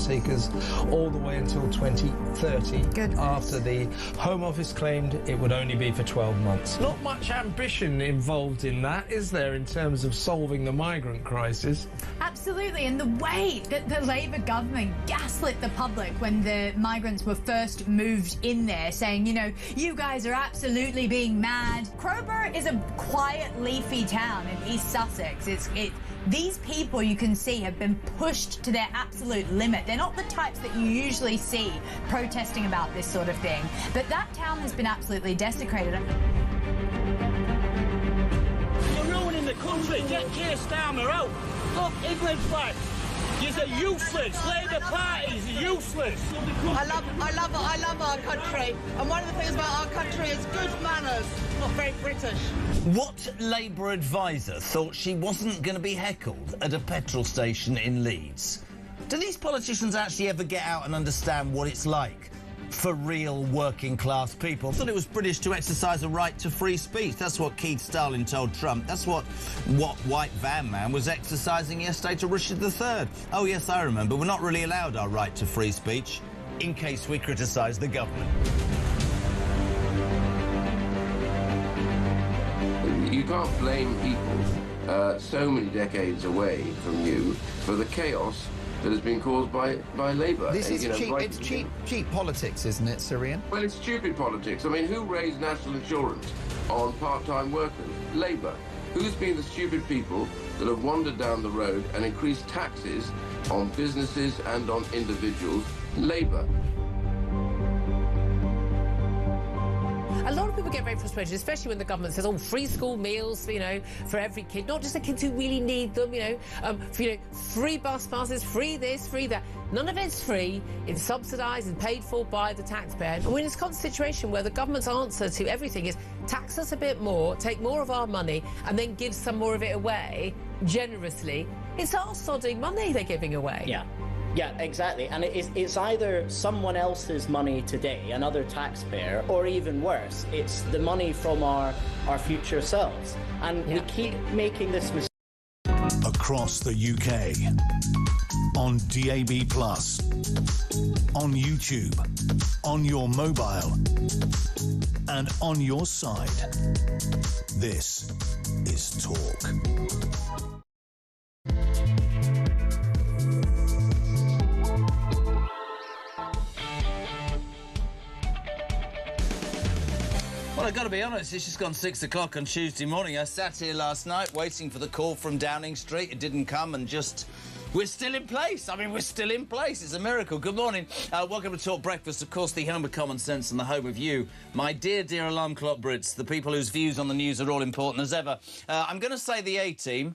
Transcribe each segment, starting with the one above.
seekers all the way until 2030. After the Home Office claimed it would only be for 12 months. Not much ambition involved in that, is there, in terms of solving the migrant crisis? Absolutely, and the way that the Labour government gaslit the public when the migrants were first moved in there, saying, you know, you guys are absolutely being mad. Crowborough is a quiet, leafy town in East Sussex. These people, you can see, have been pushed to their absolute limit. They're not the types that you usually see protesting about this sort of thing. But that town has been absolutely desecrated. You're ruining the country. Get Keir Starmer out. Look, England flag. You're useless. Labour parties are useless. I love our country. And one of the things about our country is good manners. Not very British. What Labour advisor thought she wasn't going to be heckled at a petrol station in Leeds? Do these politicians actually ever get out and understand what it's like for real working-class people? I thought it was British to exercise a right to free speech. That's what Keith Stalin told Trump. That's what White Van Man was exercising yesterday to Richard III. Oh, yes, I remember. We're not really allowed our right to free speech in case we criticise the government. You can't blame people so many decades away from you for the chaos that has been caused by Labour. This is cheap politics, isn't it, Syrian? Well, it's stupid politics. I mean, who raised national insurance on part-time workers? Labour. Who's been the stupid people that have wandered down the road and increased taxes on businesses and on individuals? Labour. A lot of people get very frustrated, especially when the government says, oh, free school meals, you know, for every kid, not just the kids who really need them, free bus passes, free this, free that. None of it's free. It's subsidised and paid for by the taxpayer. And we're in this constant situation where the government's answer to everything is tax us a bit more, take more of our money, and then give some more of it away generously. It's our sodding money they're giving away. Yeah, exactly. And it's either someone else's money today, another taxpayer, or even worse, it's the money from our future selves. And we keep making this mistake. Across the UK, on DAB+, on YouTube, on your mobile, and on your side. This is Talk. Well, I've got to be honest, it's just gone 6 o'clock on Tuesday morning. I sat here last night waiting for the call from Downing Street. It didn't come, and we're still in place. I mean, we're still in place. It's a miracle. Good morning. Welcome to Talk Breakfast, of course, the home of common sense and the home of you, my dear, dear alarm clock Brits, the people whose views on the news are all important as ever. I'm going to say the A-team.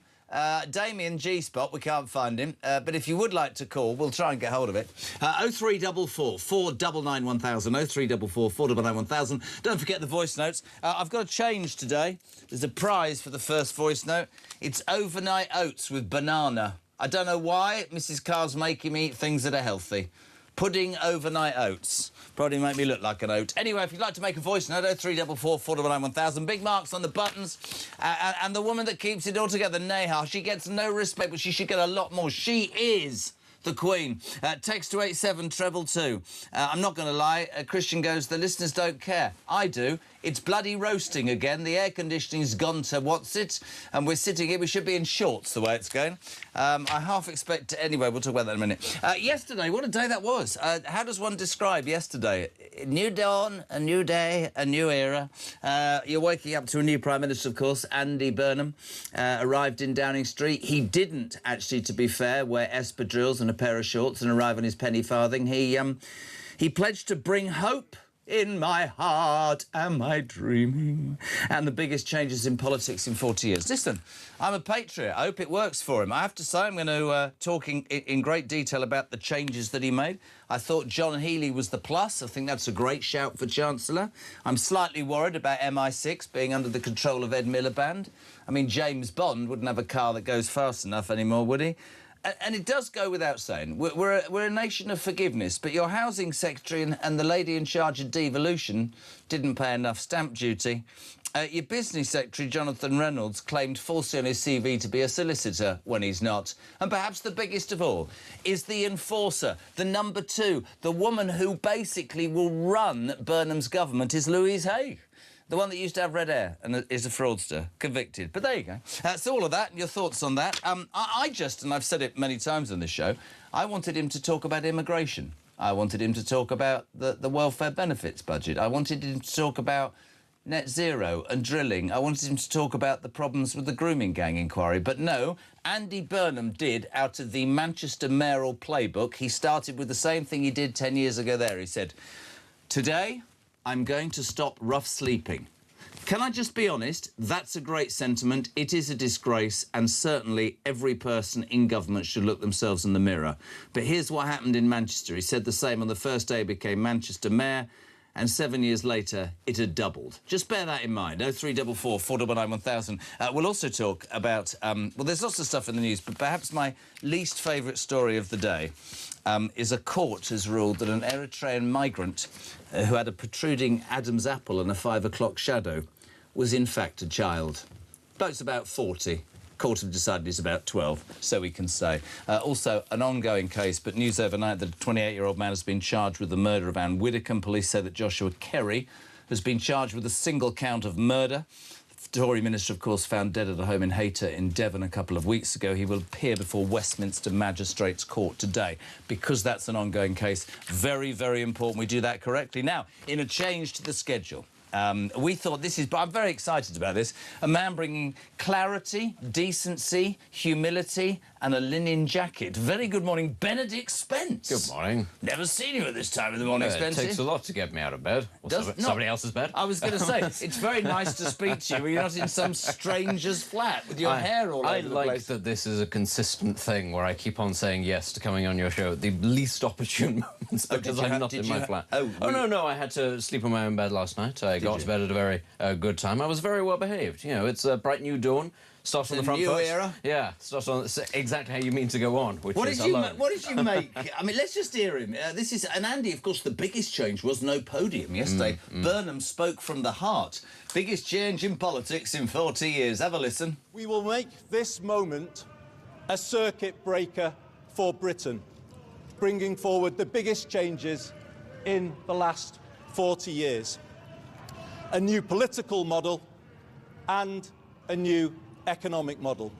Damien G-Spot, we can't find him, but if you would like to call, we'll try and get hold of it. 0344 499 1000, 0344 499 1000. Don't forget the voice notes. I've got a change today. There's a prize for the first voice note. It's overnight oats with banana. I don't know why Mrs. Carr's making me eat things that are healthy. Pudding overnight oats. Probably make me look like an oat. Anyway, if you'd like to make a voice note, 0344 499 1000. Big marks on the buttons. And the woman that keeps it all together, Neha, she gets no respect, but she should get a lot more. She is the Queen. Text to 87222. I'm not going to lie. Christian goes, the listeners don't care. I do. It's bloody roasting again. The air conditioning's gone to what's it? And we're sitting here. We should be in shorts the way it's going. I half expect... Anyway, we'll talk about that in a minute. Yesterday, what a day that was. How does one describe yesterday? New dawn, a new day, a new era. You're waking up to a new Prime Minister, of course, Andy Burnham, arrived in Downing Street. He didn't, actually, to be fair, wear espadrilles and a pair of shorts and arrive on his penny farthing. He pledged to bring hope. In my heart am I dreaming. And the biggest changes in politics in 40 years. Listen, I'm a patriot. I hope it works for him. I have to say I'm going to talk in great detail about the changes that he made. I thought John Healey was the plus. I think that's a great shout for Chancellor. I'm slightly worried about MI6 being under the control of Ed Miliband. I mean, James Bond wouldn't have a car that goes fast enough anymore, would he? And it does go without saying, we're a nation of forgiveness, but your housing secretary and the lady in charge of devolution didn't pay enough stamp duty. Your business secretary, Jonathan Reynolds, claimed falsely on his CV to be a solicitor when he's not. And perhaps the biggest of all is the enforcer, the number 2, the woman who basically will run Burnham's government is Louise Hay. The one that used to have red hair and is a fraudster, convicted. But there you go. So all of that, and your thoughts on that. I just, and I've said it many times on this show, I wanted him to talk about immigration. I wanted him to talk about the welfare benefits budget. I wanted him to talk about net zero and drilling. I wanted him to talk about the problems with the grooming gang inquiry. But no, Andy Burnham did out of the Manchester mayoral playbook. He started with the same thing he did 10 years ago there. He said, today, I'm going to stop rough sleeping. Can I just be honest? That's a great sentiment. It is a disgrace, and certainly every person in government should look themselves in the mirror. But here's what happened in Manchester. He said the same on the first day he became Manchester mayor, and 7 years later, it had doubled. Just bear that in mind. 0344 499 1000. We'll also talk about... well, there's lots of stuff in the news, but perhaps my least favourite story of the day is a court has ruled that an Eritrean migrant who had a protruding Adam's apple and a 5 o'clock shadow was in fact a child. Bloke's about 40. Court have decided he's about 12, so we can say. Also, an ongoing case, but news overnight that a 28-year-old man has been charged with the murder of Ann Widdecombe. Police say that Joshua Kerry has been charged with a single count of murder. The Tory minister, of course, found dead at a home in Hayter in Devon a couple of weeks ago. He will appear before Westminster Magistrates Court today. Because that's an ongoing case, very, very important we do that correctly. Now, in a change to the schedule, we thought this is... But I'm very excited about this. A man bringing clarity, decency, humility and a linen jacket. Very good morning, Benedict Spence. Good morning. Never seen you at this time of the morning, Spence. It takes a lot to get me out of bed. Or somebody else's bed. I was going to say, it's very nice to speak to you when you're not in some stranger's flat with your hair all over the place. I like that this is a consistent thing where I keep on saying yes to coming on your show at the least opportune moments because I'm not in my flat. Oh, no, I had to sleep in my own bed last night. I got to bed at a very good time. I was very well behaved. You know, it's a bright new dawn. Start on the front foot. New era? Yeah, start on exactly how you mean to go on, which what is did you make? I mean, let's just hear him. This is... And Andy, of course, the biggest change was no podium yesterday. Burnham spoke from the heart. Biggest change in politics in 40 years. Have a listen. We will make this moment a circuit breaker for Britain, bringing forward the biggest changes in the last 40 years. A new political model and a new economic model.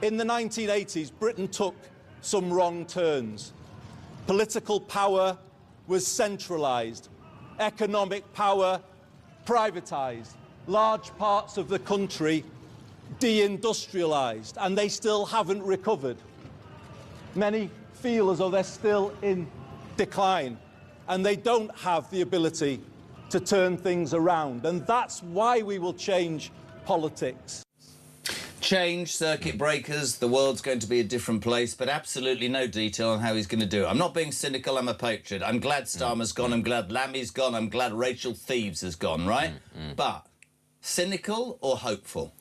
In the 1980s, Britain took some wrong turns. Political power was centralised, economic power privatised, large parts of the country deindustrialised, and they still haven't recovered. Many feel as though they're still in decline, and they don't have the ability to turn things around, and that's why we will change politics. Change, circuit breakers, the world's going to be a different place, but absolutely no detail on how he's going to do it. I'm not being cynical, I'm a patriot. I'm glad Starmer's gone, I'm glad Lammy's gone, I'm glad Rachel Thieves has gone, right? But cynical or hopeful?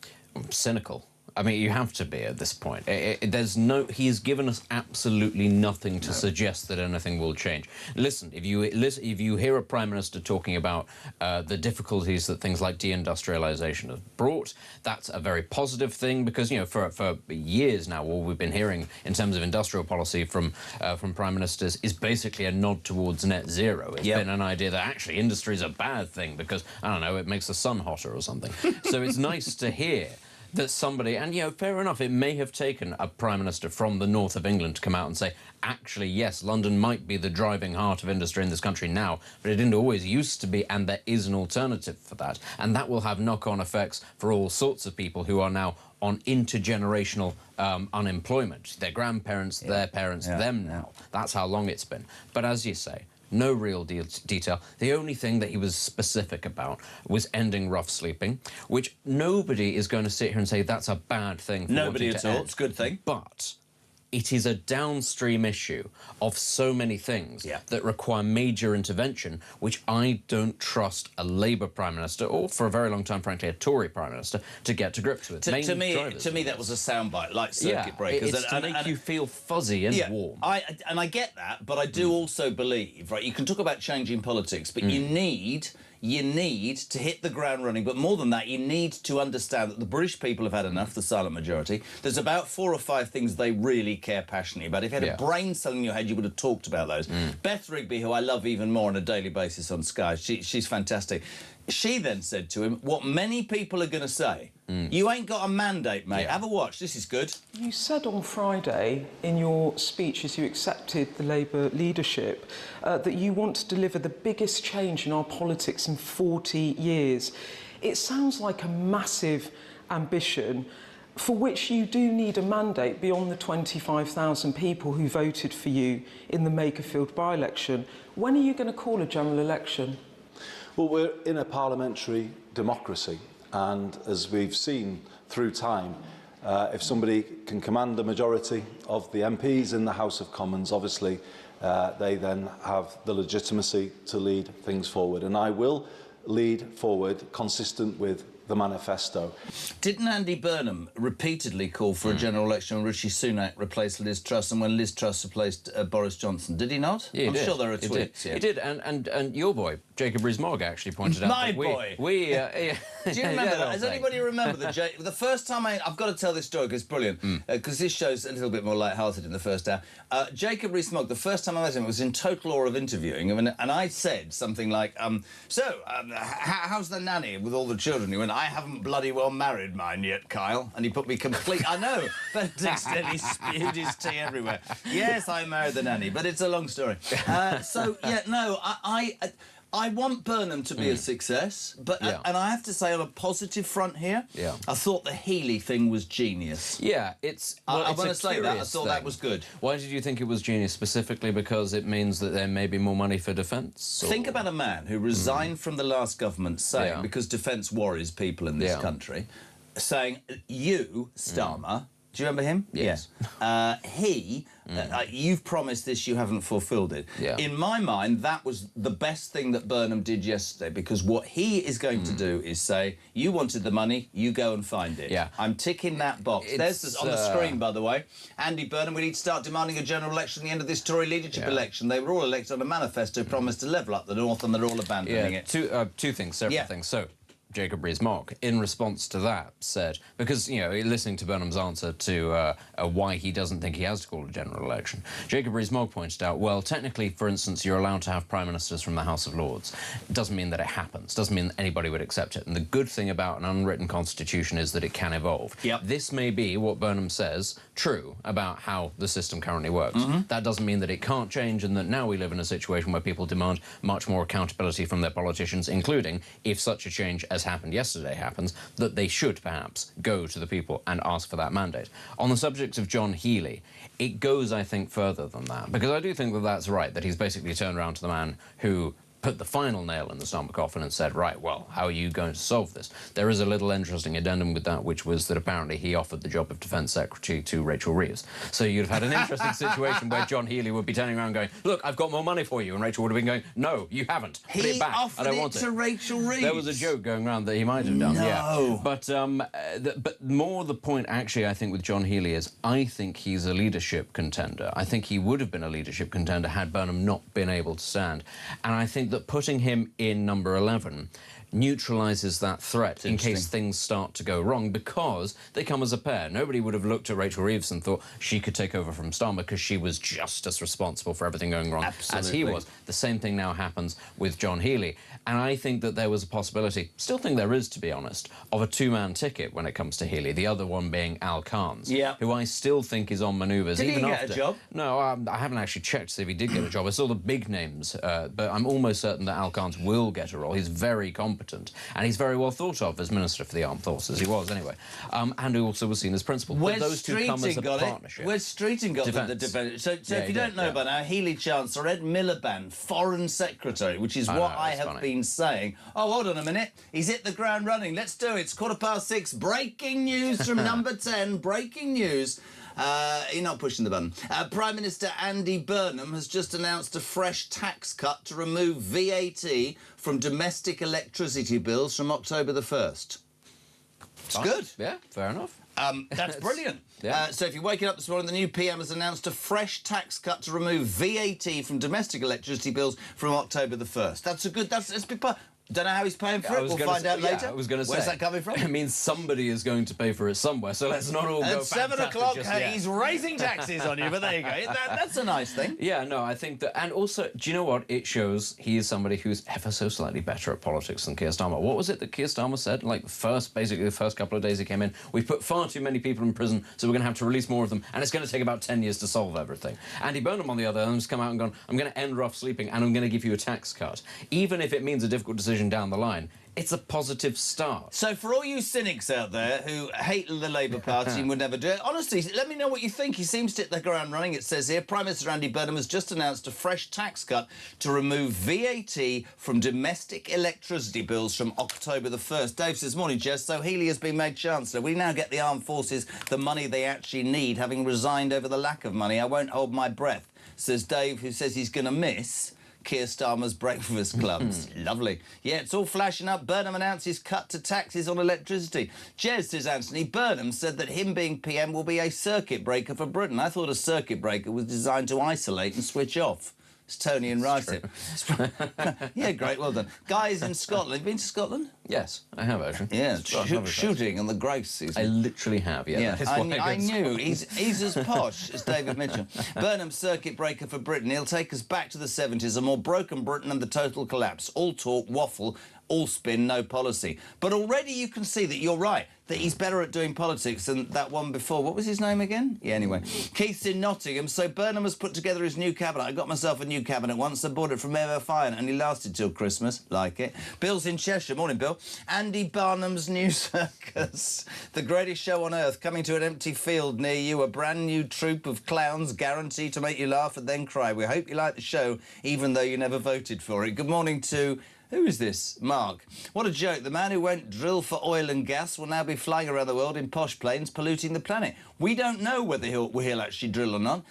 Cynical. I mean, you have to be at this point. There's no... He has given us absolutely nothing to suggest that anything will change. Listen, if you hear a Prime Minister talking about the difficulties that things like deindustrialisation have brought, that's a very positive thing because, you know, for years now, all we've been hearing in terms of industrial policy from Prime Ministers is basically a nod towards net zero. It's been an idea that actually industry is a bad thing because, I don't know, it makes the sun hotter or something. So it's nice to hear that somebody, and, you know, fair enough, it may have taken a Prime Minister from the north of England to come out and say, actually, yes, London might be the driving heart of industry in this country now, but it didn't always used to be, and there is an alternative for that. And that will have knock-on effects for all sorts of people who are now on intergenerational unemployment. Their grandparents, their parents, them now. That's how long it's been. But as you say, no real detail. The only thing that he was specific about was ending rough sleeping, which nobody is going to sit here and say that's a bad thing. Nobody at all. It's a good thing. But it is a downstream issue of so many things that require major intervention, which I don't trust a Labour Prime Minister, or for a very long time, frankly, a Tory Prime Minister, to get to grips with. To me, that was a soundbite, like circuit breakers. It's to make you feel fuzzy and warm. I get that, but I do also believe, right, you can talk about changing politics, but you need you need to hit the ground running. But more than that, you need to understand that the British people have had enough, the silent majority. There's about 4 or 5 things they really care passionately about. If you had a brain cell in your head, you would have talked about those. Beth Rigby, who I love even more on a daily basis on Sky, she's fantastic. She then said to him, what many people are going to say, you ain't got a mandate, mate. Have a watch. This is good. You said on Friday in your speech as you accepted the Labour leadership that you want to deliver the biggest change in our politics in 40 years. It sounds like a massive ambition for which you do need a mandate beyond the 25,000 people who voted for you in the Makerfield by-election. When are you going to call a general election? Well, we're in a parliamentary democracy, and as we've seen through time, if somebody can command the majority of the MPs in the House of Commons, obviously they then have the legitimacy to lead things forward. And I will lead forward consistent with the manifesto. Didn't Andy Burnham repeatedly call for a general election when Rishi Sunak replaced Liz Truss and when Liz Truss replaced Boris Johnson? Did he not? Yeah, I'm sure there are tweets. He did, and your boy, Jacob Rees-Mogg, actually pointed out My that boy! Do you remember that? Does anybody remember the first time I've got to tell this story because it's brilliant, because this show's a little bit more light-hearted in the first hour. Jacob Rees-Mogg, the first time I met him, was in total awe of interviewing him, and I said something like, how's the nanny with all the children? He went, I haven't bloody well married mine yet, Kyle. And he put me complete... I know. Benedict said he spewed his tea everywhere. Yes, I married the nanny, but it's a long story. I want Burnham to be a success, but and I have to say on a positive front here, I thought the Healey thing was genius. Yeah, I want to say that. I thought that was good. Why did you think it was genius? Specifically because it means that there may be more money for defence? Think about a man who resigned from the last government saying, because defence worries people in this country, saying, you, Starmer, do you remember him? Yes. You've promised this, you haven't fulfilled it. In my mind, that was the best thing that Burnham did yesterday, because what he is going to do is say, you wanted the money, you go and find it. I'm ticking that box. There's this on the screen, by the way. Andy Burnham, we need to start demanding a general election at the end of this Tory leadership election. They were all elected on a manifesto promised to level up the North, and they're all abandoning it. Two things, several things. So, Jacob Rees-Mogg, in response to that, said, because, you know, listening to Burnham's answer to why he doesn't think he has to call a general election, Jacob Rees-Mogg pointed out, well, technically, for instance, you're allowed to have Prime Ministers from the House of Lords. It doesn't mean that it happens. Doesn't mean that anybody would accept it. And the good thing about an unwritten constitution is that it can evolve. This may be what Burnham says true about how the system currently works. That doesn't mean that it can't change and that now we live in a situation where people demand much more accountability from their politicians, including, if such a change as happened yesterday happens, that they should perhaps go to the people and ask for that mandate. On the subject of John Healey, it goes, I think, further than that, because I do think that that's right, that he's basically turned around to the man who put the final nail in the stomach coffin and said, right, well, how are you going to solve this? There is a little interesting addendum with that, which was that apparently he offered the job of Defence Secretary to Rachel Reeves. So you'd have had an interesting situation where John Healey would be turning around going, look, I've got more money for you, and Rachel would have been going, no, you haven't. Put it back. I don't want it. He offered it to Rachel Reeves. There was a joke going around that he might have done, No. But more the point, actually, I think, with John Healey is I think he's a leadership contender. I think he would have been a leadership contender had Burnham not been able to stand. And I think that putting him in number 11 neutralises that threat in case things start to go wrong, because they come as a pair. Nobody would have looked at Rachel Reeves and thought she could take over from Starmer because she was just as responsible for everything going wrong as he was. The same thing now happens with John Healey. And I think that there was a possibility, still think there is, to be honest, of a two-man ticket when it comes to Healey, the other one being Al Carnes, who I still think is on manoeuvres. Did even he after. get a job? No, I haven't actually checked to see if he did get a job. I saw the big names, but I'm almost certain that Al Carnes will get a role. He's very competent, and he's very well thought of as Minister for the Armed Forces. He was, anyway. And he also was seen as principal. But those two come as a partnership. Where's Streeting got the defence? So if you don't know by now, Healey Chancellor, Ed Miliband, Foreign Secretary, which is what I have been saying. Oh, hold on a minute. He's hit the ground running. Let's do it. It's 6:15. Breaking news from number 10. Breaking news. You're not pushing the button. Prime Minister Andy Burnham has just announced a fresh tax cut to remove VAT from domestic electricity bills from October the 1st. It's good. Yeah, fair enough. That's brilliant. So if you're waking up this morning, the new PM has announced a fresh tax cut to remove VAT from domestic electricity bills from October the 1st. That's a big part. Don't know how he's paying for it. We'll find out later. I was going to say. Where's that coming from? It means somebody is going to pay for it somewhere, so let's not all go At 7 o'clock, just yet. he's raising taxes on you, but there you go. That's a nice thing. Yeah, no, I think that... And also, do you know what? It shows he is somebody who's ever so slightly better at politics than Keir Starmer. What was it that Keir Starmer said? Like, basically the first couple of days he came in, we've put far too many people in prison, so we're going to have to release more of them, and it's going to take about 10 years to solve everything. Andy Burnham, on the other hand, has come out and gone, I'm going to end rough sleeping, and I'm going to give you a tax cut. Even if it means a difficult decision down the line, it's a positive start. So for all you cynics out there who hate the Labour Party and would never do it, honestly, let me know what you think. He seems to hit the ground running. It says here, Prime Minister Andy Burnham has just announced a fresh tax cut to remove VAT from domestic electricity bills from October the 1st. Dave says, morning, Jess. So Healy has been made Chancellor. We now get the armed forces the money they actually need, having resigned over the lack of money. I won't hold my breath, says Dave, who says he's going to miss Keir Starmer's breakfast clubs. Lovely. Yeah, it's all flashing up. Burnham announced his cut to taxes on electricity. Jez, says Anthony, Burnham said that him being PM will be a circuit breaker for Britain. I thought a circuit breaker was designed to isolate and switch off. It's Tony and Rice. Yeah, great, well done. Guys in Scotland. Have you been to Scotland? Yes, I have, actually. Yeah, shooting on the Grace season. I literally have, yeah. I knew. He's as posh as David Mitchell. Burnham's circuit breaker for Britain. He'll take us back to the 70s, a more broken Britain and the total collapse. All talk, waffle, all spin, no policy. But already you can see that you're right, that he's better at doing politics than that one before. What was his name again? Yeah, anyway. Keith's in Nottingham. So Burnham has put together his new cabinet. I got myself a new cabinet once. I bought it from MFI and only lasted till Christmas. Like it. Bill's in Cheshire. Morning, Bill. Andy Burnham's new circus. The greatest show on earth, coming to an empty field near you. A brand new troupe of clowns guaranteed to make you laugh and then cry. We hope you like the show, even though you never voted for it. Good morning to... Who is this? Mark. What a joke. The man who went drill for oil and gas will now be flying around the world in posh planes, polluting the planet. We don't know whether he'll actually drill or not.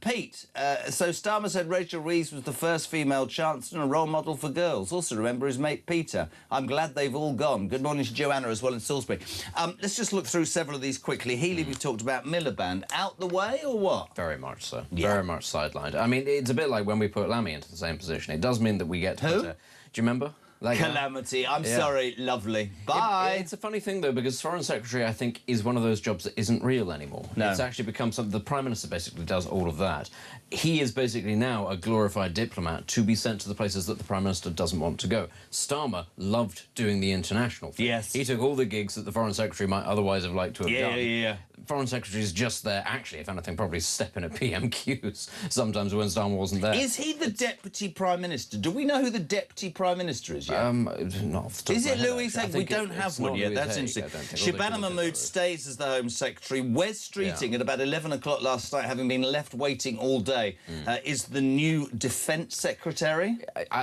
Pete. So Starmer said Rachel Reeves was the first female chancellor and a role model for girls. Also remember his mate Peter. I'm glad they've all gone. Good morning to Joanna as well in Salisbury. Let's just look through several of these quickly. Healy, we've talked about Miliband. Out the way or what? Very much so. Yeah. Very much sidelined. I mean, it's a bit like when we put Lammy into the same position. It does mean that we get to... Who? Do you remember? Calamity. I'm sorry, lovely. Bye. It's a funny thing, though, because Foreign Secretary, I think, is one of those jobs that isn't real anymore. No. It's actually become something... The Prime Minister basically does all of that. He is basically now a glorified diplomat to be sent to the places that the Prime Minister doesn't want to go. Starmer loved doing the international thing. Yes. He took all the gigs that the Foreign Secretary might otherwise have liked to have done. Yeah. Foreign Secretary is just there, actually, if anything, probably stepping at PMQs sometimes when Starmer wasn't there. Is he the Deputy Prime Minister? Do we know who the Deputy Prime Minister is yet? Not off the top Is of it my head, Louise actually. Haig? We don't have one yet. That's interesting. Shabana Mahmood stays as the Home Secretary. Wes Streeting, at about 11 o'clock last night, having been left waiting all day, is the new Defence Secretary.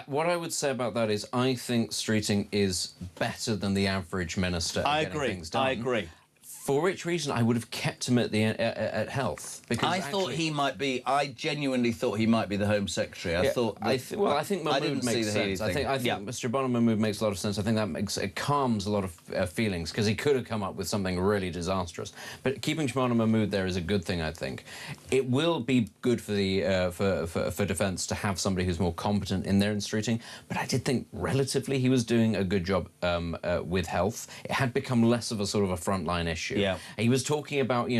What I would say about that is I think Streeting is better than the average minister at getting things done. I agree. For which reason I would have kept him at the at Health, because I thought he might be. I genuinely thought he might be the Home Secretary. I thought. I think Mahmood makes sense. I think Mr. Bonham Mahmood makes a lot of sense. I think that it calms a lot of feelings, because he could have come up with something really disastrous. But keeping Shabana Mahmood there is a good thing. I think it will be good for the for Defence to have somebody who's more competent in there in Streeting. But I did think relatively he was doing a good job with Health. It had become less of a sort of a frontline issue. Yeah. He was talking about,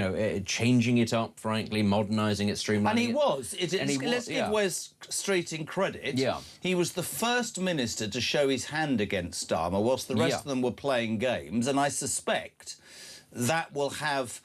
changing it up, frankly, modernising it, streamlining and he it. Was. Let's give Wes Streeting credit. Yeah. He was the first minister to show his hand against Starmer, whilst the rest of them were playing games, and I suspect that will have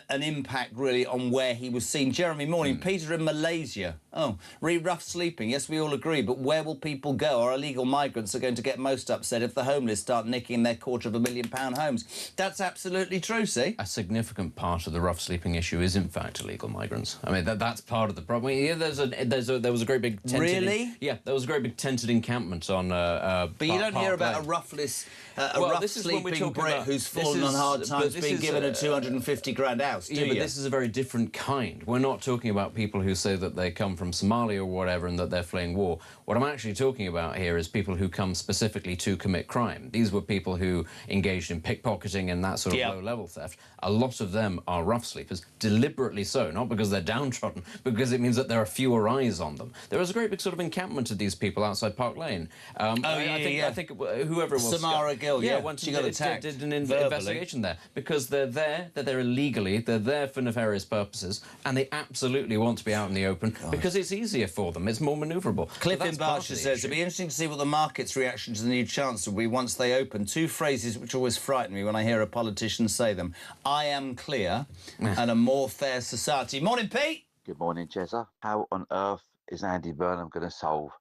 an impact, really, on where he was seen. Jeremy, morning. Peter in Malaysia. Oh, really rough sleeping. Yes, we all agree, but where will people go? Our illegal migrants are going to get most upset if the homeless start nicking their £250,000 homes. That's absolutely true, see? A significant part of the rough sleeping issue is, in fact, illegal migrants. I mean, that's part of the problem. Yeah, there was a great big tented... Really? There was a great big tented encampment on... but you don't hear about a rough sleeping Brit who's fallen on hard times being given a £250,000 grand house, do yeah, you? but this is a very different kind. We're not talking about people who say that they come from Somalia or whatever and that they're fleeing war. What I'm actually talking about here is people who come specifically to commit crime. These were people who engaged in pickpocketing and that sort of low-level theft. A lot of them are rough sleepers, deliberately so, not because they're downtrodden, but because it means that there are fewer eyes on them. There was a great big sort of encampment of these people outside Park Lane. I think whoever it was... Samara Gill, once she got attacked. Did an investigation there. Because they're there illegally, they're there for nefarious purposes, and they absolutely want to be out in the open because it's easier for them, it's more manoeuvrable. Cliff in Berkshire says, it'd be interesting to see what the market's reaction to the new Chancellor will be once they open. Two phrases which always frighten me when I hear a politician say them. I am clear and a more fair society. Morning, Pete! Good morning, Jezza. How on earth is Andy Burnham going to solve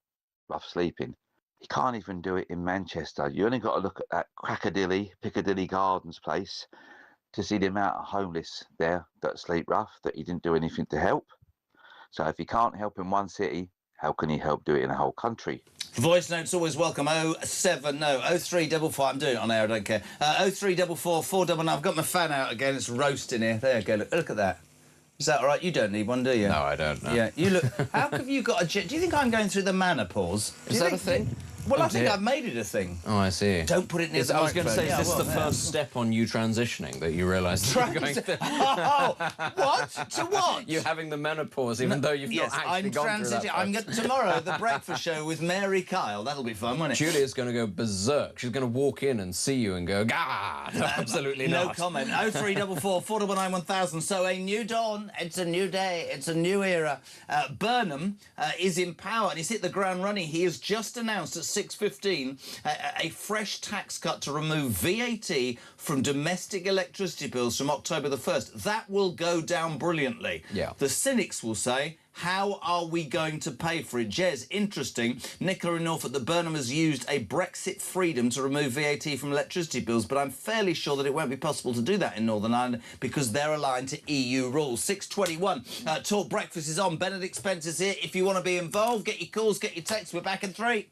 rough sleeping? He can't even do it in Manchester. You only got to look at that Piccadilly Gardens place to see the amount of homeless there that sleep rough that he didn't do anything to help. So if he can't help in one city, how can he help do it in a whole country? Voice notes always welcome. 0344. I'm doing it on air, I don't care. 0344 499. I've got my fan out again. It's roasting here. There you go. Look at that. Is that all right? You don't need one, do you? No, I don't. No. Yeah, you look... How have you got a... Do you think I'm going through the menopause? Is that a thing? Well, I think I've made it a thing. Oh, I see. Don't put it near the I was going to say, microphone. is this the first step on you transitioning that you realise that you're going through? Oh, what? To what? You're having the menopause, even though you've not actually gone through that. I'm tomorrow, the breakfast show with Mary Kyle. That'll be fun, won't it? Julia's going to go berserk. She's going to walk in and see you and go, "Gah!" No, absolutely no not. No comment. 0344 499 1000. So a new dawn. It's a new day. It's a new era. Burnham is in power and he's hit the ground running. He has just announced at 6:15 a fresh tax cut to remove VAT from domestic electricity bills from October the 1st. That will go down brilliantly. Yeah. The cynics will say, how are we going to pay for it? Jez, interesting. Nicola in Norfolk, that Burnham has used a Brexit freedom to remove VAT from electricity bills, but I'm fairly sure that it won't be possible to do that in Northern Ireland because they're aligned to EU rules. 6:21. Talk Breakfast is on. Benedict Spencer's here. If you want to be involved, get your calls, get your texts. We're back in 3.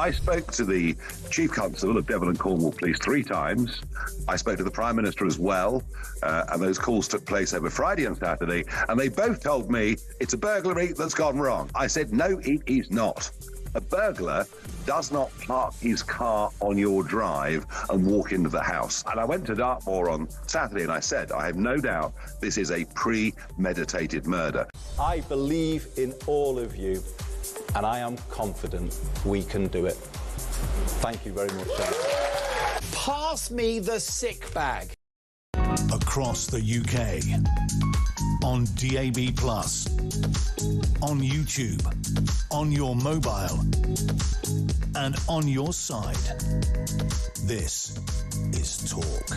I spoke to the Chief Constable of Devon and Cornwall Police 3 times. I spoke to the Prime Minister as well, and those calls took place over Friday and Saturday, and they both told me it's a burglary that's gone wrong. I said, no, it is not. A burglar does not park his car on your drive and walk into the house. And I went to Dartmoor on Saturday and I said, I have no doubt this is a premeditated murder. I believe in all of you, and I am confident we can do it. Thank you very much. Pass me the sick bag. Across the UK, on DAB+, on YouTube, on your mobile, and on your side. This is Talk.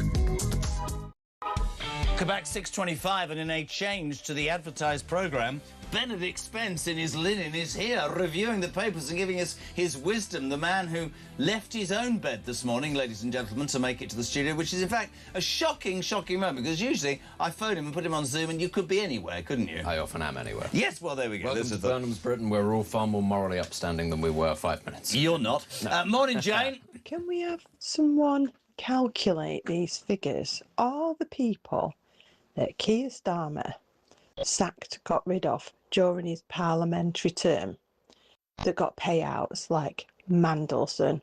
Welcome back, 6:25, and in a change to the advertised programme, Benedict Spence in his linen is here reviewing the papers and giving us his wisdom. The man who left his own bed this morning, ladies and gentlemen, to make it to the studio, which is in fact a shocking moment, because usually I phone him and put him on Zoom and you could be anywhere, couldn't you? I often am anywhere. Yes, well, there we go. Welcome to Burnham's Britain, where we're all far more morally upstanding than we were 5 minutes. You're not. No. Morning, Jane. Can we have someone calculate these figures? All the people that Keir Starmer got rid of during his parliamentary term that got payouts, like Mandelson.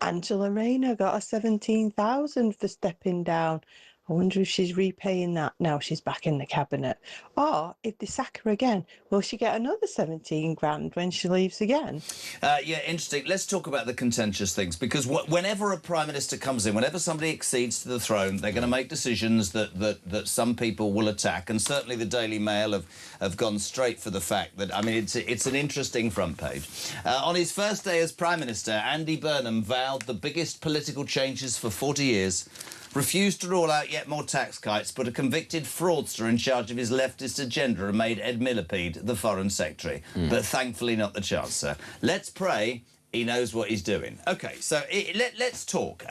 Angela Rayner got a 17,000 for stepping down. I wonder if she's repaying that now she's back in the cabinet. Or if they sack her again, will she get another 17 grand when she leaves again? Yeah, interesting. Let's talk about the contentious things, because whenever a Prime Minister comes in, whenever somebody exceeds to the throne, they're going to make decisions that some people will attack, and certainly the Daily Mail have gone straight for the fact that, I mean, it's an interesting front page. On his first day as Prime Minister, Andy Burnham vowed the biggest political changes for 40 years, refused to rule out yet more tax kites, but a convicted fraudster in charge of his leftist agenda and made Ed Miliband the Foreign Secretary, but thankfully not the Chancellor. Let's pray he knows what he's doing. OK, so let's talk.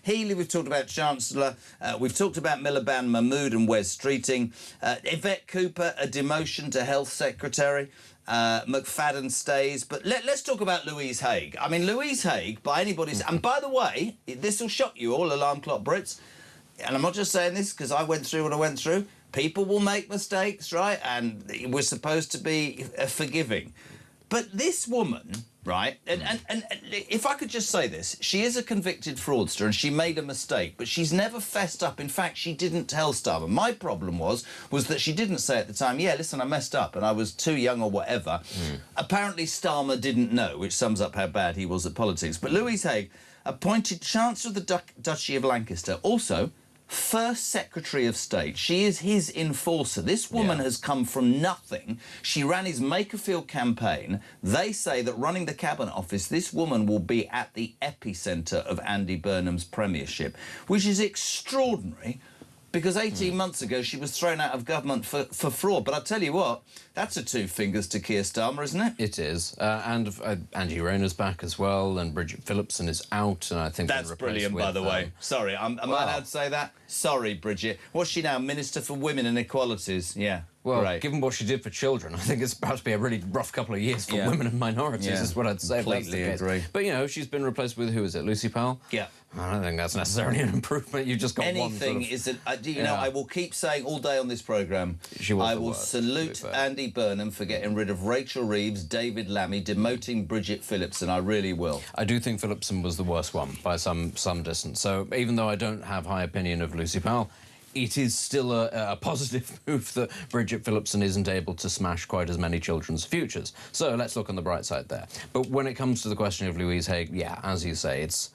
Healy, we've talked about Chancellor. We've talked about Miliband, Mahmood and Wes Streeting. Yvette Cooper, a demotion to Health Secretary. McFadden stays. But let's talk about Louise Haigh. I mean, Louise Haigh, by anybody's... And by the way, this will shock you all, alarm clock Brits. And I'm not just saying this because I went through what I went through. People will make mistakes, right? And we're supposed to be forgiving. But this woman, right, and if I could just say this, she is a convicted fraudster and she made a mistake, but she's never fessed up. In fact, she didn't tell Starmer. My problem was that she didn't say at the time, yeah, listen, I messed up and I was too young or whatever. Apparently Starmer didn't know, which sums up how bad he was at politics. But Louise Haigh, appointed Chancellor of the Duchy of Lancaster, also First Secretary of State. She is his enforcer. This woman has come from nothing. She ran his Makerfield campaign. They say that running the Cabinet Office, this woman will be at the epicentre of Andy Burnham's premiership, which is extraordinary, because 18 months ago she was thrown out of government for fraud. But I tell you what, that's a two fingers to Keir Starmer, isn't it? It is. And Angie Rayner's back as well, and Bridget Phillipson is out, and I think... That's brilliant, by the way. Sorry, am I allowed to say that? Sorry, Bridget. What's she now? Minister for Women and Equalities? Yeah. Well, great. Given what she did for children, I think it's about to be a really rough couple of years for women and minorities, is what I'd say. Completely agree. But, you know, she's been replaced with, who is it, Lucy Powell? Yeah. I don't think that's necessarily an improvement. You've just got anything one sort of... you know, I will keep saying all day on this programme, I will salute Andy Burnham for getting rid of Rachel Reeves, David Lammy, demoting Bridget Phillipson. I really will. I do think Phillipson was the worst one by some distance. So even though I don't have high opinion of Lucy Powell, it is still a positive move that Bridget Phillipson isn't able to smash quite as many children's futures. So let's look on the bright side there. But when it comes to the question of Louise Haigh, yeah, as you say, it's...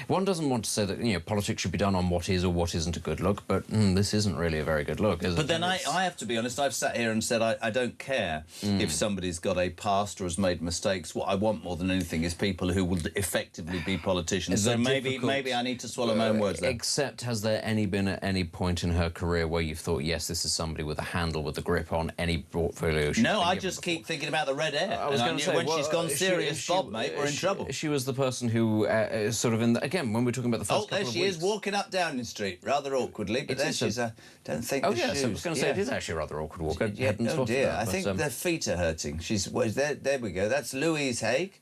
One doesn't want to say that, you know, politics should be done on what is or what isn't a good look, but this isn't really a very good look, is it? But then I have to be honest, I've sat here and said I don't care if somebody's got a past or has made mistakes. What I want more than anything is people who will effectively be politicians. So maybe I need to swallow my own words there. Except, has there been at any point in her career where you've thought, yes, this is somebody with a handle, with a grip on any portfolio? No, I just keep thinking about the red air. I was going to say, when she's gone serious, Bob, mate, we're in trouble. She was the person who sort of again, when we're talking about the first couple of weeks... Oh, there she is, walking up Downing Street, rather awkwardly, but there she's, don't think Oh, the yes, shoes. I was going to say, it is actually a rather awkward walk. Oh, dear, I think their feet are hurting. There we go, that's Louise Haigh.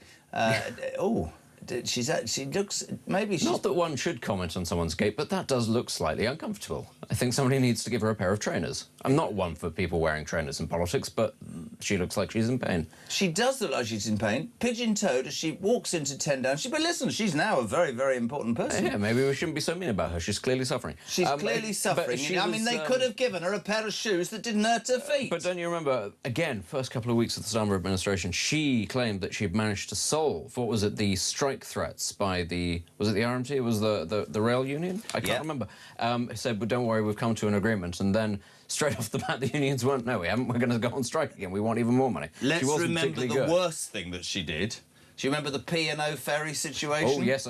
She looks... Maybe she's... Not that one should comment on someone's gait, but that does look slightly uncomfortable. I think somebody needs to give her a pair of trainers. I'm not one for people wearing trainers in politics, but she looks like she's in pain. She does look like she's in pain. Pigeon-toed as she walks into 10 Downing. But listen, she's now a very, very important person. Yeah, maybe we shouldn't be so mean about her. She's clearly suffering. She's clearly suffering. I mean, they could have given her a pair of shoes that didn't hurt her feet. But don't you remember, again, first couple of weeks of the Starmer administration, she claimed that she'd managed to solve, what was it, the strike threats by the... Was it the RMT? It was the rail union? I can't remember. He said, but don't worry, we've come to an agreement. And then straight off the bat, the unions went, no, we haven't. We're going to go on strike again. We want even more money. Let's remember the worst thing that she did. Do you remember the P&O ferry situation? Oh, yes.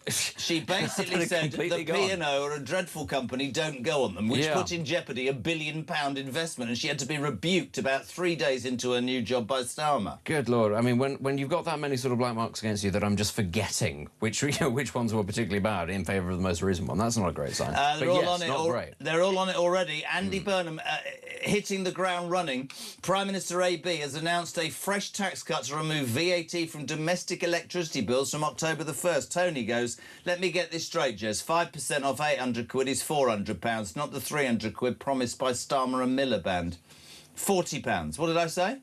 She basically said the P&O are a dreadful company, don't go on them, which put in jeopardy £1 billion investment, and she had to be rebuked about 3 days into her new job by Starmer. Good Lord. I mean, when you've got that many sort of black marks against you that I'm just forgetting which ones were particularly bad in favour of the most recent one, that's not a great sign. They're all on it already. Andy Burnham hitting the ground running. Prime Minister AB has announced a fresh tax cut to remove VAT from domestic electricity bills from October the 1st. Tony goes, let me get this straight, Jez. 5% off 800 quid is £400, not the 300 quid promised by Starmer and Miliband. £40. What did I say?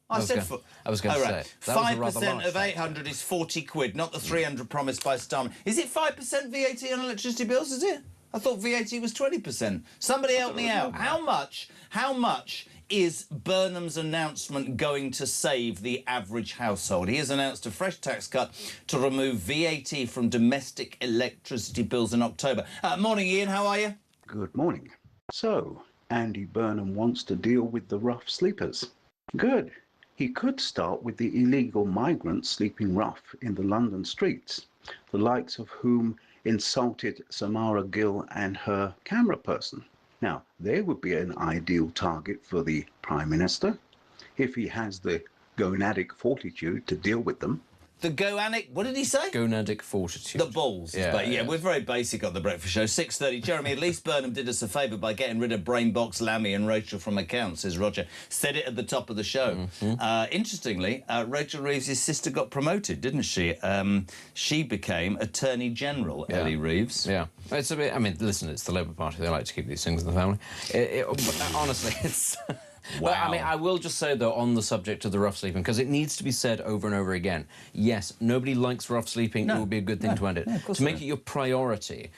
I was going to say. 5% of 800 is 40 quid, not the 300 promised by Starmer. Is it 5% VAT on electricity bills, is it? I thought VAT was 20%. Somebody help me out. How much is Burnham's announcement going to save the average household? He has announced a fresh tax cut to remove VAT from domestic electricity bills in October. Morning, Ian. How are you? Good morning. So, Andy Burnham wants to deal with the rough sleepers. Good. He could start with the illegal migrants sleeping rough in the London streets, the likes of whom insulted Samara Gill and her camera person. Now, they would be an ideal target for the Prime Minister if he has the gonadic fortitude to deal with them. The gonadic, what did he say? Gonadic fortitude. The balls. We're very basic on the breakfast show. 6:30. Jeremy, at least Burnham did us a favour by getting rid of Brainbox, Lammy and Rachel from accounts, says Roger. Said it at the top of the show. Interestingly, Rachel Reeves' sister got promoted, didn't she? She became Attorney General, Ellie Reeves. Yeah. It's a bit, I mean, listen, it's the Labour Party. They like to keep these things in the family. Honestly, it's... Wow. But, I mean, I will just say, though, on the subject of the rough sleeping, because it needs to be said over and over again, yes, nobody likes rough sleeping. It would be a good thing to end it. To make it your priority,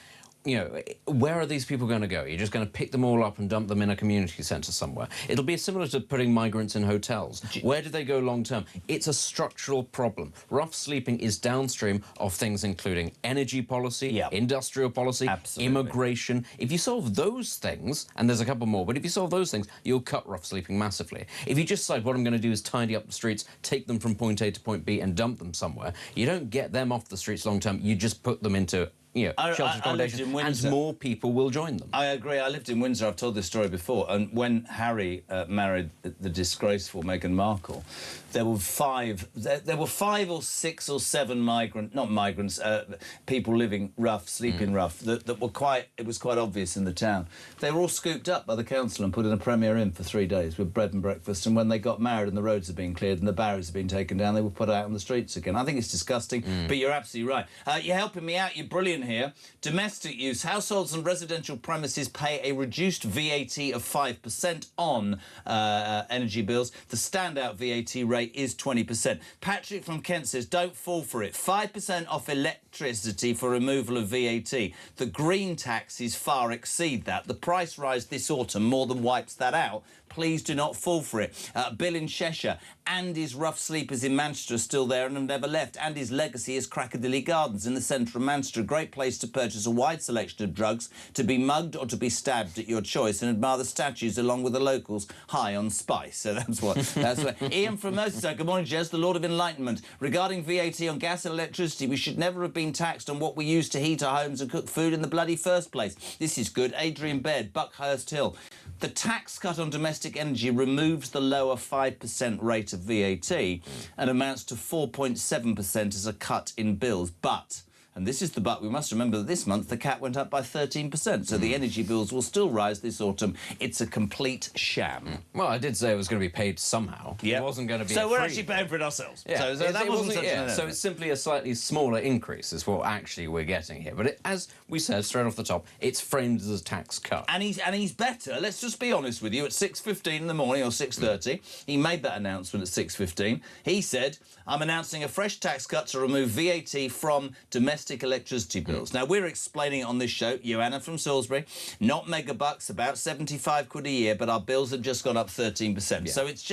you know, where are these people going to go? You're just going to pick them all up and dump them in a community centre somewhere. It'll be similar to putting migrants in hotels. Where do they go long term? It's a structural problem. Rough sleeping is downstream of things including energy policy, industrial policy, immigration. If you solve those things, and there's a couple more, but if you solve those things, you'll cut rough sleeping massively. If you just decide what I'm going to do is tidy up the streets, take them from point A to point B and dump them somewhere, you don't get them off the streets long term, you just put them into sheltered accommodation, and more people will join them. I agree. I lived in Windsor. I've told this story before. And when Harry married the disgraceful Meghan Markle, there were five or six or seven people living rough, sleeping rough, that were it was quite obvious in the town. They were all scooped up by the council and put in a Premier Inn for 3 days with bread and breakfast. And when they got married and the roads had been cleared and the barriers had been taken down, they were put out on the streets again. I think it's disgusting, but you're absolutely right. You're helping me out. You're brilliant here. Domestic use. Households and residential premises pay a reduced VAT of 5% on energy bills. The standout VAT rate is 20%. Patrick from Kent says, don't fall for it. 5% off electricity for removal of VAT. The green taxes far exceed that. The price rise this autumn more than wipes that out. Please do not fall for it. Bill in Cheshire. Andy's rough sleepers in Manchester are still there and have never left. Andy's legacy is Cracadilly Gardens in the centre of Manchester. A great place to purchase a wide selection of drugs, to be mugged or to be stabbed at your choice, and admire the statues along with the locals high on spice. So that's what. Ian from Merseyside. Good morning, Jez. The Lord of Enlightenment. Regarding VAT on gas and electricity, we should never have been taxed on what we use to heat our homes and cook food in the bloody first place. This is good. Adrian Baird, Buckhurst Hill. The tax cut on domestic energy removes the lower 5% rate of VAT and amounts to 4.7% as a cut in bills. But, and this is the but, we must remember that this month the cap went up by 13%, so the energy bills will still rise this autumn. It's a complete sham. Well, I did say it was going to be paid somehow. It wasn't going to be So we're actually paying for it ourselves. So that wasn't such an So it's simply a slightly smaller increase is what actually we're getting here. But as we said straight off the top, it's framed as a tax cut. And he's better. Let's just be honest with you. At 6:15 in the morning, or 6:30, he made that announcement at 6:15. He said, I'm announcing a fresh tax cut to remove VAT from domestic fantastic electricity bills. Now, we're explaining it on this show, Joanna from Salisbury, not megabucks, about 75 quid a year, but our bills have just gone up 13%. So it's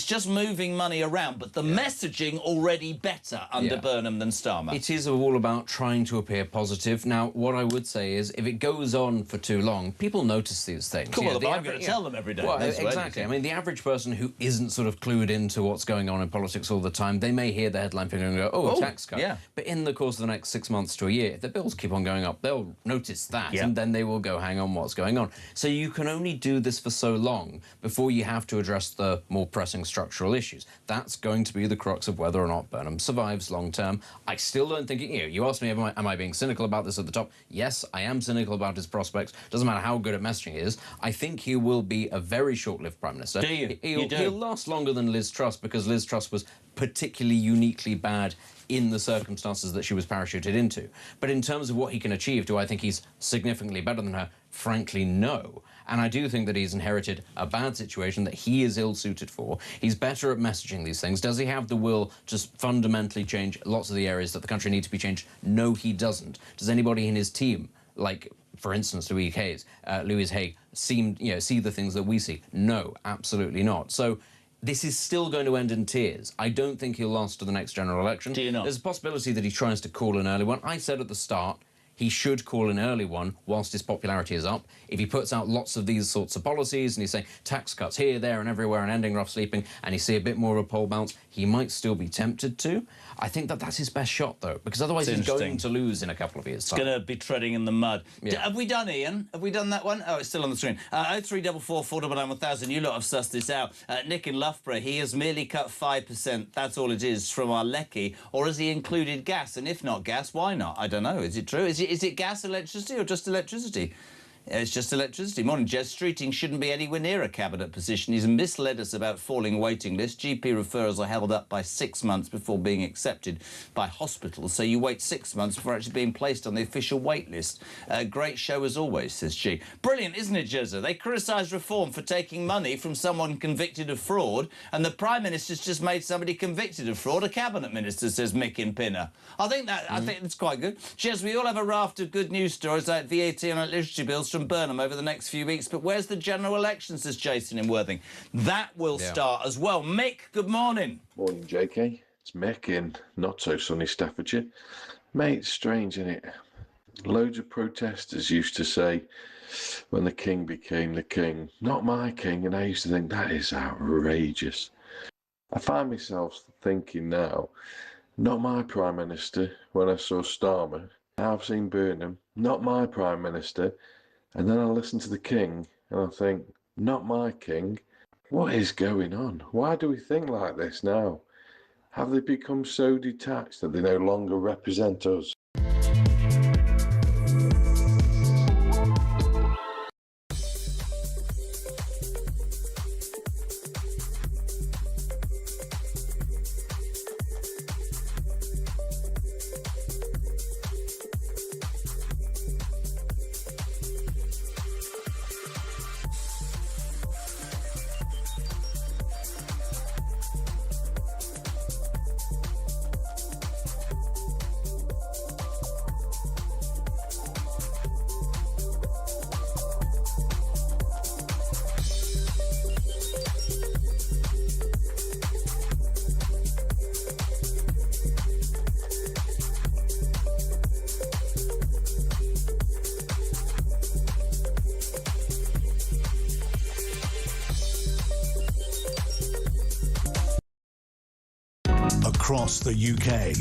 just moving money around, but the messaging already better under Burnham than Starmer. It is all about trying to appear positive. Now, what I would say is, if it goes on for too long, people notice these things. Cool, well, I'm going to tell them every day. Well, exactly. I mean, the average person who isn't sort of clued into what's going on in politics all the time, they may hear the headline figure and go, oh, a tax cut. Yeah. But in the course of the next 6 months to a year, if the bills keep on going up, they'll notice that, and then they will go, hang on, what's going on? So you can only do this for so long before you have to address the more pressing structural issues. That's going to be the crux of whether or not Burnham survives long term. I still don't think, you asked me, am I being cynical about this at the top? Yes, I am cynical about his prospects. Doesn't matter how good at messaging he is. I think he will be a very short-lived Prime Minister. Do you? He'll last longer than Liz Truss, because Liz Truss was particularly uniquely bad in the circumstances that she was parachuted into. But in terms of what he can achieve, do I think he's significantly better than her? Frankly, no. And I do think that he's inherited a bad situation that he is ill-suited for. He's better at messaging these things. Does he have the will to fundamentally change lots of the areas that the country needs to be changed? No, he doesn't. Does anybody in his team, like, for instance, Louise Hay, see the things that we see? No, absolutely not. So this is still going to end in tears. I don't think he'll last to the next general election. Do you not? There's a possibility that he tries to call an early one. I said at the start, he should call an early one whilst his popularity is up. If he puts out lots of these sorts of policies and he's saying tax cuts here, there and everywhere and ending rough sleeping, and you see a bit more of a poll bounce, he might still be tempted to. I think that that's his best shot, though, because otherwise he's going to lose in a couple of years' time. It's going to be treading in the mud. Have we done, Ian? Have we done that one? Oh, it's still on the screen. 0344 499 1000. You lot have sussed this out. Nick in Loughborough, he has merely cut 5%. That's all it is from our Lecky. Or has he included gas? And if not gas, why not? I don't know. Is it true? Is it gas, electricity, or just electricity? It's just electricity. Morning, Jez. Streeting shouldn't be anywhere near a cabinet position. He's misled us about falling waiting lists. GP referrals are held up by 6 months before being accepted by hospitals. So you wait 6 months before actually being placed on the official wait list. Great show as always, says she. Brilliant, isn't it, Jezza? They criticise Reform for taking money from someone convicted of fraud, and the Prime Minister's just made somebody convicted of fraud a cabinet minister, says Mick in Pinner. I think that's quite good. Jez, we all have a raft of good news stories like VAT and electricity bills from Burnham over the next few weeks, but where's the general election, says Jason in Worthing. That will start as well. Mick, good morning. Morning, JK. It's Mick in not-so-sunny Staffordshire. Mate, it's strange, isn't it? Loads of protesters used to say, when the king became the king, not my king, and I used to think, that is outrageous. I find myself thinking now, not my Prime Minister, when I saw Starmer. Now I've seen Burnham, not my Prime Minister. And then I listen to the king and I think, not my king. What is going on? Why do we think like this now? Have they become so detached that they no longer represent us? Across the UK,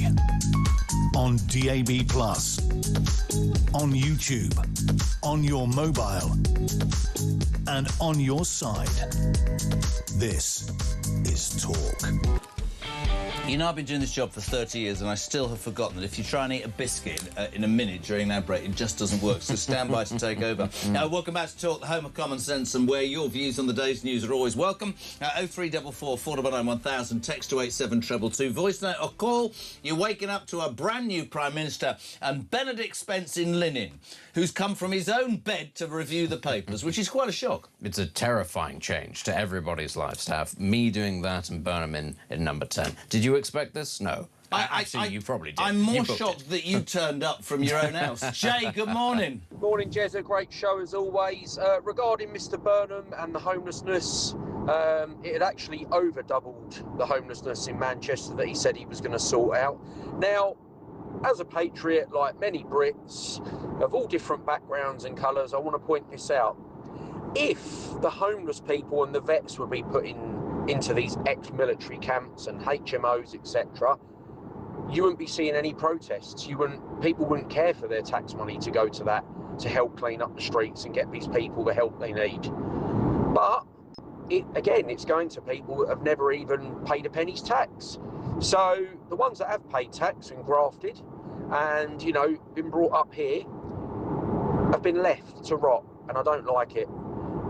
on DAB+, on YouTube, on your mobile, and on your side. This is Talk. You know, I've been doing this job for 30 years and I still have forgotten that if you try and eat a biscuit in a minute during that break, it just doesn't work. So stand by to take over. Now, welcome back to Talk, the home of common sense, and where your views on the day's news are always welcome. 0344 499 1000, text to 87222, voice note or call. You're waking up to a brand new Prime Minister and Benedict Spence in linen, who's come from his own bed to review the papers, which is quite a shock. It's a terrifying change to everybody's lives to have me doing that and Burnham in number 10. Did you expect this? No. Actually, you probably did. I'm more You booked shocked it. that you turned up from your own house. Jay, good morning. Morning, Jez. A great show as always. Regarding Mr. Burnham and the homelessness, it had actually over doubled the homelessness in Manchester that he said he was going to sort out. Now, as a patriot, like many Brits of all different backgrounds and colours, I want to point this out. If the homeless people and the vets would be put into these ex-military camps and HMOs, etc., you wouldn't be seeing any protests. People wouldn't care for their tax money to go to that, to help clean up the streets and get these people the help they need. But it's going to people that have never even paid a penny's tax. So the ones that have paid tax and grafted and, you know, been brought up here have been left to rot, and I don't like it.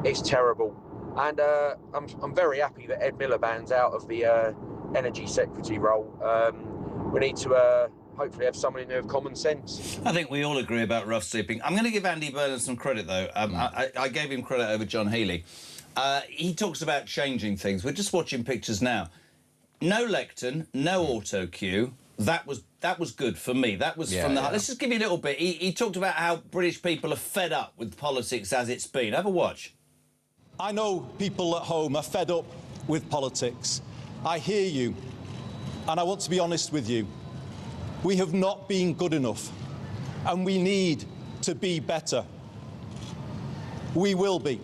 It's terrible. And I'm very happy that Ed Miliband's out of the Energy Secretary role. We need to hopefully have someone in there of common sense. I think we all agree about rough sleeping. I'm going to give Andy Burnham some credit, though. I gave him credit over John Healey. He talks about changing things. We're just watching pictures now. No lectern, no auto cue. That was good for me. That was from the heart. Let's just give you a little bit. He talked about how British people are fed up with politics as it's been. Have a watch. I know people at home are fed up with politics. I hear you, and I want to be honest with you. We have not been good enough, and we need to be better. We will be.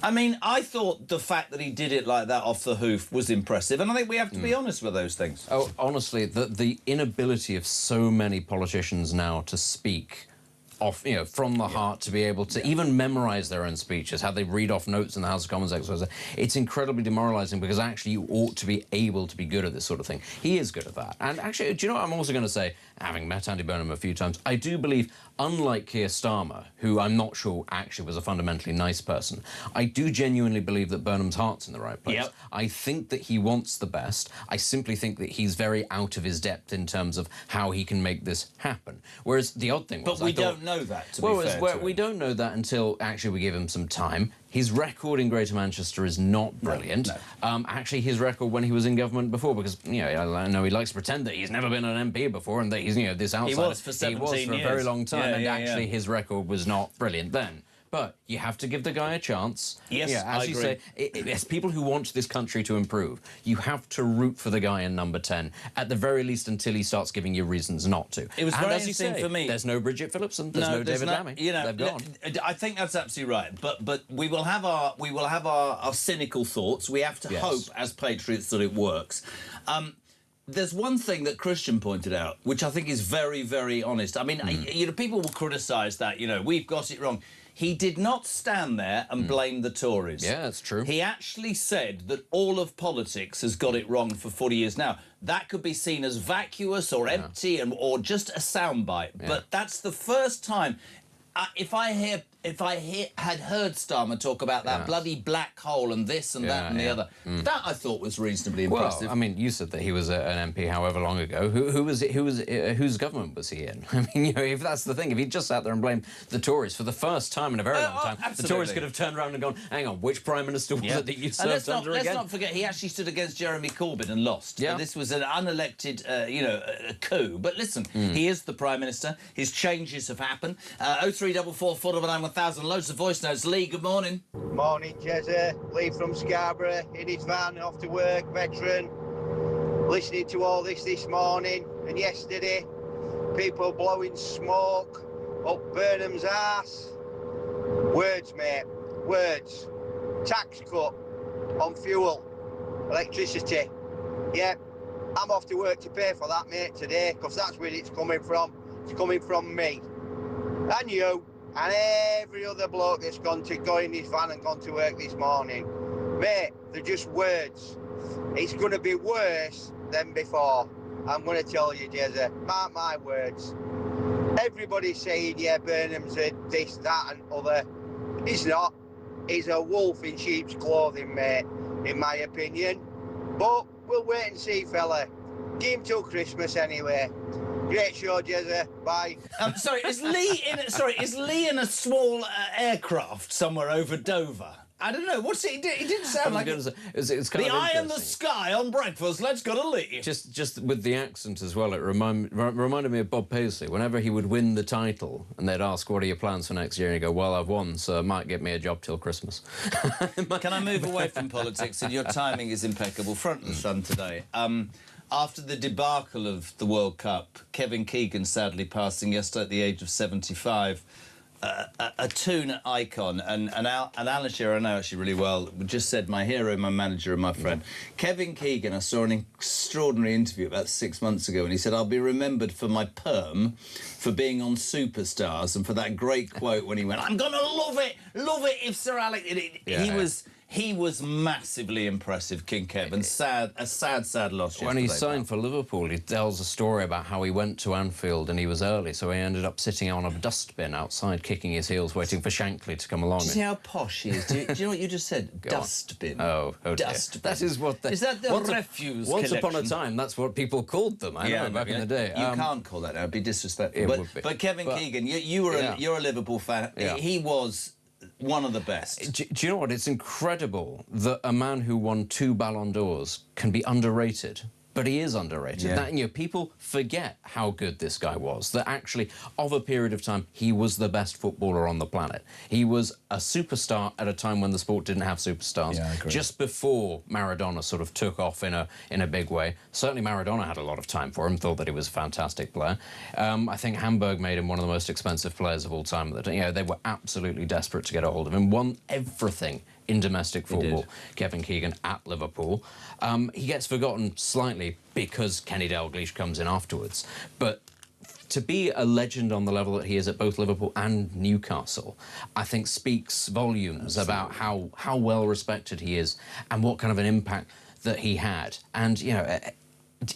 I mean, I thought the fact that he did it like that off the hoof was impressive, and I think we have to be honest with those things. Oh, honestly, the inability of so many politicians now to speak off, you know, from the heart, to be able to even memorise their own speeches, how they read off notes in the House of Commons, it's incredibly demoralising, because actually you ought to be able to be good at this sort of thing. He is good at that. And actually, do you know what I'm also going to say? Having met Andy Burnham a few times, I do believe, unlike Keir Starmer, who I'm not sure actually was a fundamentally nice person, I do genuinely believe that Burnham's heart's in the right place. Yep. I think that he wants the best. I simply think that he's very out of his depth in terms of how he can make this happen. Whereas the odd thing was... But we don't know that, to be fair to him. We don't know that until actually we give him some time. His record in Greater Manchester is not brilliant. No. Actually, his record when he was in government before, because, you know, I know he likes to pretend that he's never been an MP before and that he's, you know, this outsider. He was for 17 years. He was for a very long time, and actually his record was not brilliant then. But you have to give the guy a chance. Yes, yeah, as I you agree. say, it's people who want this country to improve. You have to root for the guy in number 10, at the very least until he starts giving you reasons not to. It was and very as you interesting say, for me. There's no Bridget Phillipson, there's no David Lammy. You know, they've gone. I think that's absolutely right. But we will have our cynical thoughts. We have to hope, as patriots, that it works. There's one thing that Christian pointed out, which I think is very, very honest. I mean, you know, people will criticise that, you know, we've got it wrong. He did not stand there and blame the Tories. Yeah, that's true. He actually said that all of politics has got it wrong for 40 years now. That could be seen as vacuous or empty or just a soundbite. Yeah. But that's the first time... If I had heard Starmer talk about that bloody black hole and this and that and the other, that I thought was reasonably impressive. Well, I mean, you said that he was an MP however long ago. Whose government was he in? I mean, you know, if that's the thing, if he just sat there and blamed the Tories for the first time in a very long time, absolutely. the Tories could have turned around and gone, hang on, which Prime Minister was it that you served under again? Let's not forget, he actually stood against Jeremy Corbyn and lost. Yeah. This was an unelected, a coup. But listen, he is the Prime Minister. His changes have happened. 0344 499 1000. Loads of voice notes. Lee, good morning. Morning, Jezza. Lee from Scarborough, in his van, off to work, veteran. Listening to all this morning and yesterday. People blowing smoke up Burnham's arse. Words, mate. Words. Tax cut on fuel, electricity. Yeah, I'm off to work to pay for that, mate, today, because that's where it's coming from. It's coming from me. And you. And every other bloke that's go in his van and gone to work this morning. Mate, they're just words. It's going to be worse than before. I'm going to tell you, Jezza, mark my words. Everybody's saying, yeah, Burnham's a this, that and other. He's not. He's a wolf in sheep's clothing, mate, in my opinion. But we'll wait and see, fella. Give him till Christmas anyway. Great show, Jezza. Bye. Is Lee in a small aircraft somewhere over Dover? I don't know. What's it? It didn't sound like it's kind the of eye in the interesting. sky on breakfast. Let's go to leave. Just with the accent as well, it reminded me of Bob Paisley. Whenever he would win the title, and they'd ask, "What are your plans for next year?" and he'd go, "Well, I've won, so it might get me a job till Christmas." Can I move away from politics? And your timing is impeccable. Front and sun today. After the debacle of the World Cup, Kevin Keegan sadly passing yesterday at the age of 75. A tune icon, and Alan Shearer I know actually really well, just said my hero, my manager and my friend. Kevin Keegan, I saw an extraordinary interview about 6 months ago, and he said, "I'll be remembered for my perm, for being on Superstars, and for that great quote when he went, 'I'm gonna love it if Sir Alex..." He was massively impressive, King Kev, and a sad loss yesterday. When he signed for Liverpool, he tells a story about how he went to Anfield and he was early, so he ended up sitting on a dustbin outside, kicking his heels, waiting for Shankly to come along. Do you see how posh he is? Do you know what you just said? Dustbin. Oh dear. Dustbin. That is what Is that the refuse Once upon a collection? time, that's what people called them. I know, back in the day. You can't call that now. It'd be disrespectful. It would be. But Kevin Keegan, you're a Liverpool fan. Yeah. He was one of the best. Do you know what? It's incredible that a man who won 2 Ballon d'Ors can be underrated. But he is underrated. Yeah. That, people forget how good this guy was. That actually, of a period of time, he was the best footballer on the planet. He was a superstar at a time when the sport didn't have superstars. Yeah, I agree. Just before Maradona sort of took off in a big way. Certainly Maradona had a lot of time for him, thought that he was a fantastic player. I think Hamburg made him one of the most expensive players of all time. They were absolutely desperate to get a hold of him. Won everything in domestic football, Kevin Keegan at Liverpool. He gets forgotten slightly because Kenny Dalglish comes in afterwards. But to be a legend on the level that he is at both Liverpool and Newcastle, I think speaks volumes about how well respected he is and what kind of an impact that he had. And,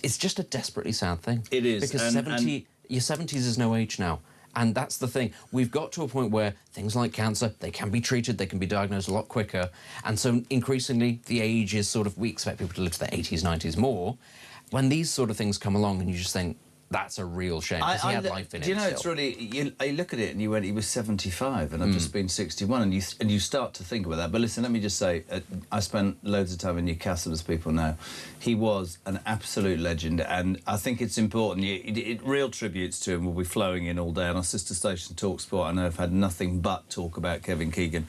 it's just a desperately sad thing. It is. Because your 70s is no age now. And that's the thing. We've got to a point where things like cancer, they can be treated, they can be diagnosed a lot quicker. And so increasingly, the age is we expect people to live to their 80s, 90s more. When these sort of things come along and you just think, that's a real shame, because he had life in it. Do you know, it's really, you look at it and you went, he was 75 and I've just been 61, and you start to think about that. But listen, let me just say, I spent loads of time in Newcastle, as people know. He was an absolute legend, and I think it's important. Real tributes to him will be flowing in all day, and our sister station, talkSPORT, I know have had nothing but talk about Kevin Keegan.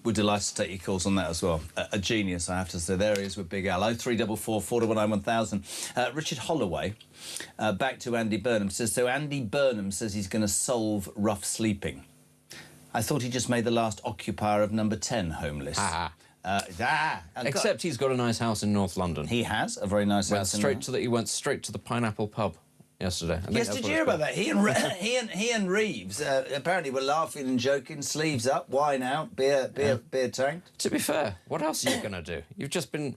We're delighted to take your calls on that as well. A genius, I have to say. There he is with Big Al. 0344 419 1000. Richard Holloway, back to Andy Burnham, says, so Andy Burnham says he's going to solve rough sleeping. I thought he just made the last occupier of number 10 homeless. Except he's got a nice house in North London. He has a very nice house. He went straight to the Pineapple pub yesterday. Yes, did you hear about that? He and Reeves apparently were laughing and joking, sleeves up, wine out, beer tanked. To be fair, what else are you going to do? You've just been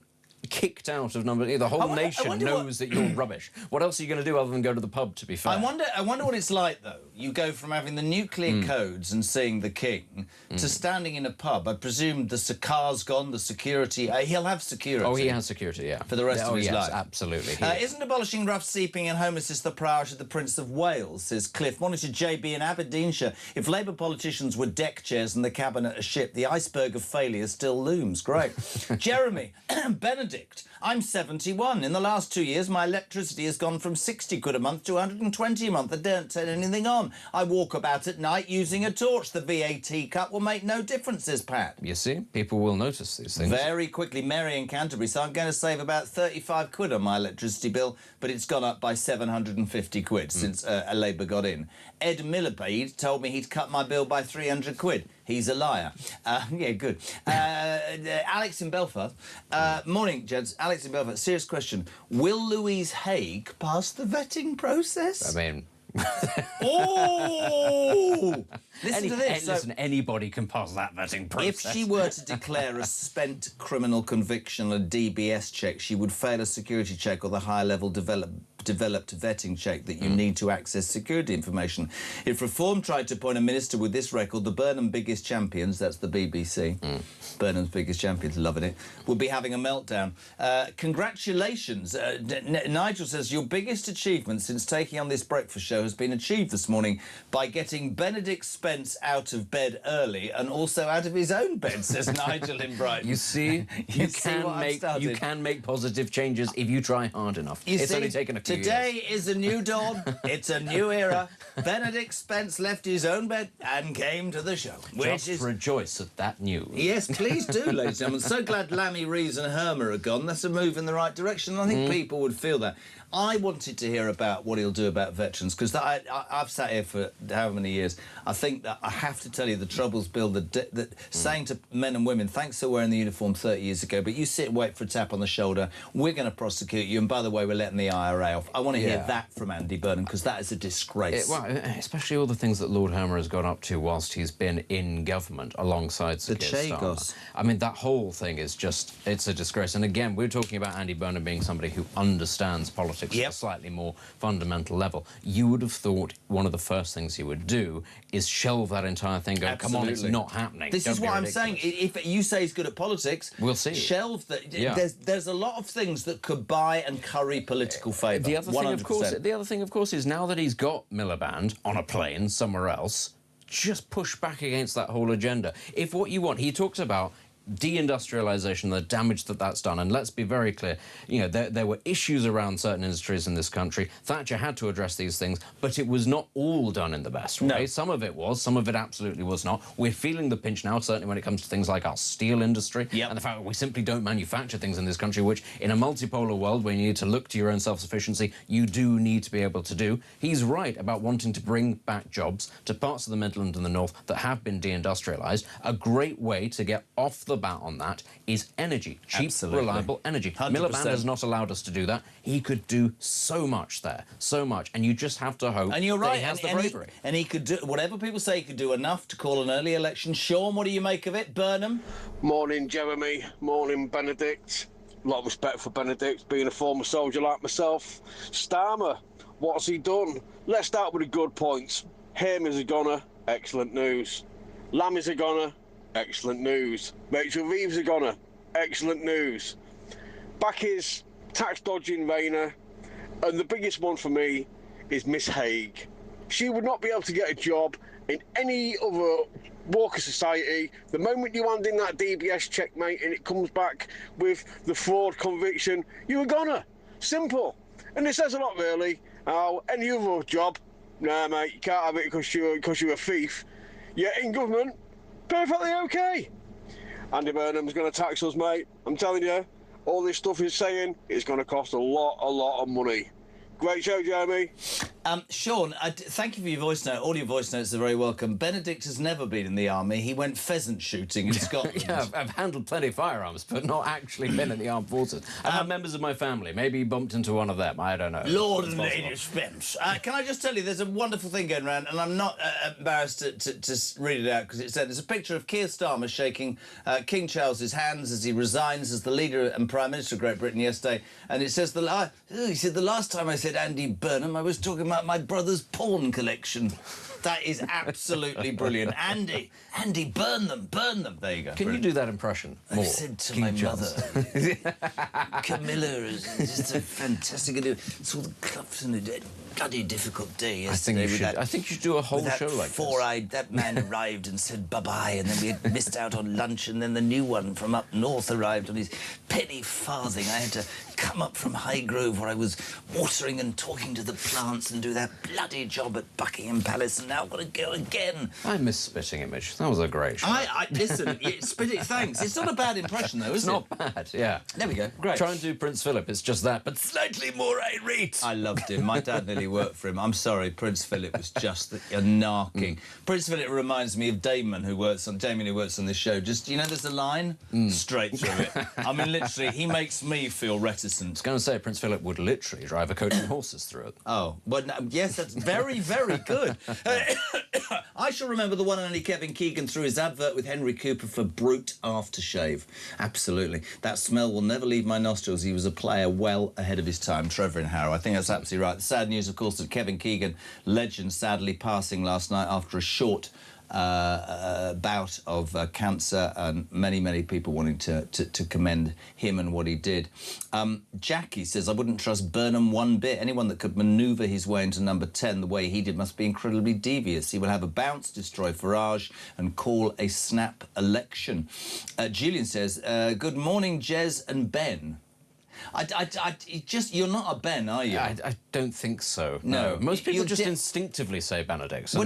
kicked out of number... The whole nation knows that you're rubbish. What else are you going to do other than go to the pub, to be fair? I wonder what it's like, though. You go from having the nuclear codes and seeing the king to standing in a pub. I presume the car's gone, the security... he'll have security. Oh, he has security, yeah. For the rest of his life. Absolutely. Isn't abolishing rough sleeping and homelessness the priority of the Prince of Wales, says Cliff. Monitor JB in Aberdeenshire. If Labour politicians were deck chairs and the cabinet a ship, the iceberg of failure still looms. Great. Jeremy, Benedict, I'm 71. In the last 2 years, my electricity has gone from 60 quid a month to 120 a month. I don't turn anything on. I walk about at night using a torch. The VAT cut will make no difference, says Pat. You see, people will notice these things. Very quickly, Mary in Canterbury. So I'm going to save about 35 quid on my electricity bill, but it's gone up by 750 quid since a Labour got in. Ed Millibade told me he'd cut my bill by 300 quid. He's a liar. Yeah, good. Alex in Belfast. Morning, gents. Alex in Belfast. Serious question. Will Louise Haigh pass the vetting process? I mean... Oh! Listen to this. Listen, anybody can pass that vetting process. If she were to declare a spent criminal conviction or a DBS check, she would fail a security check or the higher level developed vetting check that you need to access security information. If Reform tried to appoint a minister with this record, the Burnham biggest champions, that's the BBC, Burnham's biggest champions, loving it, will be having a meltdown. Congratulations. Nigel says, your biggest achievement since taking on this breakfast show has been achieved this morning by getting Benedict Spence out of bed early and also out of his own bed, says Nigel in Brighton. You see, you can make positive changes if you try hard enough. It's only taken a few today years. is a new dawn. It's a new era. Benedict Spence left his own bed and came to the show. Just rejoice at that news. Yes, please do, ladies and gentlemen. So glad Lammy, Rees and Hermer are gone. That's a move in the right direction. I think people would feel that. I wanted to hear about what he'll do about veterans, because I've sat here for however many years. I think that I have to tell you the troubles, Bill, that saying to men and women, thanks for wearing the uniform 30 years ago, but you sit and wait for a tap on the shoulder, we're going to prosecute you, and by the way, we're letting the IRA off. I want to hear that from Andy Burnham, because that is a disgrace. Well, especially all the things that Lord Hermer has gone up to whilst he's been in government alongside Sir Keir Starmer. I mean, that whole thing is just, it's a disgrace. And again, we're talking about Andy Burnham being somebody who understands politics at a slightly more fundamental level. You would have thought one of the first things he would do is shelve that entire thing, go, come on, it's not happening. This is what I'm saying. If you say he's good at politics, we'll see. Shelve that. Yeah. There's a lot of things that could buy and curry political favour. The other thing, of course, is now that he's got Miliband on a plane somewhere else, just push back against that whole agenda. If what you want, he talks about deindustrialisation, the damage that that's done, and let's be very clear, you know, there were issues around certain industries in this country. Thatcher had to address these things, but it was not all done in the best way. No. Some of it was, some of it absolutely was not. We're feeling the pinch now, certainly when it comes to things like our steel industry, and the fact that we simply don't manufacture things in this country, which in a multipolar world where you need to look to your own self-sufficiency, you do need to be able to do. He's right about wanting to bring back jobs to parts of the Midlands and the North that have been deindustrialised. A great way to get off the bat on that is energy, cheap, reliable energy. 100%. Miliband has not allowed us to do that. He could do so much there, so much, and you just have to hope and you're right, that he has the bravery. And he could do, whatever people say, he could do enough to call an early election. Sean, what do you make of it? Burnham? Morning, Jeremy. Morning, Benedict. A lot of respect for Benedict, being a former soldier like myself. Starmer, what's he done? Let's start with the good points. Hamer's a goner, excellent news. Lammy's a goner, excellent news. Rachel Reeves a goner, excellent news. Back is tax dodging Rayner, and the biggest one for me is Miss Haig. She would not be able to get a job in any other walk of society. The moment you hand in that DBS check, mate, and it comes back with the fraud conviction, you're a goner. Simple. And it says a lot, really. Any other job, nah, mate, you can't have it because you're a thief. Yet in government, perfectly okay. Andy Burnham's going to tax us, mate. I'm telling you, all this stuff he's saying is going to cost a lot of money. Great show, Jeremy. Sean, thank you for your voice note. All your voice notes are very welcome. Benedict has never been in the army. He went pheasant shooting in Scotland. Yeah, I've handled plenty of firearms, but not actually been in the armed forces. I have members of my family. Maybe he bumped into one of them. I don't know. Lord and Lady Spence. Can I just tell you, there's a wonderful thing going around, and I'm not embarrassed to read it out, because it said there's a picture of Keir Starmer shaking King Charles's hands as he resigns as the leader and Prime Minister of Great Britain yesterday, and it says, he said, the last time I said Andy Burnham, I was talking about my brother's porn collection. That is absolutely brilliant. Andy, burn them. There you go. Can you do that impression more? I said to my mother, Camilla is just a fantastic idea. It's all the clubs and a bloody difficult day yesterday. I think you should do a whole show like this. Four-eyed, that man arrived and said bye-bye, and then we had missed out on lunch, and then the new one from up north arrived on his penny farthing. I had to come up from Highgrove, where I was watering and talking to the plants and do that bloody job at Buckingham Palace, and now I've got to go again. I miss Spitting Image. That was a great show. Listen, thanks. It's not a bad impression, though, is it? It's not bad, yeah. There we go. Great. Try and do Prince Philip. It's just that, but slightly more irate. I loved him. My dad nearly worked for him. I'm sorry, Prince Philip was just a narking. Prince Philip reminds me of Damon, who works on this show. Just, you know, there's a line straight through it. I mean, literally, he makes me feel reticent. I was going to say Prince Philip would literally drive a coach and horses through it. Oh, well, no, yes, that's very, very good. I shall remember the one and only Kevin Keegan through his advert with Henry Cooper for Brute aftershave. Absolutely. That smell will never leave my nostrils. He was a player well ahead of his time. Trevor in Harrow. I think that's absolutely right. The sad news, of course, that Kevin Keegan, legend, sadly passing last night after a short bout of cancer, and many people wanting to commend him and what he did. Jackie says, I wouldn't trust Burnham one bit. Anyone that could manoeuvre his way into number 10 the way he did must be incredibly devious. He will have a bounce, destroy Farage and call a snap election. Julian says, good morning, Jez and Ben. You're not a Ben, are you? I don't think so. No. Most people just instinctively say Benedict. Well,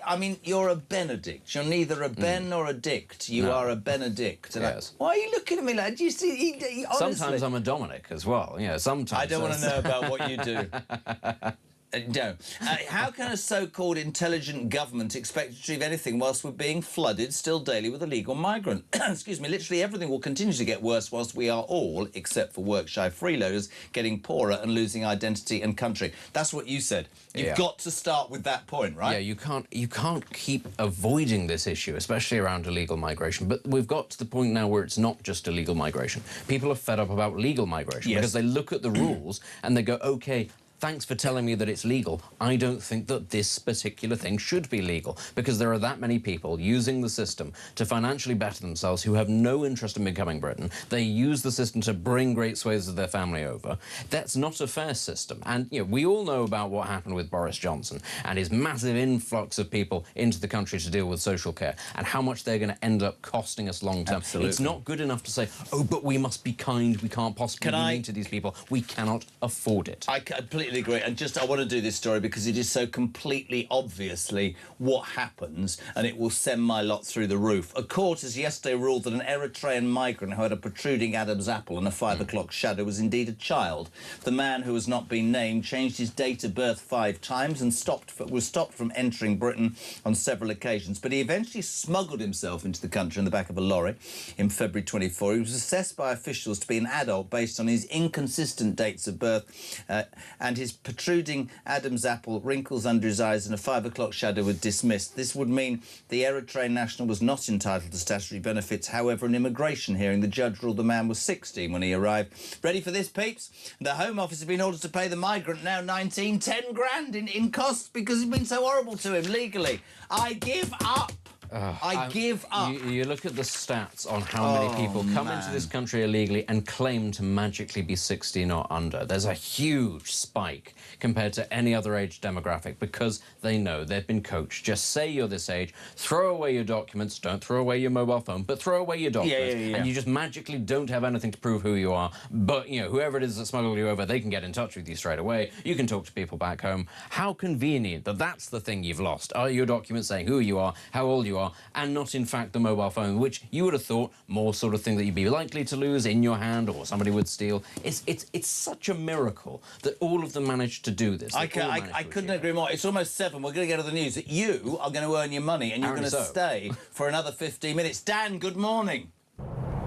I mean, you're a Benedict. You're neither a Ben nor a Dict. You are a Benedict. Yes. Why are you looking at me like? Do you see? Honestly. Sometimes I'm a Dominic as well. Yeah, sometimes. I don't want to know about what you do. No. How can a so-called intelligent government expect to achieve anything whilst we're being flooded still daily with illegal migrants? Excuse me, literally everything will continue to get worse whilst we are all, except for work-shy freeloaders, getting poorer and losing identity and country. That's what you said. You've got to start with that point, right? Yeah, you can't keep avoiding this issue, especially around illegal migration. But we've got to the point now where it's not just illegal migration. People are fed up about legal migration because they look at the rules and they go, OK, thanks for telling me that it's legal. I don't think that this particular thing should be legal, because there are that many people using the system to financially better themselves who have no interest in becoming Britain. They use the system to bring great swathes of their family over. That's not a fair system. And, you know, we all know about what happened with Boris Johnson and his massive influx of people into the country to deal with social care and how much they're going to end up costing us long term. Absolutely. It's not good enough to say, oh, but we must be kind, we can't possibly be mean to these people. We cannot afford it. I completely agree, and I want to do this story because it is so completely obviously what happens, and it will send my lot through the roof. A court has yesterday ruled that an Eritrean migrant who had a protruding Adam's apple and a 5 o'clock shadow was indeed a child. The man, who has not been named, changed his date of birth 5 times and was stopped from entering Britain on several occasions, but he eventually smuggled himself into the country in the back of a lorry in February 24. He was assessed by officials to be an adult based on his inconsistent dates of birth and his protruding Adam's apple, wrinkles under his eyes and a 5 o'clock shadow were dismissed. This would mean the Eritrean national was not entitled to statutory benefits. However, an immigration hearing, the judge ruled the man was 16 when he arrived. Ready for this, peeps? The Home Office have been ordered to pay the migrant, now 19, 10 grand in costs because he's been so horrible to him legally. I give up. I give up. You look at the stats on how many people come into this country illegally and claim to magically be 16 or under. There's a huge spike compared to any other age demographic because they know they've been coached. Just say you're this age, throw away your documents, don't throw away your mobile phone, but throw away your documents. And you just magically don't have anything to prove who you are. But, you know, whoever it is that smuggled you over, they can get in touch with you straight away. You can talk to people back home. How convenient that that's the thing you've lost. Are your documents saying who you are, how old you are, and not, in fact, the mobile phone, which you would have thought more sort of thing that you'd be likely to lose in your hand or somebody would steal. It's such a miracle that all of them managed to do this. I couldn't agree more. It's almost 7. We're going to get to the news. That you are going to earn your money and you're going to stay for another 15 minutes. Dan, good morning.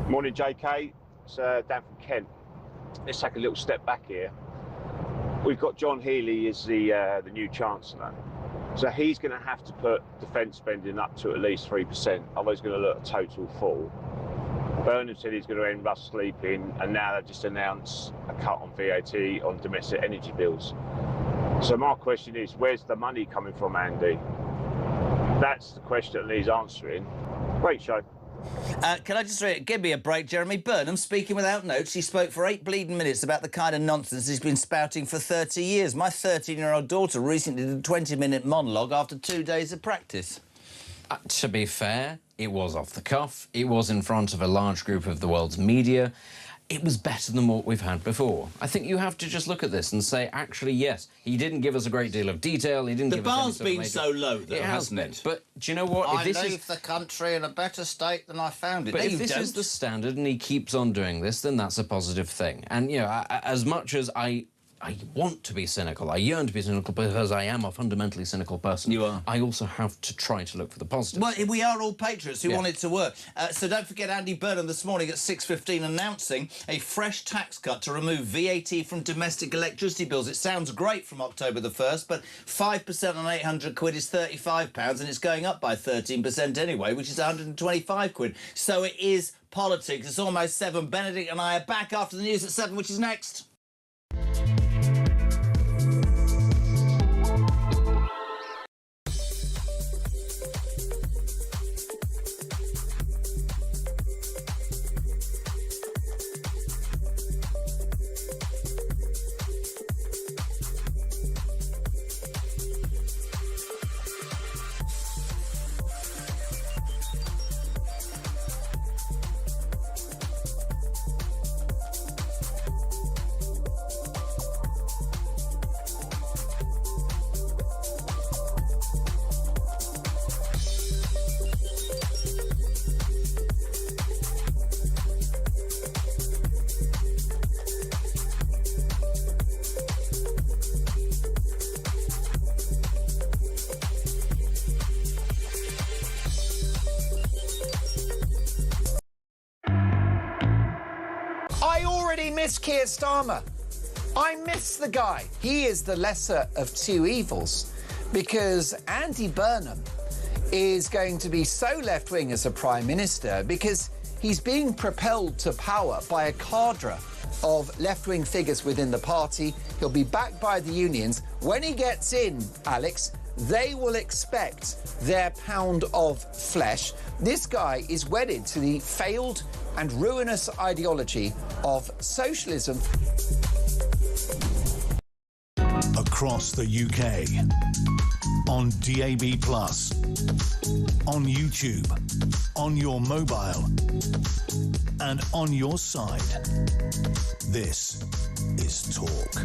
Morning, JK. It's Dan from Kent. Let's take a little step back here. We've got John Healey as the new Chancellor. So he's going to have to put defence spending up to at least 3%, otherwise he's going to look a total fall. Burnham said he's going to end rough sleeping, and now they've just announced a cut on VAT on domestic energy bills. So my question is, where's the money coming from, Andy? That's the question that needs answering. Great show. Can I just say, give me a break, Jeremy? Burnham speaking without notes. He spoke for 8 bleeding minutes about the kind of nonsense he's been spouting for 30 years. My 13-year-old daughter recently did a 20-minute monologue after 2 days of practice. To be fair, it was off the cuff. It was in front of a large group of the world's media. It was better than what we've had before. I think you have to just look at this and say, actually, yes, he didn't give us a great deal of detail. He didn't give us any bar's been so low, though, hasn't it? But do you know what? I leave the country in a better state than I found it. But if this is the standard and he keeps on doing this, then that's a positive thing. And, you know, as much as I want to be cynical. I yearn to be cynical because I am a fundamentally cynical person. You are. I also have to try to look for the positives. Well, we are all patriots who want it to work. So don't forget Andy Burnham this morning at 6:15 announcing a fresh tax cut to remove VAT from domestic electricity bills. It sounds great from October the 1st, but 5% on 800 quid is £35, and it's going up by 13% anyway, which is 125 quid. So it is politics. It's almost 7. Benedict and I are back after the news at 7, which is next. I already miss Keir Starmer. I miss the guy. He is the lesser of two evils because Andy Burnham is going to be so left-wing as a Prime Minister because he's being propelled to power by a cadre of left-wing figures within the party. He'll be backed by the unions. When he gets in, Alex, they will expect their pound of flesh. This guy is wedded to the failed and ruinous ideology of socialism. Across the UK, on DAB+, on YouTube, on your mobile, and on your side. This is Talk.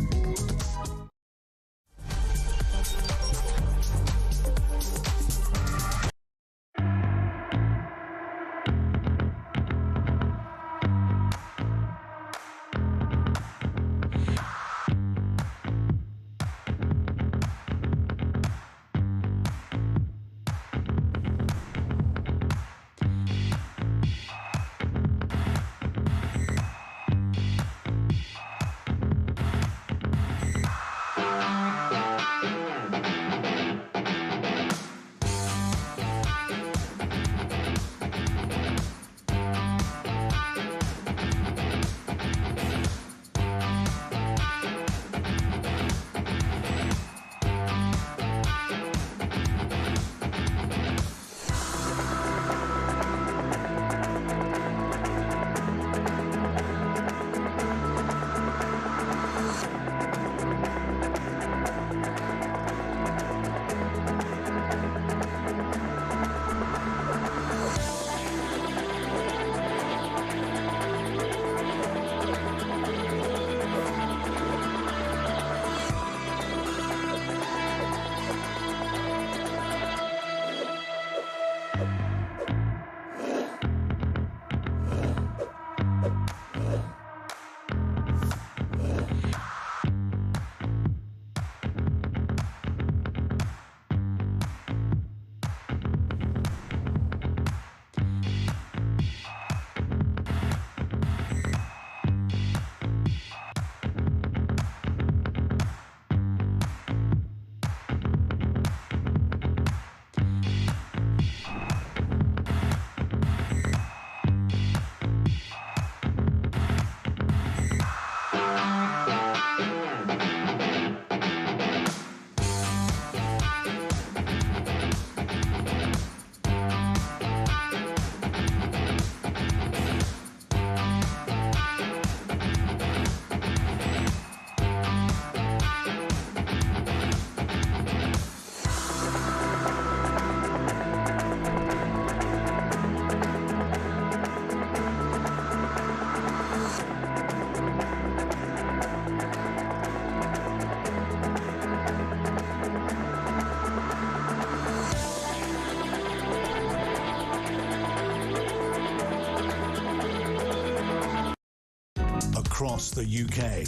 across the UK.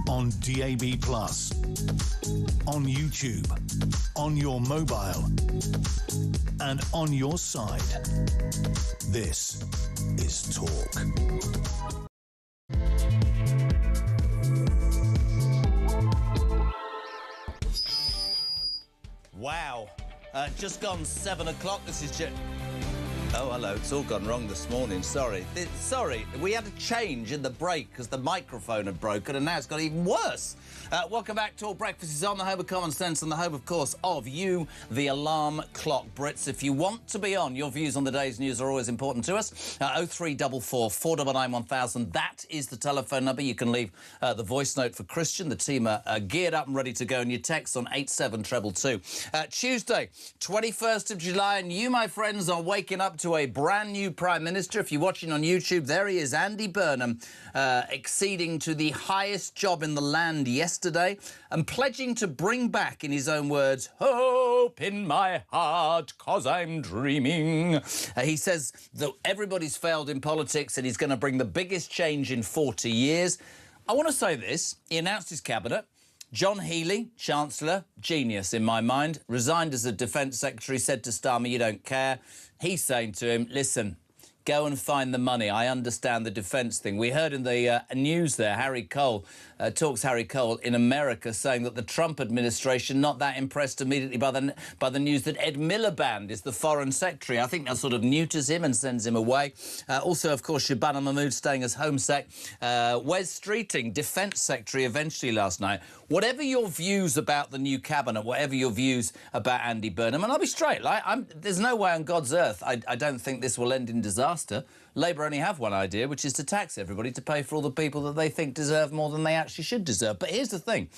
On DAB+, on YouTube, on your mobile, and on your side. This is Talk. Wow. Just gone 7 o'clock. This is Oh, hello. It's all gone wrong this morning. Sorry. Sorry. We had a change in the break because the microphone had broken and now it's got even worse. Welcome back to All Breakfast is on, the home of common sense and the home, of course, of you, the alarm clock Brits. If you want to be on, your views on the day's news are always important to us. 0344 499 1000. That is the telephone number. You can leave the voice note for Christian. The team are geared up and ready to go. And your text on 87222. Tuesday, 21st of July, and you, my friends, are waking up to a brand new Prime Minister. If you're watching on YouTube, there he is, Andy Burnham, acceding to the highest job in the land yesterday and pledging to bring back, in his own words, hope in my heart, 'cause I'm dreaming. He says that everybody's failed in politics and he's going to bring the biggest change in 40 years. I want to say this. He announced his cabinet. John Healey, Chancellor, genius in my mind, resigned as a Defence Secretary, said to Starmer, you don't care. He's saying to him, listen, go and find the money. I understand the defence thing. We heard in the news there, Harry Cole in America saying that the Trump administration not that impressed immediately by the news that Ed Miliband is the Foreign Secretary. I think that sort of neuters him and sends him away. Also, of course, Shabana Mahmood staying as Home Sec. Wes Streeting, Defence Secretary, eventually last night. Whatever your views about the new cabinet, whatever your views about Andy Burnham, and I'll be straight, there's no way on God's earth I don't think this will end in disaster. Labour only have one idea, which is to tax everybody to pay for all the people that they think deserve more than they actually should deserve. But here's the thing.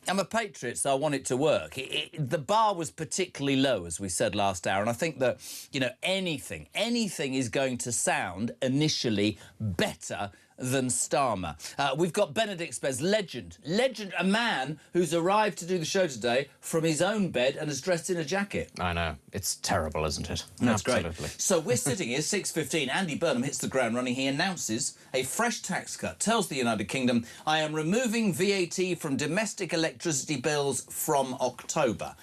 I'm a patriot, so I want it to work. The bar was particularly low, as we said last hour, and I think that, you know, anything is going to sound initially better than Starmer. We've got Benedict Spez, legend, a man who's arrived to do the show today from his own bed and is dressed in a jacket. I know. It's terrible, isn't it? That's Absolutely. Great. So we're sitting here, 6:15. Andy Burnham hits the ground running. He announces a fresh tax cut, tells the United Kingdom, I am removing VAT from domestic electricity bills from October.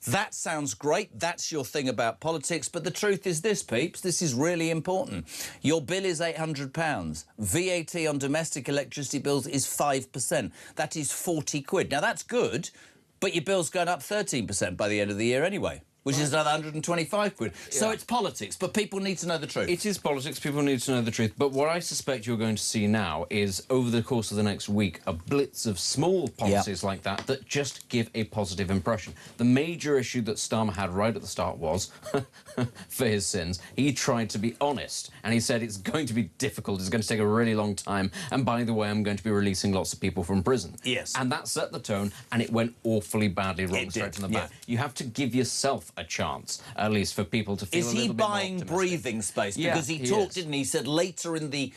That sounds great. That's your thing about politics. But the truth is this, peeps. This is really important. Your bill is £800. VAT on domestic electricity bills is 5%. That is 40 quid. Now, that's good, but your bill's going up 13% by the end of the year anyway, which is another 125 quid. Yeah. So it's politics, but people need to know the truth. It is politics. People need to know the truth. But what I suspect you're going to see now is, over the course of the next week, a blitz of small policies like that just give a positive impression. The major issue that Starmer had right at the start was, for his sins, he tried to be honest. And he said it's going to be difficult, it's going to take a really long time, and by the way, I'm going to be releasing lots of people from prison. Yes. And that set the tone, and it went awfully badly wrong straight in the back. You have to give yourself a chance, at least, for people to feel a little bit more optimistic. Is he buying breathing space? Because he talked, didn't he? He said, later in the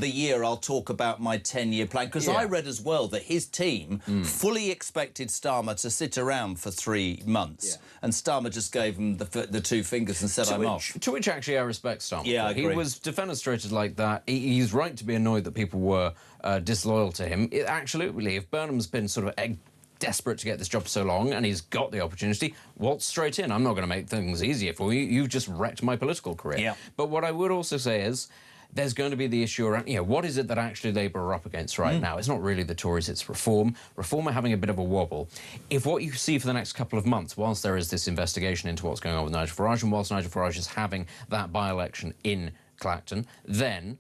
year, I'll talk about my 10-year plan. Because I read as well that his team fully expected Starmer to sit around for 3 months. And Starmer just gave him the two fingers and said, I'm off. To which, actually, I respect Starmer. Yeah, I agree. He was defenestrated like that. He's right to be annoyed that people were disloyal to him. Absolutely. If Burnham's been sort of desperate to get this job so long and he's got the opportunity, waltz straight in. I'm not going to make things easier for you. You've just wrecked my political career. Yeah. But what I would also say is there's going to be the issue around, what is it that actually Labour are up against right now? It's not really the Tories, it's Reform. Reform are having a bit of a wobble. If what you see for the next couple of months, whilst there is this investigation into what's going on with Nigel Farage, and whilst Nigel Farage is having that by-election in Clacton, then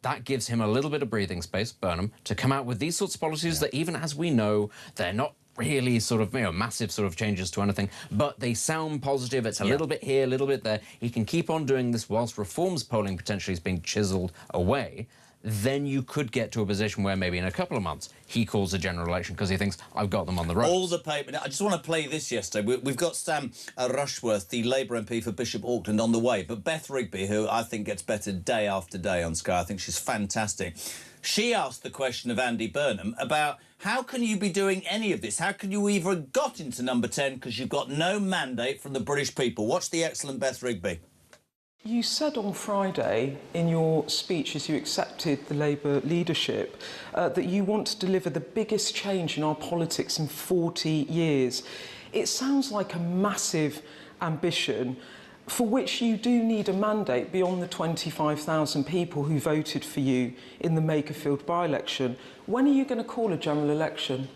that gives him a little bit of breathing space, Burnham, to come out with these sorts of policies that, even as we know, they're not really sort of, massive sort of changes to anything, but they sound positive. It's a little bit here, a little bit there. He can keep on doing this whilst Reform's polling potentially is being chiselled away. Then you could get to a position where maybe in a couple of months he calls a general election because he thinks, I've got them on the ropes. All the paper. I just want to play this yesterday. We've got Sam Rushworth, the Labour MP for Bishop Auckland, on the way. But Beth Rigby, who I think gets better day after day on Sky, I think she's fantastic. She asked the question of Andy Burnham about how can you be doing any of this? How can you even have got into number 10 because you've got no mandate from the British people? Watch the excellent Beth Rigby. You said on Friday in your speech as you accepted the Labour leadership that you want to deliver the biggest change in our politics in 40 years. It sounds like a massive ambition for which you do need a mandate beyond the 25,000 people who voted for you in the Makerfield by-election. When are you going to call a general election?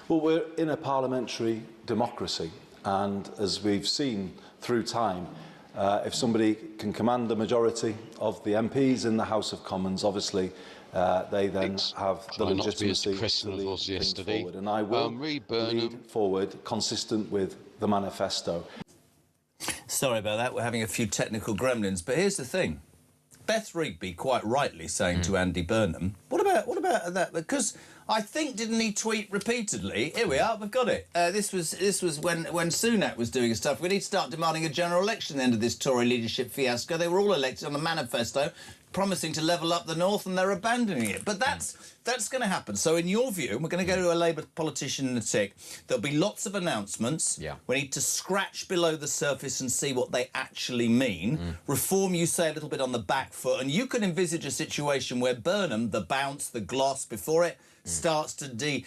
Well, we're in a parliamentary democracy, and as we've seen through time, if somebody can command a majority of the MPs in the House of Commons, obviously they then have the legitimacy to lead things forward. And I will lead forward consistent with the manifesto. Sorry about that, we're having a few technical gremlins, but here's the thing. Beth Rigby quite rightly saying to Andy Burnham, what about that? Because I think, didn't he tweet repeatedly? Here we are, we've got it. This was when Sunak was doing stuff. We need to start demanding a general election at the end of this Tory leadership fiasco. They were all elected on the manifesto, promising to level up the north, and they're abandoning it. But that's going to happen. So in your view, we're going to go to a Labour politician in a tick. There'll be lots of announcements. Yeah. We need to scratch below the surface and see what they actually mean. Reform, you say, a little bit on the back foot. And you can envisage a situation where Burnham, the bounce, the gloss before it, starts to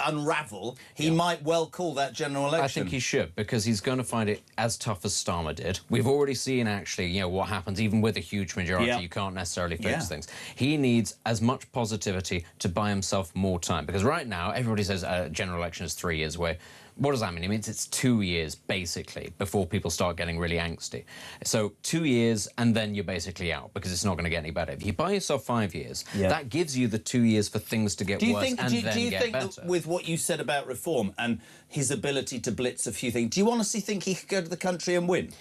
unravel. He might well call that general election. I think he should, because he's going to find it as tough as Starmer did. We've already seen, actually, you know, what happens. Even with a huge majority, you can't necessarily fix things. He needs as much positivity to buy himself more time, because right now, everybody says general election is 3 years away. What does that mean? It means it's 2 years, basically, before people start getting really angsty. So 2 years, and then you're basically out, because it's not going to get any better. If you buy yourself 5 years, that gives you the 2 years for things to get worse and then get better. Do you think that with what you said about reform and his ability to blitz a few things, do you honestly think he could go to the country and win?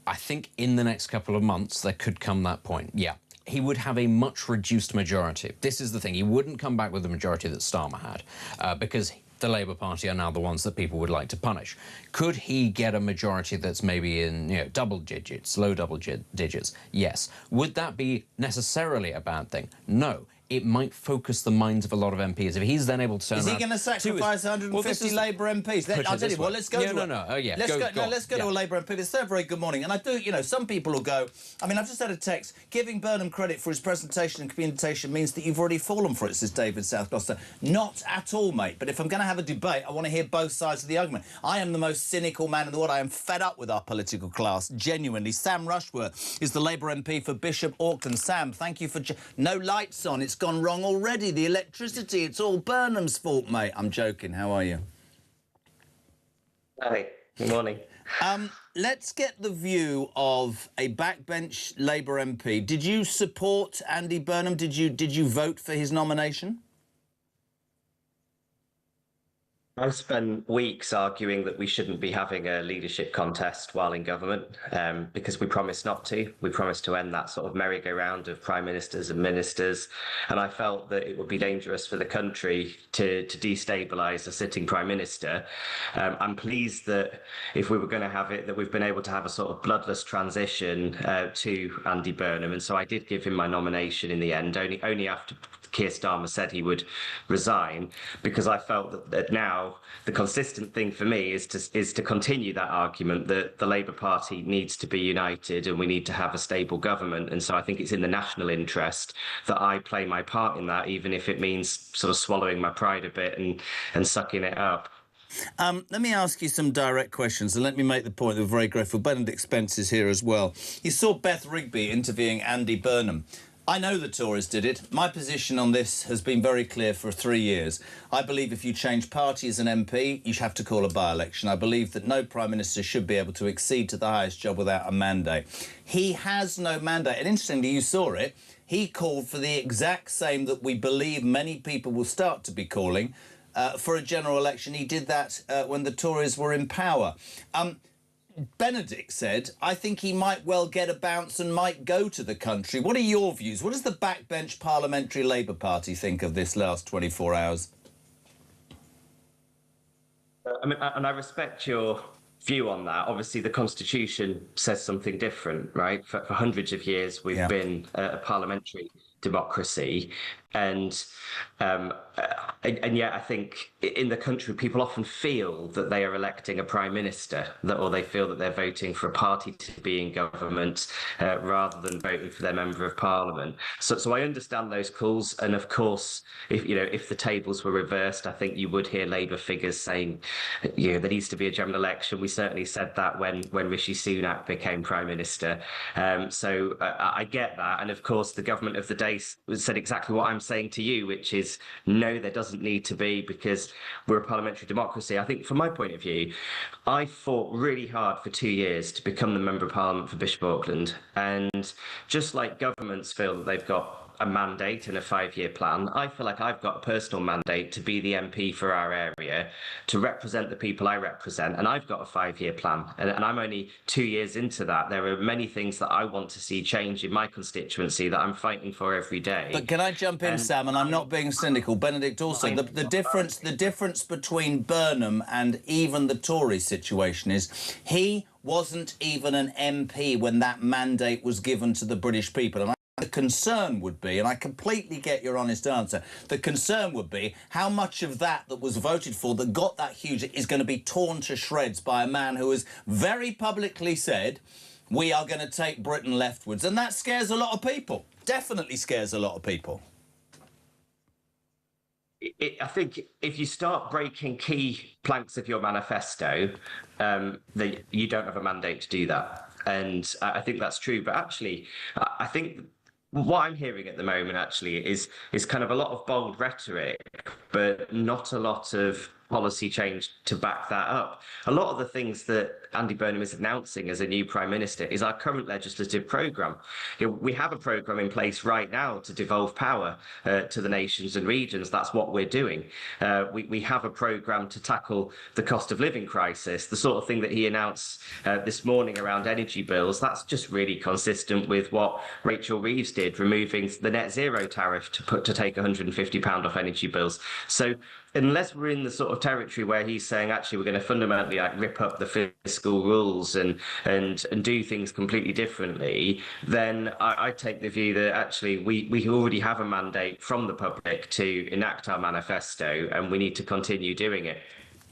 I think in the next couple of months, there could come that point, yeah. He would have a much reduced majority. This is the thing. He wouldn't come back with the majority that Starmer had, because the Labour Party are now the ones that people would like to punish. Could he get a majority that's maybe in, you know, double digits, low double digits? Yes. Would that be necessarily a bad thing? No. It might focus the minds of a lot of MPs. If he's then able to turn around... Is he going to sacrifice 150 Labour MPs? I'll tell you what, let's go to... Let's go to a Labour MP. It's a very good morning. And I do, you know, some people will go... I mean, I've just had a text. Giving Burnham credit for his presentation and communication means that you've already fallen for it, says David South Gloucester. Not at all, mate. But if I'm going to have a debate, I want to hear both sides of the argument. I am the most cynical man in the world. I am fed up with our political class, genuinely. Sam Rushworth is the Labour MP for Bishop Auckland. Sam, thank you for... No lights on. It's gone wrong already. The electricity, it's all Burnham's fault, mate. I'm joking. How are you? Hi. Good morning. Let's get the view of a backbench Labour MP. Did you support Andy Burnham? Did you vote for his nomination? I've spent weeks arguing that we shouldn't be having a leadership contest while in government, because we promised not to. We promised to end that sort of merry-go-round of prime ministers and ministers, and I felt that it would be dangerous for the country to destabilise a sitting prime minister. I'm pleased that if we were going to have it, that we've been able to have a sort of bloodless transition to Andy Burnham, and so I did give him my nomination in the end, only after Keir Starmer said he would resign, because I felt that now the consistent thing for me is to continue that argument that the Labour Party needs to be united and we need to have a stable government. And so I think it's in the national interest that I play my part in that, even if it means sort of swallowing my pride a bit and sucking it up. Let me ask you some direct questions, and let me make the point that we're very grateful. Benedict Spence is here as well. You saw Beth Rigby interviewing Andy Burnham. I know the Tories did it. My position on this has been very clear for 3 years. I believe if you change party as an MP, you have to call a by-election. I believe that no Prime Minister should be able to accede to the highest job without a mandate. He has no mandate. And interestingly, you saw it, he called for the exact same that we believe many people will start to be calling for a general election. He did that when the Tories were in power. Benedict said, I think he might well get a bounce and might go to the country. What are your views? What does the backbench Parliamentary Labour Party think of this last 24 hours? I mean, and I respect your view on that. Obviously, the Constitution says something different, right? For hundreds of years, we've been a parliamentary democracy. And yet I think in the country, people often feel that they are electing a prime minister, or they feel that they're voting for a party to be in government rather than voting for their member of parliament. So I understand those calls. And of course, if the tables were reversed, I think you would hear Labour figures saying, there needs to be a general election. We certainly said that when Rishi Sunak became prime minister. So I get that. And of course, the government of the day said exactly what I'm saying to you, which is no, there doesn't need to be, because we're a parliamentary democracy. I think from my point of view, I fought really hard for 2 years to become the Member of Parliament for Bishop Auckland. And just like governments feel that they've got a mandate and a 5-year plan, I feel like I've got a personal mandate to be the MP for our area, to represent the people I represent, and I've got a 5-year plan, and I'm only 2 years into that. There are many things that I want to see change in my constituency that I'm fighting for every day. But can I jump in, Sam? And I'm not being cynical. Benedict also. The difference between Burnham and even the Tory situation is he wasn't even an MP when that mandate was given to the British people. And the concern would be, and I completely get your honest answer, the concern would be how much of that was voted for, that got that huge, is going to be torn to shreds by a man who has very publicly said, we are going to take Britain leftwards. And that scares a lot of people. Definitely scares a lot of people. I think if you start breaking key planks of your manifesto, that you don't have a mandate to do that. And I think that's true. But actually, I think what I'm hearing at the moment actually is kind of a lot of bold rhetoric, but not a lot of policy change to back that up. A lot of the things that Andy Burnham is announcing as a new Prime Minister is our current legislative programme. We have a programme in place right now to devolve power to the nations and regions. That's what we're doing. We have a programme to tackle the cost of living crisis, the sort of thing that he announced this morning around energy bills. That's just really consistent with what Rachel Reeves did, removing the net zero tariff to take £150 off energy bills. So unless we're in the sort of territory where he's saying, actually, we're going to fundamentally rip up the fiscal rules and do things completely differently, then I take the view that actually we already have a mandate from the public to enact our manifesto, and we need to continue doing it.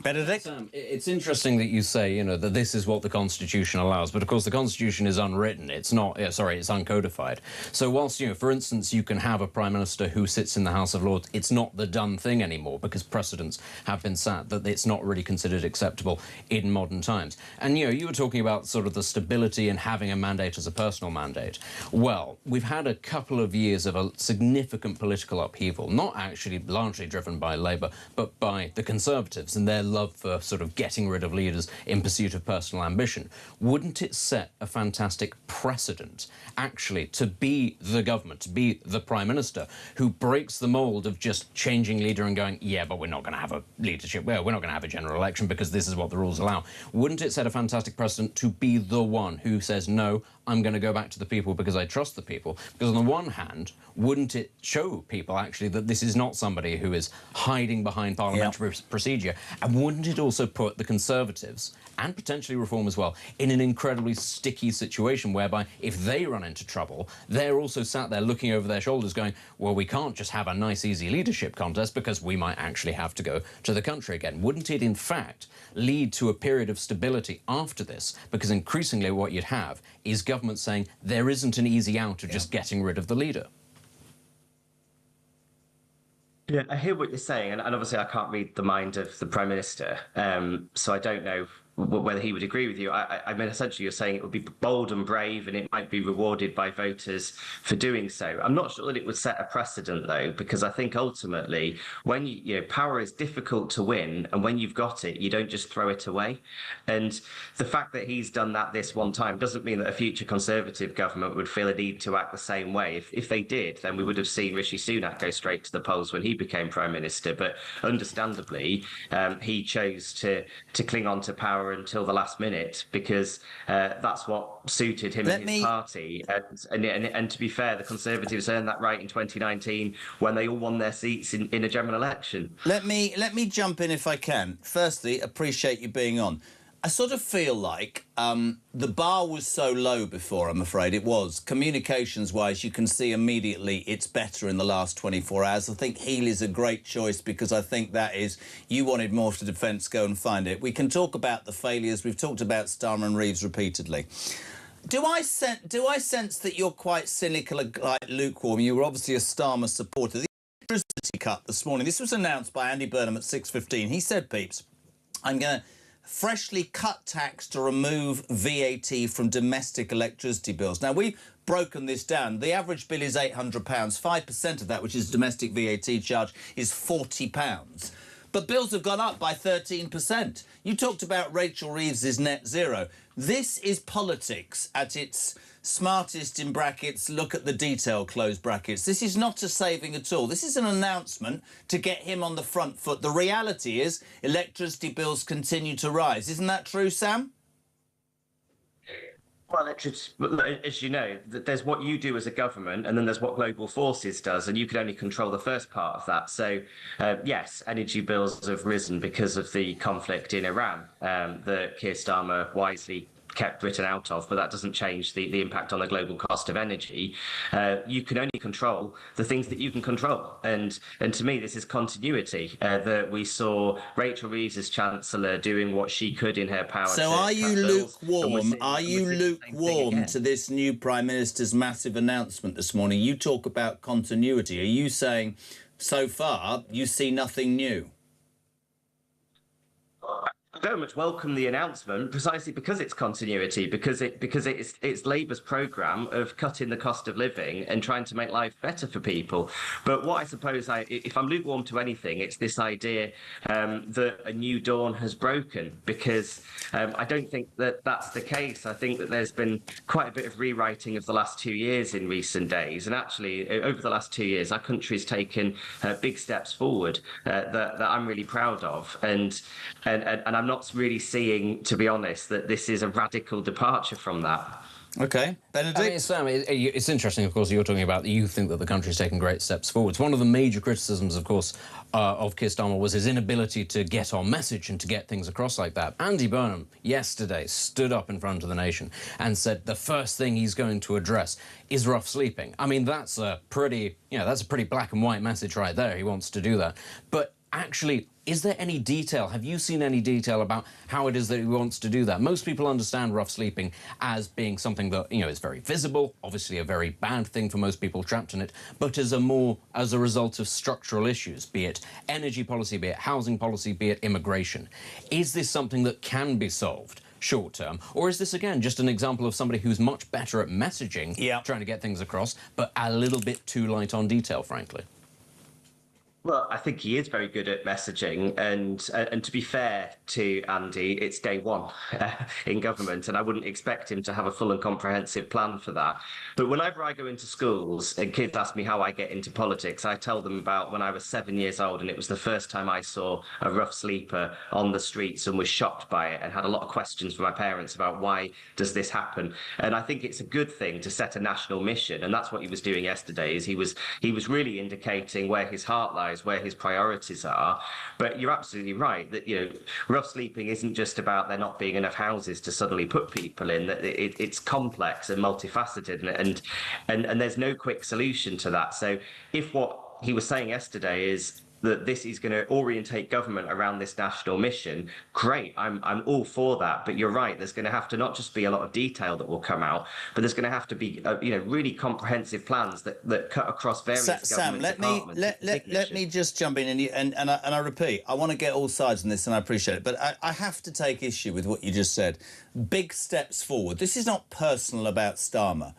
Benedict? Sam, it's interesting that you say, that this is what the Constitution allows, but of course the Constitution is unwritten. It's not, it's uncodified. So whilst, for instance, you can have a Prime Minister who sits in the House of Lords, it's not the done thing anymore because precedents have been set that it's not really considered acceptable in modern times. And, you were talking about sort of the stability and having a mandate as a personal mandate. Well, we've had a couple of years of a significant political upheaval, not actually largely driven by Labour, but by the Conservatives and their love for sort of getting rid of leaders in pursuit of personal ambition. Wouldn't it set a fantastic precedent, actually, to be the government, to be the Prime Minister, who breaks the mould of just changing leader and going, yeah, but we're not going to have a leadership, well, we're not going to have a general election because this is what the rules allow. Wouldn't it set a fantastic precedent to be the one who says, no, I'm going to go back to the people because I trust the people? Because on the one hand, wouldn't it show people, actually, that this is not somebody who is hiding behind parliamentary procedure? And wouldn't it also put the Conservatives, and potentially Reform as well, in an incredibly sticky situation whereby if they run into trouble, they're also sat there looking over their shoulders going, well, we can't just have a nice, easy leadership contest because we might actually have to go to the country again. Wouldn't it, in fact, lead to a period of stability after this? Because increasingly what you'd have is government saying there isn't an easy out of just getting rid of the leader. Yeah, I hear what you're saying, and obviously I can't read the mind of the Prime Minister, so I don't know whether he would agree with you. I mean, essentially you're saying it would be bold and brave and it might be rewarded by voters for doing so. I'm not sure that it would set a precedent, though, because I think ultimately when power is difficult to win, and when you've got it, you don't just throw it away. And the fact that he's done that this one time doesn't mean that a future Conservative government would feel a need to act the same way. If they did, then we would have seen Rishi Sunak go straight to the polls when he became Prime Minister. But understandably, he chose to cling on to power until the last minute because that's what suited him and his party. And to be fair, the Conservatives earned that right in 2019 when they all won their seats in a general election. Let me jump in if I can. Firstly, appreciate you being on. I sort of feel like the bar was so low before, I'm afraid it was. Communications-wise, you can see immediately it's better in the last 24 hours. I think Healy's a great choice because I think that is, you wanted more for defence, go and find it. We can talk about the failures. We've talked about Starmer and Reeves repeatedly. Do I sense that you're quite cynical, like lukewarm? You were obviously a Starmer supporter. The electricity cut this morning, this was announced by Andy Burnham at 6:15. He said, Peeps, I'm going to freshly cut tax to remove VAT from domestic electricity bills. Now, we've broken this down. The average bill is £800. 5% of that, which is domestic VAT charge, is £40. But bills have gone up by 13%. You talked about Rachel Reeves' net zero. This is politics at its smartest, in brackets, look at the detail, close brackets. This is not a saving at all. This is an announcement to get him on the front foot. The reality is electricity bills continue to rise. Isn't that true, Sam? Well, as you know, there's what you do as a government, and then there's what Global Forces does, and you can only control the first part of that. So, yes, energy bills have risen because of the conflict in Iran that Keir Starmer wisely kept Britain out of, but that doesn't change the impact on the global cost of energy. You can only control the things that you can control. And to me, this is continuity that we saw Rachel Reeves as Chancellor doing what she could in her power. So are you lukewarm? Are you lukewarm to this new Prime Minister's massive announcement this morning? You talk about continuity. Are you saying, so far, you see nothing new? I very much welcome the announcement precisely because it's continuity, because it's Labour's programme of cutting the cost of living and trying to make life better for people. But what I suppose, if I'm lukewarm to anything, it's this idea that a new dawn has broken, because I don't think that that's the case. I think that there's been quite a bit of rewriting of the last 2 years in recent days, and actually over the last 2 years our country's taken big steps forward that I'm really proud of, and I'm not really seeing, to be honest, that this is a radical departure from that. OK. Benedict? I mean, Sam, it's interesting, of course, you're talking about that you think that the country's taken great steps forwards. One of the major criticisms, of course, of Keir Starmer was his inability to get our message and to get things across like that. Andy Burnham yesterday stood up in front of the nation and said the first thing he's going to address is rough sleeping. I mean, that's a pretty black and white message right there. He wants to do that. But actually, is there any detail? Have you seen any detail about how it is that he wants to do that? Most people understand rough sleeping as being something that, is very visible, obviously a very bad thing for most people trapped in it, but as a result of structural issues, be it energy policy, be it housing policy, be it immigration. Is this something that can be solved short term, or is this again just an example of somebody who's much better at messaging, trying to get things across, but a little bit too light on detail, frankly? Well, I think he is very good at messaging, and to be fair to Andy, it's day one in government, and I wouldn't expect him to have a full and comprehensive plan for that. But whenever I go into schools and kids ask me how I get into politics, I tell them about when I was 7 years old, and it was the first time I saw a rough sleeper on the streets and was shocked by it and had a lot of questions from my parents about why does this happen. And I think it's a good thing to set a national mission, and that's what he was doing yesterday. Is he was really indicating where his heart lies, where his priorities are. But you're absolutely right that rough sleeping isn't just about there not being enough houses to suddenly put people in. That it's complex and multifaceted, and there's no quick solution to that. So if what he was saying yesterday is that this is going to orientate government around this national mission, great, I'm all for that. But you're right, there's going to have to not just be a lot of detail that will come out, but there's going to have to be really comprehensive plans that cut across various government departments. Let me just jump in, and I repeat, I want to get all sides on this, and I appreciate it, but I have to take issue with what you just said. Big steps forward. This is not personal about Starmer.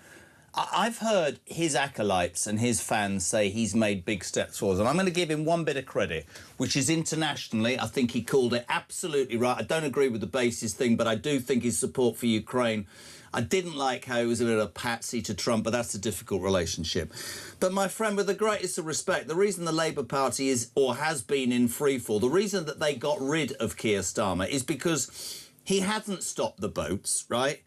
I've heard his acolytes and his fans say he's made big steps forward, and I'm going to give him one bit of credit, which is internationally, I think he called it absolutely right. I don't agree with the basis thing, but I do think his support for Ukraine. I didn't like how he was a bit of a patsy to Trump, but that's a difficult relationship. But my friend, with the greatest of respect, the reason the Labour Party is or has been in freefall, the reason that they got rid of Keir Starmer is because he hadn't stopped the boats, right?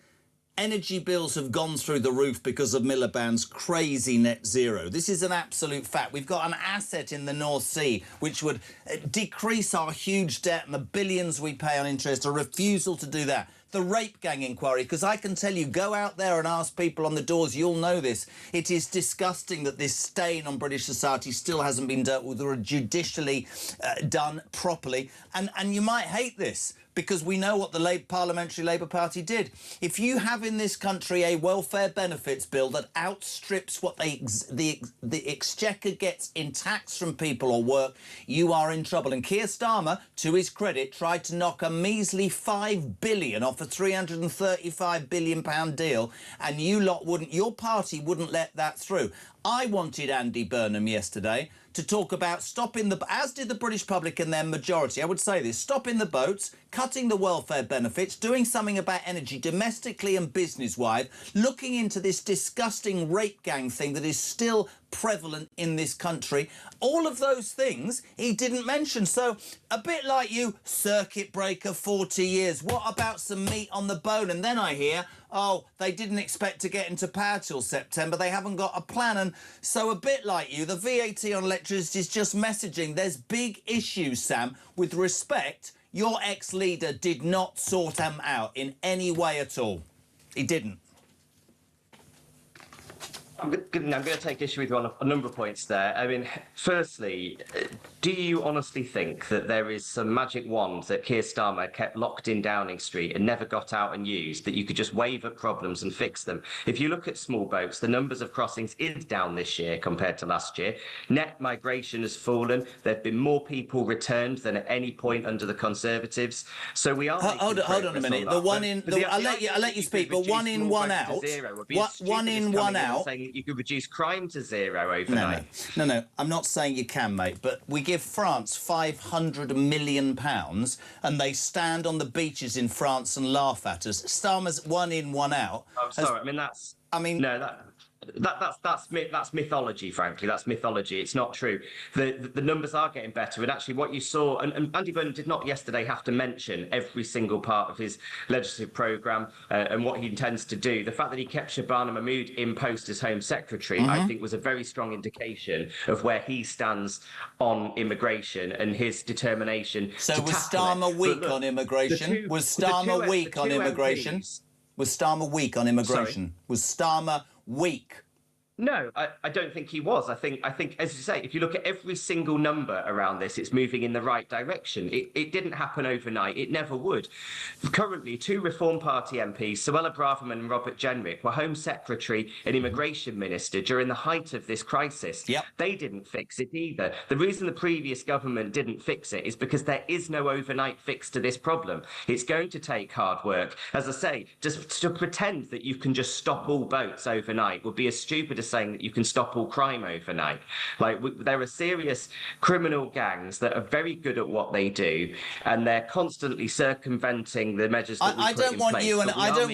Energy bills have gone through the roof because of Miliband's crazy net zero. This is an absolute fact. We've got an asset in the North Sea which would decrease our huge debt and the billions we pay on interest, a refusal to do that. The rape gang inquiry, because I can tell you, go out there and ask people on the doors, you'll know this. It is disgusting that this stain on British society still hasn't been dealt with or judicially done properly. And you might hate this, because we know what the Parliamentary Labour Party did. If you have in this country a welfare benefits bill that outstrips what the Exchequer gets in tax from people or work, you are in trouble. And Keir Starmer, to his credit, tried to knock a measly £5 billion off a £335 billion deal, and your party wouldn't let that through. I wanted Andy Burnham yesterday to talk about stopping as did the British public and their majority, I would say this, stopping the boats, cutting the welfare benefits, doing something about energy domestically and business-wide, looking into this disgusting rape gang thing that is still prevalent in this country. All of those things he didn't mention. So a bit like you, circuit breaker, 40 years. What about some meat on the bone? And then I hear, oh, they didn't expect to get into power till September. They haven't got a plan. And so a bit like you, the VAT on electricity is just messaging. There's big issues, Sam. With respect, your ex-leader did not sort them out in any way at all. He didn't. I'm going to take issue with you on a number of points there. I mean, firstly, do you honestly think that there is some magic wand that Keir Starmer kept locked in Downing Street and never got out and used, that you could just wave at problems and fix them? If you look at small boats, the numbers of crossings is down this year compared to last year. Net migration has fallen. There have been more people returned than at any point under the Conservatives. So we are. Hold on a minute. The one in. I'll let you speak. But one in, one out. One in, one out. You could reduce crime to zero overnight. No, I'm not saying you can, mate, but we give France £500 million and they stand on the beaches in France and laugh at us. Starmer's one in, one out. I'm sorry, that's mythology, frankly. That's mythology. It's not true. The numbers are getting better. And actually what you saw, and Andy Burnham did not yesterday have to mention every single part of his legislative programme and what he intends to do. The fact that he kept Shabana Mahmood in post as Home Secretary, I think was a very strong indication of where he stands on immigration and his determination So to was tackle Starmer it. weak But look, on immigration? Was Starmer weak on immigration? Was Starmer weak on immigration? Was Starmer weak? No, I don't think he was. I think, as you say, if you look at every single number around this, it's moving in the right direction. It didn't happen overnight. It never would. Currently, two Reform Party MPs, Suella Braverman and Robert Jenrick, were Home Secretary and Immigration Minister during the height of this crisis. Yep. They didn't fix it either. The reason the previous government didn't fix it is because there is no overnight fix to this problem. It's going to take hard work. As I say, just to pretend that you can just stop all boats overnight would be as stupid as saying that you can stop all crime overnight. There are serious criminal gangs that are very good at what they do, and they're constantly circumventing the measures that I don't want you, and I don't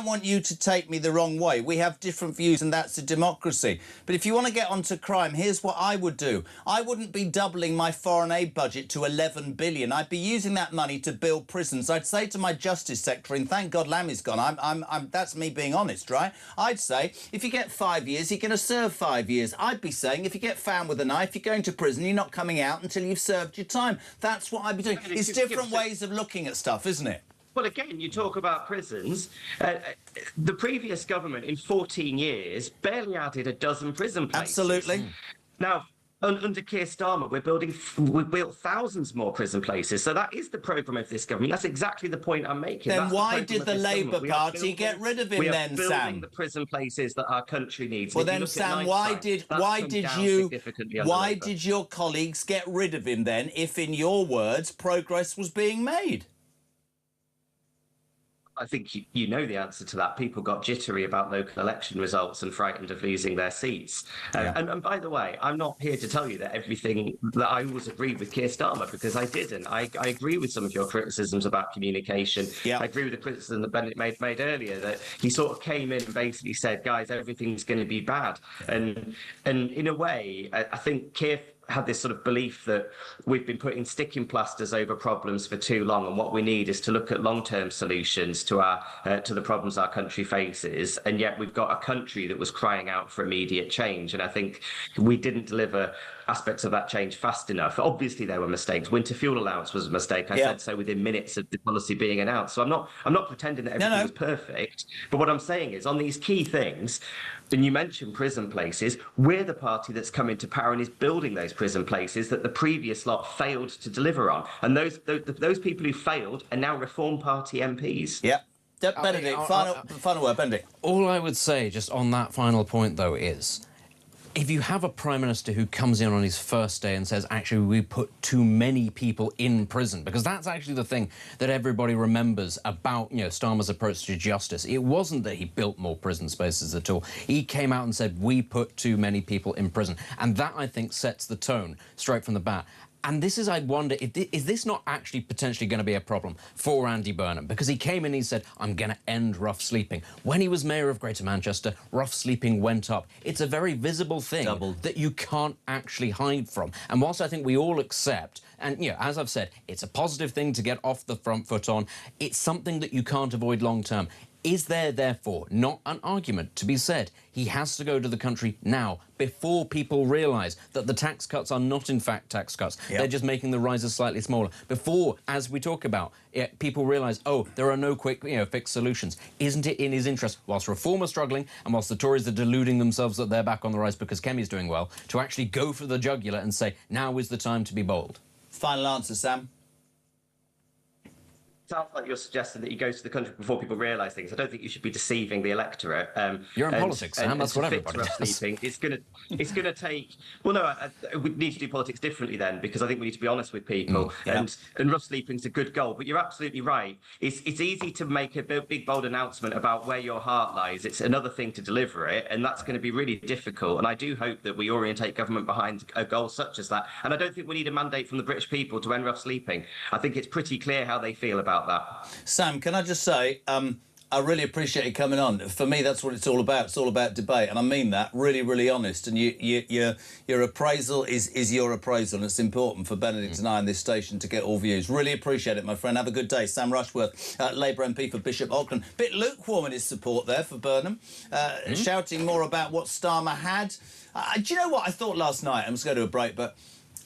want you to take me the wrong way. We have different views, and that's a democracy. But if you want to get onto crime, here's what I would do. I wouldn't be doubling my foreign aid budget to 11 billion. I'd be using that money to build prisons. I'd say to my Justice Secretary, and thank God Lammy's gone. That's me being honest, right? I'd say if you get 5 years, you're going to serve 5 years. I'd be saying if you get found with a knife, you're going to prison. You're not coming out until you've served your time. That's what I'd be doing. It's different ways of looking at stuff, isn't it? Well, again, you talk about prisons. The previous government in 14 years barely added a dozen prison places. Absolutely. Now, under Keir Starmer, we've built thousands more prison places. So that is the programme of this government. That's exactly the point I'm making. Then why did the Labour Party get rid of him then, Sam? We are building the prison places that our country needs. Well then, Sam, why did your colleagues get rid of him then, if, in your words, progress was being made? I think you know the answer to that. People got jittery about local election results and frightened of losing their seats. And by the way, I'm not here to tell you that everything that I always agreed with Keir Starmer, because I didn't. I agree with some of your criticisms about communication. I agree with the criticism that Bennett made earlier, that he sort of came in and basically said, guys, everything's going to be bad. And in a way, I think Keir had this sort of belief that we've been putting sticking plasters over problems for too long, and what we need is to look at long-term solutions to the problems our country faces. And yet we've got a country that was crying out for immediate change, and I think we didn't deliver aspects of that change fast enough. Obviously, there were mistakes. Winter fuel allowance was a mistake. I said so within minutes of the policy being announced. So I'm not pretending that everything was perfect. But what I'm saying is, on these key things, and you mentioned prison places, we're the party that's come into power and is building those prison places that the previous lot failed to deliver on. And those people who failed are now Reform Party MPs. Yep. Benedict, final word, Benedict. All I would say just on that final point, though, is if you have a Prime Minister who comes in on his first day and says, actually, we put too many people in prison, because that's actually the thing that everybody remembers about, Starmer's approach to justice. It wasn't that he built more prison spaces at all. He came out and said, we put too many people in prison. And that, I think, sets the tone straight from the bat. And this is, I wonder, is this not actually potentially going to be a problem for Andy Burnham? Because he came in and he said, I'm going to end rough sleeping. When he was Mayor of Greater Manchester, rough sleeping went up. It's a very visible thing that you can't actually hide from. And whilst I think we all accept, and, as I've said, it's a positive thing to get off the front foot on, it's something that you can't avoid long term. Is there, therefore, not an argument to be said he has to go to the country now, before people realise that the tax cuts are not, in fact, tax cuts? They're just making the rises slightly smaller. Before, as we talk about, people realise, oh, there are no quick, fixed solutions. Isn't it in his interest, whilst Reform are struggling and whilst the Tories are deluding themselves that they're back on the rise because Kemi's doing well, to actually go for the jugular and say, now is the time to be bold? Final answer, Sam. Sounds like you're suggesting that he goes to the country before people realise things. I don't think you should be deceiving the electorate. You're in politics, Sam. That's what everybody does. Sleeping, it's going to take. Well, no, we need to do politics differently then, because I think we need to be honest with people. And rough sleeping's a good goal. But you're absolutely right. It's easy to make a big bold announcement about where your heart lies. It's another thing to deliver it, and that's going to be really difficult. And I do hope that we orientate government behind a goal such as that. And I don't think we need a mandate from the British people to end rough sleeping. I think it's pretty clear how they feel about that. Sam, can I just say, I really appreciate you coming on. For me, that's what it's all about. It's all about debate, and I mean that really, really honest. And your appraisal is your appraisal, and it's important for Benedict and I on this station to get all views. Really appreciate it, my friend. Have a good day. Sam Rushworth, Labour MP for Bishop Auckland. Bit lukewarm in his support there for Burnham, shouting more about what Starmer had. Do you know what I thought last night? I'm just going to a break, but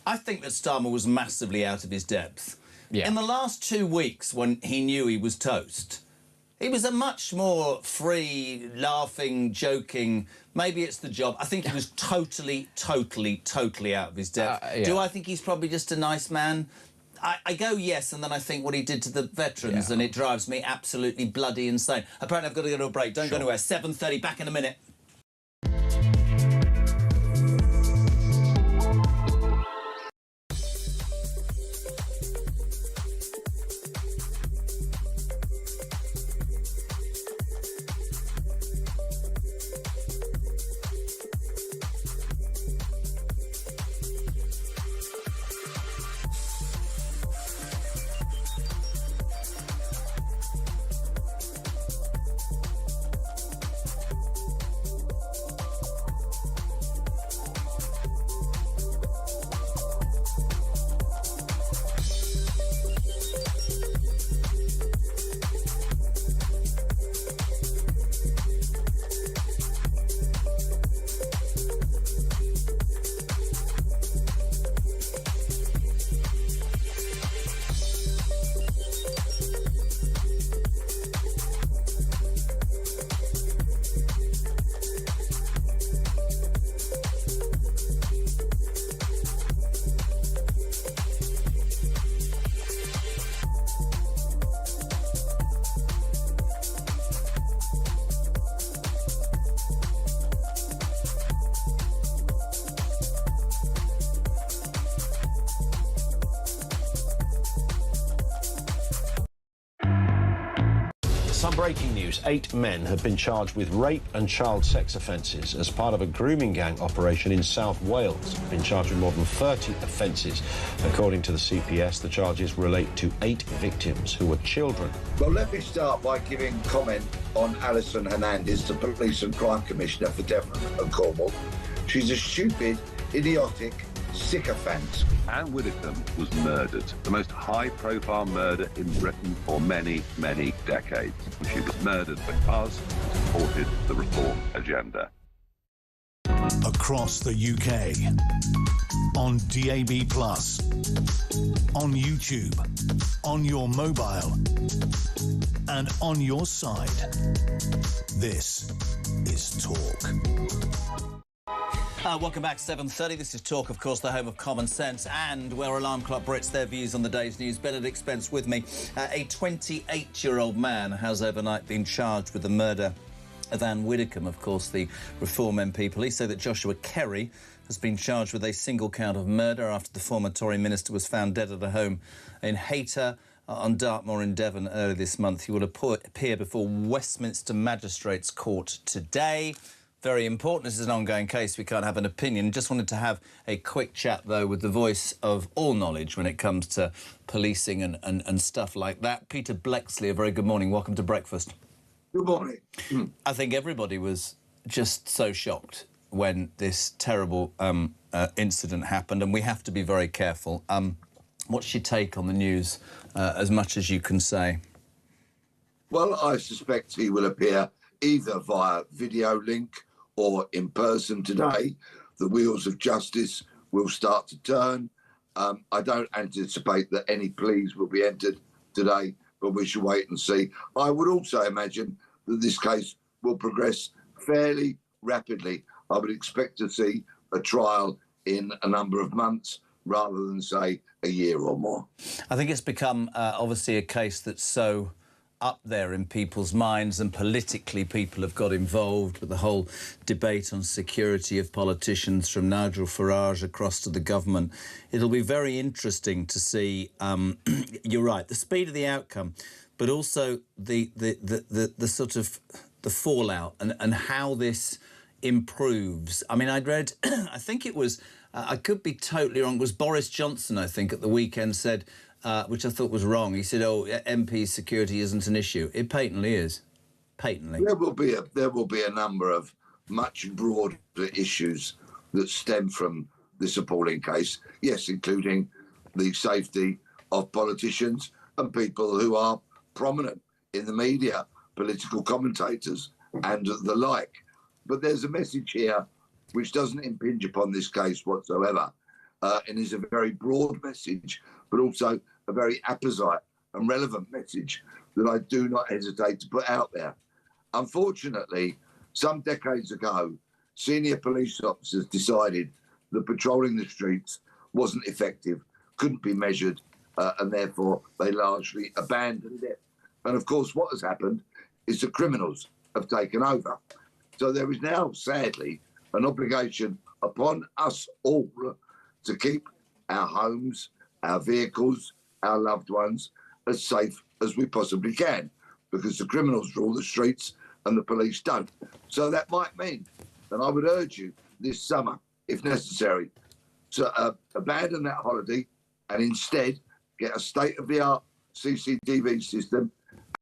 I think that Starmer was massively out of his depth. In the last 2 weeks, when he knew he was toast, he was a much more free, laughing, joking. Maybe it's the job. I think he was totally out of his depth. Do I think he's probably just a nice man? I go yes, and then I think what he did to the veterans, and it drives me absolutely bloody insane. Apparently, I've got to go to a break. Don't go anywhere. 7:30, back in a minute. Some breaking news. 8 men have been charged with rape and child sex offences as part of a grooming gang operation in South Wales. They've been charged with more than 30 offences. According to the CPS, the charges relate to 8 victims who were children. Well, let me start by giving comment on Alison Hernandez, the Police and Crime Commissioner for Devon and Cornwall. She's a stupid, idiotic, sycophants. Ann Widdecombe was murdered, the most high-profile murder in Britain for many, many decades. She was murdered because she supported the reform agenda. Across the UK, on DAB+, on YouTube, on your mobile, and on your side. This is Talk. Welcome back, 7:30. This is Talk, of course, the home of common sense, and where Alarm Clock Brits their views on the day's news. Benedict Spence with me. A 28-year-old man has overnight been charged with the murder of Ann Widdecombe, of course, the Reform MP. Police say that Joshua Kerry has been charged with a single count of murder after the former Tory minister was found dead at a home in Hayter on Dartmoor in Devon earlier this month. He will appear before Westminster Magistrates Court today. Very important. This is an ongoing case. We can't have an opinion. Just wanted to have a quick chat, though, with the voice of all knowledge when it comes to policing and stuff like that. Peter Blexley, a very good morning. Welcome to Breakfast. Good morning. I think everybody was just so shocked when this terrible incident happened, and we have to be very careful. What's your take on the news, as much as you can say? Well, I suspect he will appear either via video link or in person today. The wheels of justice will start to turn. I don't anticipate that any pleas will be entered today, but we should wait and see. I would also imagine that this case will progress fairly rapidly. I would expect to see a trial in a number of months rather than, say, a year or more. I think it's become, obviously, a case that's so up there in people's minds, and politically people have got involved with the whole debate on security of politicians, from Nigel Farage across to the government. It'll be very interesting to see, you're right, the speed of the outcome, but also the sort of the fallout and how this improves. I mean, I'd read, I think it was, I could be totally wrong, it was Boris Johnson, I think, at the weekend said, which I thought was wrong. He said, "Oh, MP security isn't an issue." It patently is. Patently. There will be a number of much broader issues that stem from this appalling case. Yes, including the safety of politicians and people who are prominent in the media, political commentators and the like. But there's a message here which doesn't impinge upon this case whatsoever, and is a very broad message, but also a very apposite and relevant message that I do not hesitate to put out there. Unfortunately, some decades ago, senior police officers decided that patrolling the streets wasn't effective, couldn't be measured, and therefore they largely abandoned it. And of course, what has happened is the criminals have taken over. So there is now, sadly, an obligation upon us all to keep our homes, our vehicles, our loved ones as safe as we possibly can, because the criminals rule the streets and the police don't. So that might mean that I would urge you this summer, if necessary, to abandon that holiday and instead get a state-of-the-art CCTV system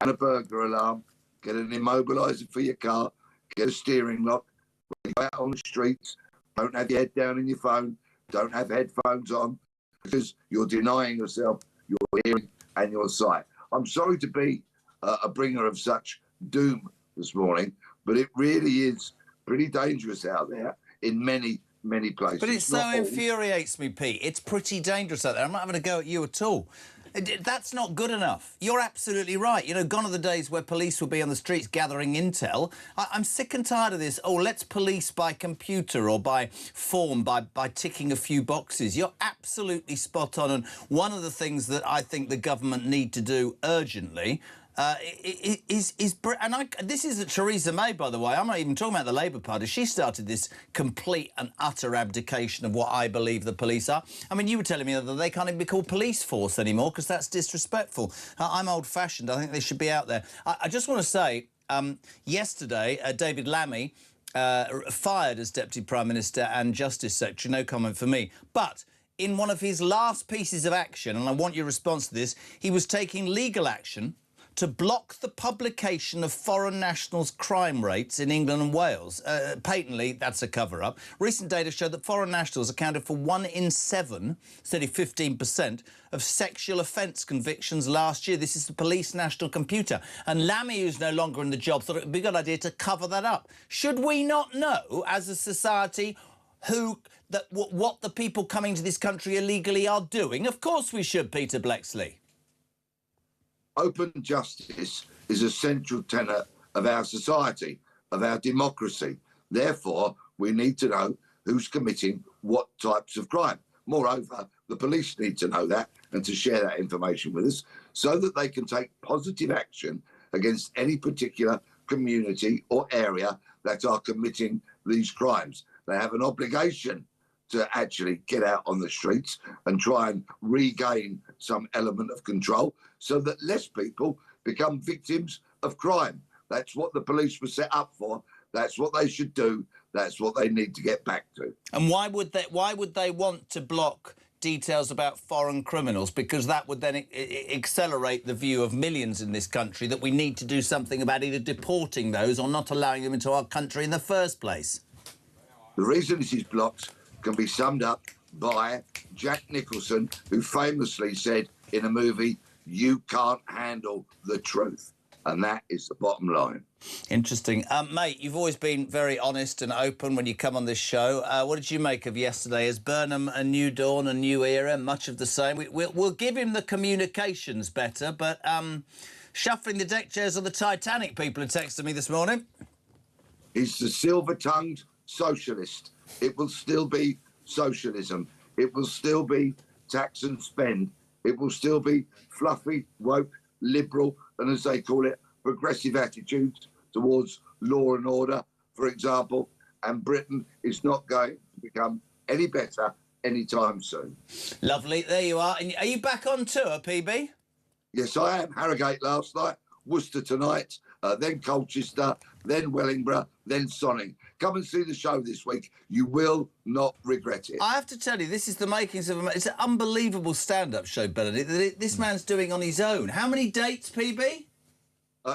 and a burglar alarm, get an immobiliser for your car, get a steering lock. When you go out on the streets, don't have your head down in your phone, don't have headphones on, because you're denying yourself your hearing and your sight. I'm sorry to be a bringer of such doom this morning, but it really is pretty dangerous out there in many, many places. But it so infuriates me, Pete. It's pretty dangerous out there. I'm not having a go at you at all. That's not good enough. You're absolutely right. You know, gone are the days where police will be on the streets gathering intel. I'm sick and tired of this. Oh, let's police by computer or by form, by ticking a few boxes. You're absolutely spot on. And one of the things that I think the government need to do urgently this is Theresa May, by the way. I'm not even talking about the Labour Party. She started this complete and utter abdication of what I believe the police are. I mean, you were telling me that they can't even be called police force anymore because that's disrespectful. I'm old-fashioned. I think they should be out there. I just want to say, yesterday, David Lammy fired as Deputy Prime Minister and Justice Secretary. No comment for me. But in one of his last pieces of action, and I want your response to this, he was taking legal action to block the publication of foreign nationals' crime rates in England and Wales. Patently, that's a cover-up. Recent data show that foreign nationals accounted for 1 in 7, 15%, of sexual offence convictions last year. This is the Police National Computer. And Lammy, who's no longer in the job, thought it would be a good idea to cover that up. Should we not know, as a society, what the people coming to this country illegally are doing? Of course we should, Peter Blexley. Open justice is a central tenet of our society, of our democracy. Therefore, we need to know who's committing what types of crime. Moreover, the police need to know that and to share that information with us so that they can take positive action against any particular community or area that are committing these crimes. They have an obligation to actually get out on the streets and try and regain some element of control so that less people become victims of crime. That's what the police were set up for. That's what they should do. That's what they need to get back to. And why would they want to block details about foreign criminals? Because that would then accelerate the view of millions in this country that we need to do something about either deporting those or not allowing them into our country in the first place. The reason this is blocked can be summed up by Jack Nicholson, who famously said in a movie, "You can't handle the truth." And that is the bottom line. Interesting. Mate, you've always been very honest and open when you come on this show. What did you make of yesterday? Is Burnham a new dawn, a new era, much of the same? We'll give him the communications better, but shuffling the deck chairs on the Titanic, people have texted me this morning. He's the silver-tongued socialist. It will still be socialism. It will still be tax and spend. It will still be fluffy, woke, liberal, and as they call it, progressive attitudes towards law and order, for example. And Britain is not going to become any better anytime soon. Lovely. There you are. And are you back on tour, PB? Yes, I am. Harrogate last night, Worcester tonight, then Colchester, then Wellingborough, then Sonning. Come and see the show this week. You will not regret it. I have to tell you, this is the makings of it's an unbelievable stand-up show, Benedict, that this man's doing on his own. How many dates, PB?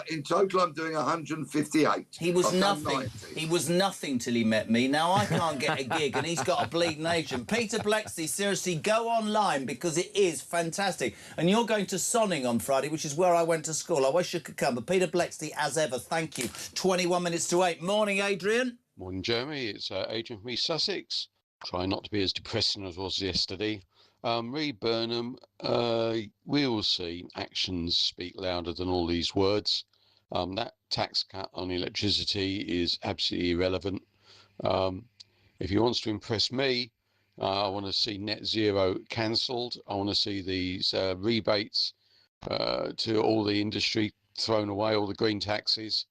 In total, I'm doing 158. He was I've done nothing. 90. He was nothing till he met me. Now I can't get a gig, and he's got a bleeding agent. Peter Blexley, seriously, go online because it is fantastic. And you're going to Sonning on Friday, which is where I went to school. I wish you could come. But Peter Blexley, as ever, thank you. 21 minutes to 8. Morning, Adrian. Morning, Jeremy. It's Adrian from East Sussex. Try not to be as depressing as was yesterday. Reed Burnham, we will see actions speak louder than all these words. That tax cut on electricity is absolutely irrelevant. If he wants to impress me, I want to see net zero cancelled. I want to see these rebates to all the industry thrown away, all the green taxes.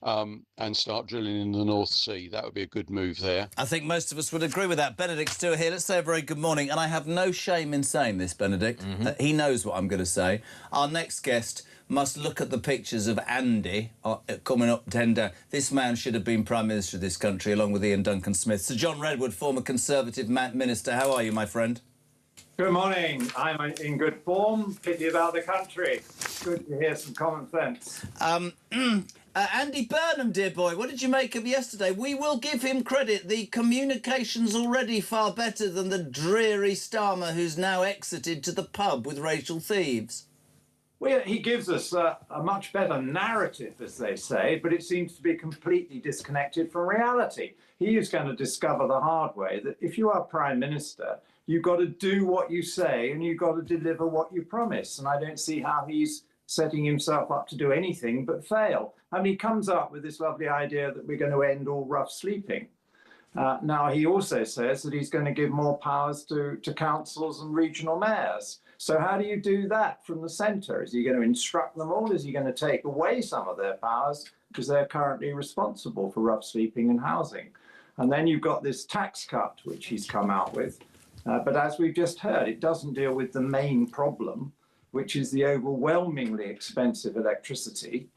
And start drilling in the North Sea. That would be a good move there. I think most of us would agree with that. Benedict Stewart here. Let's say a very good morning. And I have no shame in saying this, Benedict. He knows what I'm going to say. Our next guest must look at the pictures of Andy coming up 10 down. This man should have been Prime Minister of this country, along with Ian Duncan Smith. Sir John Redwood, former Conservative Minister. How are you, my friend? Good morning. I'm in good form. Pity about the country. Good to hear some common sense. Andy Burnham, dear boy, what did you make of yesterday? We will give him credit. The communication's already far better than the dreary Starmer who's now exited to the pub with Rachel Thieves. Well, he gives us a much better narrative, as they say, but it seems to be completely disconnected from reality. He is going to discover the hard way that if you are Prime Minister, you've got to do what you say and you've got to deliver what you promise. And I don't see how he's setting himself up to do anything but fail. I mean, he comes up with this lovely idea that we're going to end all rough sleeping. Now, he also says that he's going to give more powers to councils and regional mayors. So how do you do that from the centre? Is he going to instruct them all? Is he going to take away some of their powers because they're currently responsible for rough sleeping and housing? And then you've got this tax cut, which he's come out with. But as we've just heard, it doesn't deal with the main problem, which is the overwhelmingly expensive electricity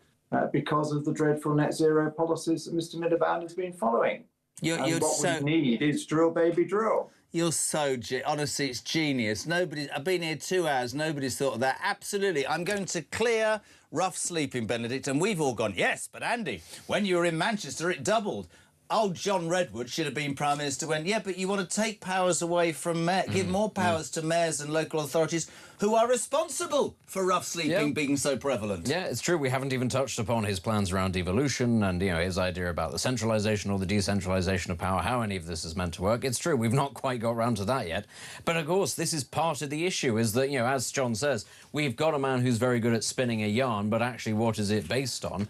because of the dreadful net zero policies that Mr Miliband has been following. What we need is drill, baby, drill. You're so... Honestly, it's genius. I've been here 2 hours. Nobody's thought of that. Absolutely. I'm going to clear rough sleeping, Benedict. And we've all gone, yes, but Andy, when you were in Manchester, it doubled. Old John Redwood should have been Prime Minister when, yeah, but you want to take powers away from give more powers to mayors and local authorities who are responsible for rough sleeping being so prevalent. Yeah, it's true. We haven't even touched upon his plans around devolution and, his idea about the centralisation or the decentralisation of power, how any of this is meant to work. It's true, we've not quite got round to that yet. But, of course, this is part of the issue, is that, as John says, we've got a man who's very good at spinning a yarn, but actually what is it based on?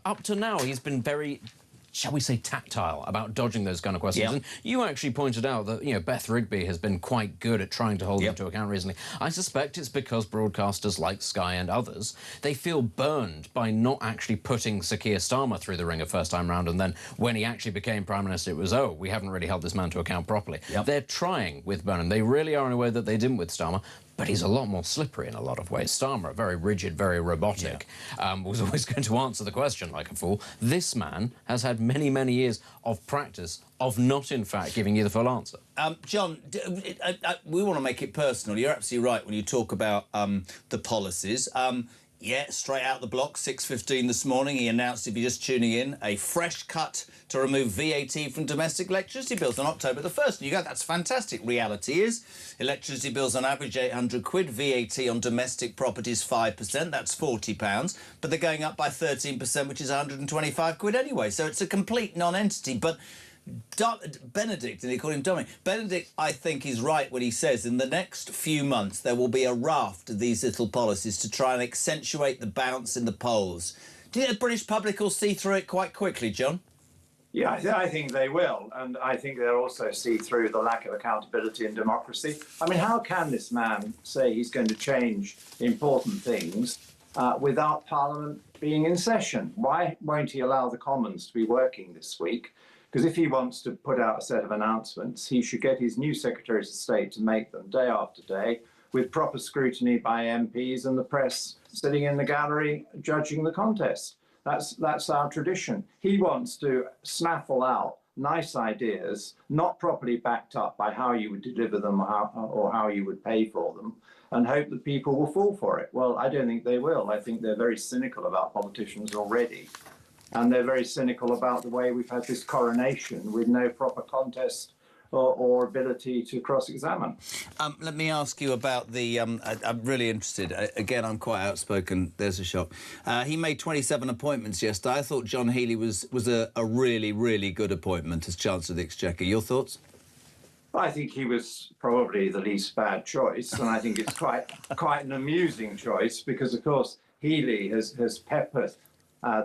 Up to now, he's been very... shall we say, tactile about dodging those kind of questions. Yep. And you actually pointed out that, Beth Rigby has been quite good at trying to hold them to account recently. I suspect it's because broadcasters like Sky and others, they feel burned by not actually putting Sir Keir Starmer through the ringer first time round, and then when he actually became Prime Minister, it was, we haven't really held this man to account properly. Yep. They're trying with Burnham. They really are in a way that they didn't with Starmer. But he's a lot more slippery in a lot of ways. Starmer, very rigid, very robotic, was always going to answer the question like a fool. This man has had many, many years of practice of not, in fact, giving you the full answer. John, we want to make it personal. You're absolutely right when you talk about the policies. Yeah, straight out the block, 6:15 this morning, he announced, if you're just tuning in, a fresh cut to remove VAT from domestic electricity bills on October the 1st. And you go, that's fantastic. Reality is, electricity bills on average 800 quid, VAT on domestic properties 5%, that's £40, but they're going up by 13%, which is 125 quid anyway. So it's a complete non-entity. But Benedict, and he called him Dominic. Benedict, I think, is right when he says in the next few months there will be a raft of these little policies to try and accentuate the bounce in the polls. Do you think the British public will see through it quite quickly, John? Yeah, I think they will. And I think they'll also see through the lack of accountability and democracy. I mean, how can this man say he's going to change important things without Parliament being in session? Why won't he allow the Commons to be working this week? Because if he wants to put out a set of announcements, he should get his new Secretaries of State to make them day after day with proper scrutiny by MPs and the press sitting in the gallery judging the contest. That's our tradition. He wants to snaffle out nice ideas, not properly backed up by how you would deliver them or how you would pay for them, and hope that people will fall for it. Well, I don't think they will. I think they're very cynical about politicians already. And they're very cynical about the way we've had this coronation with no proper contest or ability to cross-examine. Let me ask you about the... I'm really interested. Again, I'm quite outspoken. There's a shock. He made 27 appointments yesterday. I thought John Healey was a really, really good appointment as Chancellor of the Exchequer. Your thoughts? I think he was probably the least bad choice, and I think it's quite an amusing choice because, of course, Healey has peppered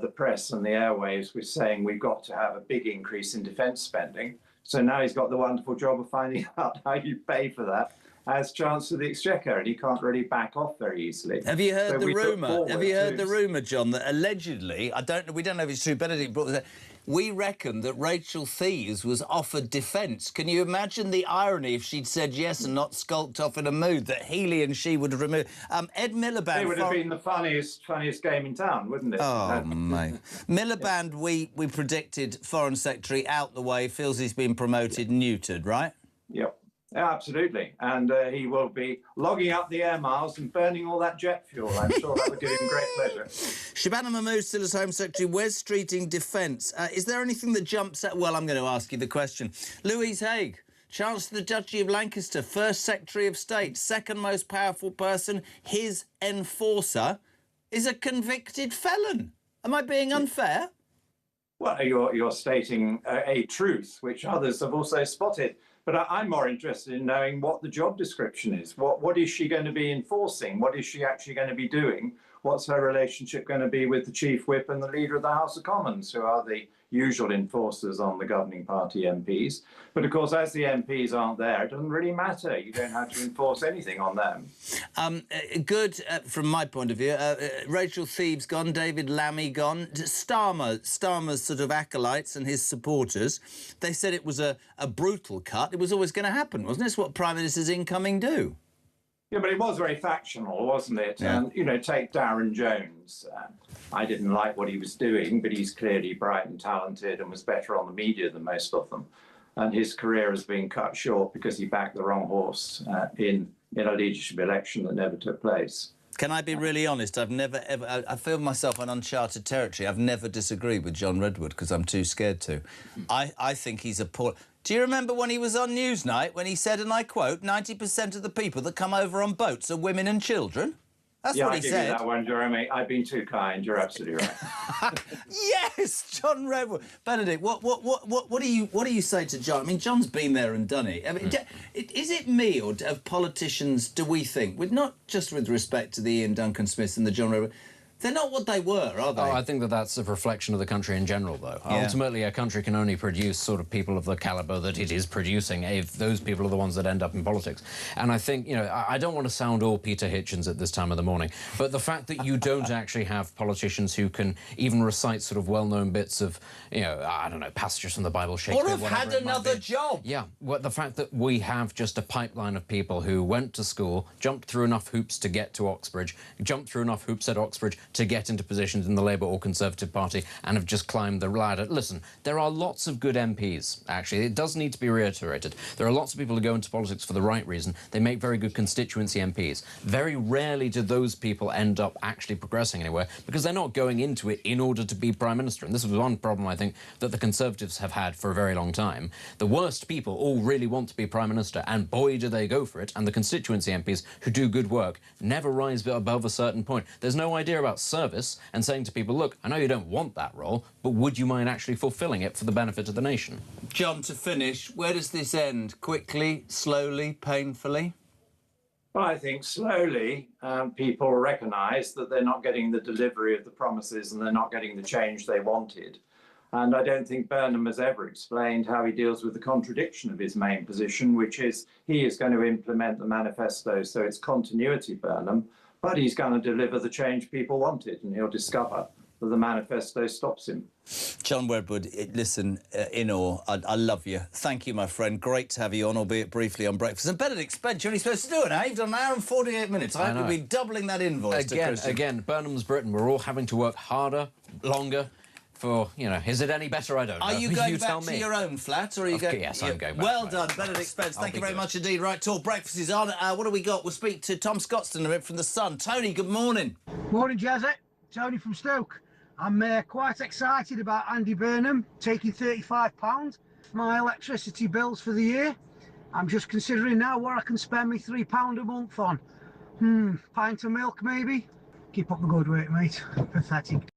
the press and the airwaves with saying we've got to have a big increase in defence spending. So now he's got the wonderful job of finding out how you pay for that as Chancellor of the Exchequer, and he can't really back off very easily. Have you heard the rumour? Have you heard the rumour, John, that allegedly, we don't know if it's true, Benedict brought this up, we reckon that Rachel Thieves was offered defence. Can you imagine the irony if she'd said yes and not skulked off in a mood that Healey and she would have removed? Ed Miliband... It would have been the funniest game in town, wouldn't it? Oh, mate. Miliband, we predicted Foreign Secretary out the way, feels he's been promoted, neutered, right? Yep. Absolutely. And he will be logging up the air miles and burning all that jet fuel. I'm sure that would give him great pleasure. Shabana Mahmood still as Home Secretary. Wes Streeting Defence. Is there anything that jumps out? Well, I'm going to ask you the question. Louise Haigh, Chancellor of the Duchy of Lancaster, First Secretary of State, second most powerful person, his enforcer is a convicted felon. Am I being unfair? Well, you're stating a truth, which others have also spotted. But I'm more interested in knowing what the job description is. What is she going to be enforcing? What is she actually going to be doing? What's her relationship going to be with the Chief Whip and the Leader of the House of Commons, who are the usual enforcers on the governing party MPs? But of course, as the MPs aren't there, it doesn't really matter. You don't have to enforce anything on them. Good, from my point of view. Rachel Thieves gone, David Lammy gone. Starmer's sort of acolytes and his supporters, they said it was a brutal cut. It was always going to happen, wasn't it? It's what Prime Ministers incoming do. Yeah, but it was very factional, wasn't it? Yeah. And, take Darren Jones. I didn't like what he was doing, but he's clearly bright and talented and was better on the media than most of them. and his career has been cut short because he backed the wrong horse in a leadership election that never took place. Can I be really honest? I've never, ever... I feel myself on uncharted territory. I've never disagreed with John Redwood because I'm too scared to. I think he's a poor... Do you remember when he was on Newsnight when he said, and I quote, 90% of the people that come over on boats are women and children? That's what he said. Yeah, I give you that one, Jeremy. I've been too kind. You're absolutely right. Yes, John Redwood. Benedict, what do you say to John? I mean, John's been there and done it. I mean, is it me or of politicians do we think, with not just with respect to the Ian Duncan Smiths and the John Redwood, they're not what they were, are they? Oh, I think that that's a reflection of the country in general, though. Yeah. Ultimately, a country can only produce sort of people of the calibre that it is producing if those people are the ones that end up in politics. And I think, you know, I don't want to sound all Peter Hitchens at this time of the morning, but the fact that you don't actually have politicians who can even recite sort of well-known bits of, you know, I don't know, passages from the Bible, Shakespeare, or have had another job. Yeah, well, the fact that we have just a pipeline of people who went to school, jumped through enough hoops to get to Oxbridge, jumped through enough hoops at Oxbridge to get into positions in the Labour or Conservative Party and have just climbed the ladder. Listen, there are lots of good MPs, actually. It does need to be reiterated. There are lots of people who go into politics for the right reason. They make very good constituency MPs. Very rarely do those people end up actually progressing anywhere because they're not going into it in order to be Prime Minister. And this was one problem, I think, that the Conservatives have had for a very long time. The worst people all really want to be Prime Minister, and boy, do they go for it. And the constituency MPs who do good work never rise above a certain point. There's no idea about service and saying to people, look, I know you don't want that role, but would you mind actually fulfilling it for the benefit of the nation? John, to finish, where does this end? Quickly, slowly, painfully? Well, I think slowly people recognise that they're not getting the delivery of the promises and they're not getting the change they wanted. And I don't think Burnham has ever explained how he deals with the contradiction of his main position, which is he is going to implement the manifesto, so it's continuity Burnham, but he's going to deliver the change people wanted, and he'll discover that the manifesto stops him. John Redwood, listen, in awe. I love you. Thank you, my friend. Great to have you on, albeit briefly, on breakfast. And Benedict Spence, you're only supposed to do it now. You've done an hour and 48 minutes. I hope you'll be doubling that invoice Again, Burnham's Britain. We're all having to work harder, longer, for, you know, is it any better? I don't know. Are you going back to your own flat, or are you going... Yes, I'm going back. Well done, Benedict Spence. Thank you very much indeed. Right, Talk Breakfast is on. What do we got? We'll speak to Tom Scotstoun a bit from The Sun. Tony, good morning. Morning, Jazzy. Tony from Stoke. I'm quite excited about Andy Burnham taking £35 for my electricity bills for the year. I'm just considering now what I can spend me £3 a month on. Pint of milk, maybe? Keep up the good work, mate. Pathetic.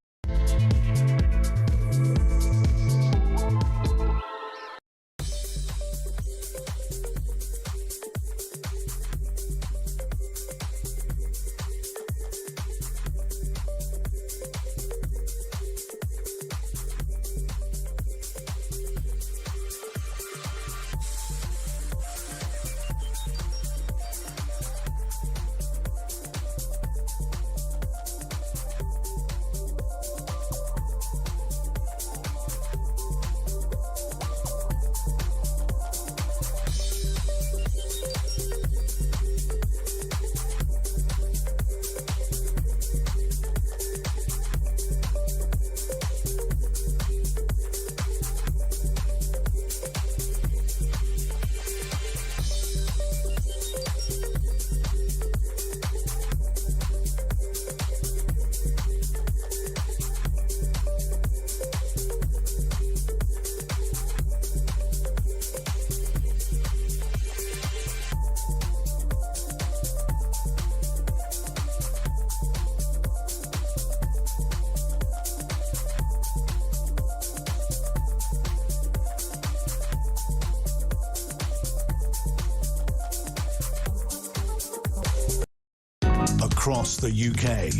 Across the UK,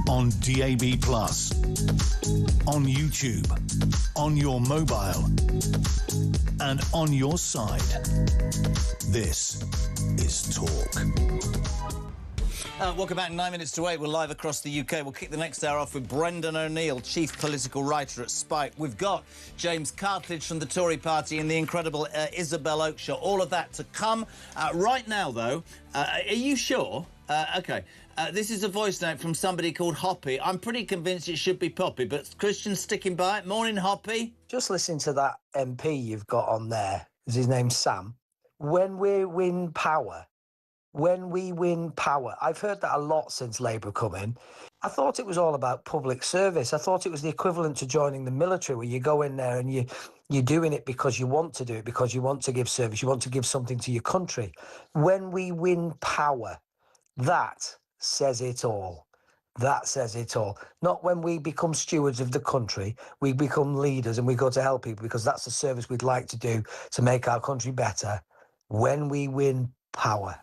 on DAB+, on YouTube, on your mobile, and on your side. This is Talk. Welcome back. 9 minutes to 8. We're live across the UK. We'll kick the next hour off with Brendan O'Neill, chief political writer at Spike. We've got James Cartledge from the Tory party and the incredible Isabel Oakeshott. All of that to come. Right now, though, are you sure OK. This is a voice note from somebody called Hoppy. I'm pretty convinced it should be Poppy, but Christian's sticking by it. Morning, Hoppy. Just listening to that MP you've got on there, is his name Sam? When we win power, I've heard that a lot since Labour come in. I thought it was all about public service. I thought it was the equivalent to joining the military, where you go in there and you're doing it because you want to do it, because you want to give service, you want to give something to your country. When we win power, that says it all. That says it all. Not when we become stewards of the country, we become leaders and we go to help people, because that's the service we'd like to do to make our country better. When we win power.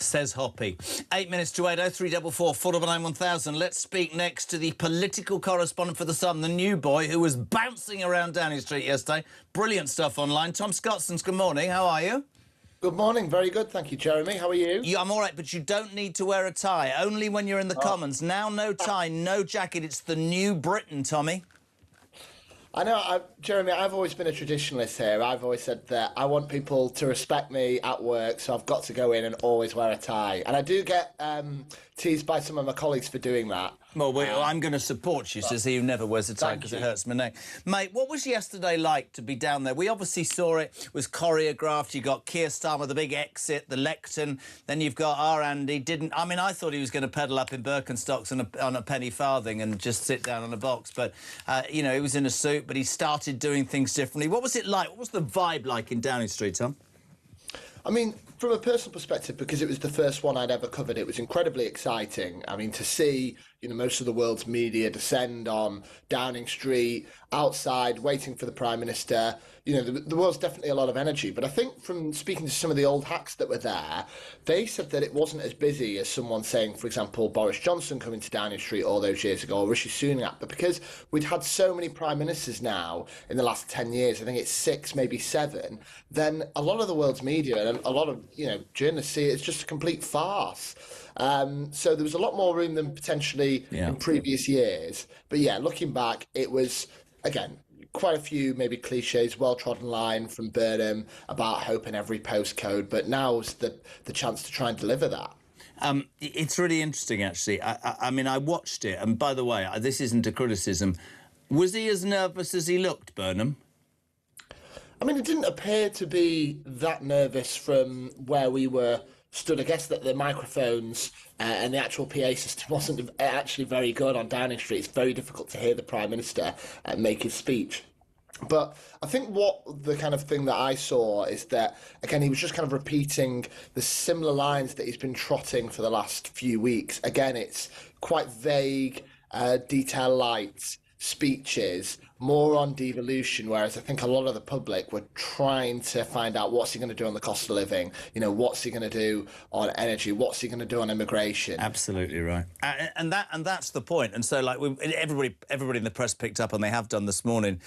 Says Hoppy. 8 minutes to 8, 0344 499 1000. Let's speak next to the political correspondent for The Sun, the new boy who was bouncing around Downing Street yesterday. Brilliant stuff online. Tom Scotson's, good morning. How are you? Good morning. Very good. Thank you, Jeremy. How are you? I'm all right, but you don't need to wear a tie. Only when you're in the Commons. Now, no tie, no jacket. It's the new Britain, Tommy. I know, Jeremy, I've always been a traditionalist here. I've always said that I want people to respect me at work, so I've got to go in and always wear a tie. And I do get teased by some of my colleagues for doing that. Well, I'm going to support you, says he who never wears a tie because it hurts my neck. Mate, what was yesterday like to be down there? We obviously saw it was choreographed. You got Keir Starmer, the big exit, the lectern. Then you've got our Andy. I thought he was going to pedal up in Birkenstocks on a penny farthing and just sit down on a box. But, he was in a suit, but he started doing things differently. What was it like? What was the vibe like in Downing Street, Tom? I mean, from a personal perspective, because it was the first one I'd ever covered, it was incredibly exciting. I mean, to see, most of the world's media descend on Downing Street, outside, waiting for the Prime Minister, there was definitely a lot of energy. But I think from speaking to some of the old hacks that were there, they said that it wasn't as busy as someone saying, for example, Boris Johnson coming to Downing Street all those years ago, or Rishi Sunak. But because we'd had so many Prime Ministers now in the last 10 years, I think it's 6, maybe 7, then a lot of the world's media and a lot of, journalists see it as just a complete farce. So there was a lot more room than potentially in previous years. But yeah, looking back, it was, again, quite a few maybe cliches, well-trodden line from Burnham about hope in every postcode. But now's the chance to try and deliver that. It's really interesting, actually. I mean, I watched it. And by the way, this isn't a criticism. Was he as nervous as he looked, Burnham? I mean, it didn't appear to be that nervous from where we were stood. I guess that the microphones and the actual PA system wasn't actually very good on Downing Street. It's very difficult to hear the Prime Minister make his speech. But I think what the kind of thing that I saw is that, again, he was just kind of repeating the similar lines that he's been trotting for the last few weeks. Again, it's quite vague, detail light speeches, more on devolution, whereas I think a lot of the public were trying to find out what's he going to do on the cost of living, what's he going to do on energy, what's he going to do on immigration. Absolutely right, and that's the point. And so, like, everybody in the press picked up, and they have done this morning.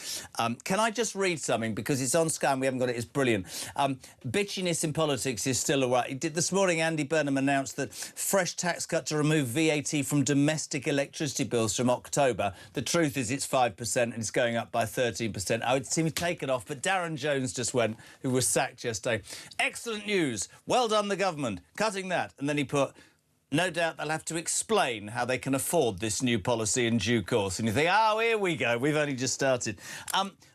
Can I just read something, because it's on Sky, we haven't got it. It's brilliant. Bitchiness in politics is still alright. This morning, Andy Burnham announced that fresh tax cut to remove VAT from domestic electricity bills from October. The truth is, it's 5%, and it's going up by 13%. I would seem to take it off, but Darren Jones just went, who was sacked yesterday. Excellent news. Well done, the government, cutting that. And then he put, no doubt they'll have to explain how they can afford this new policy in due course. And you think, oh, here we go. We've only just started.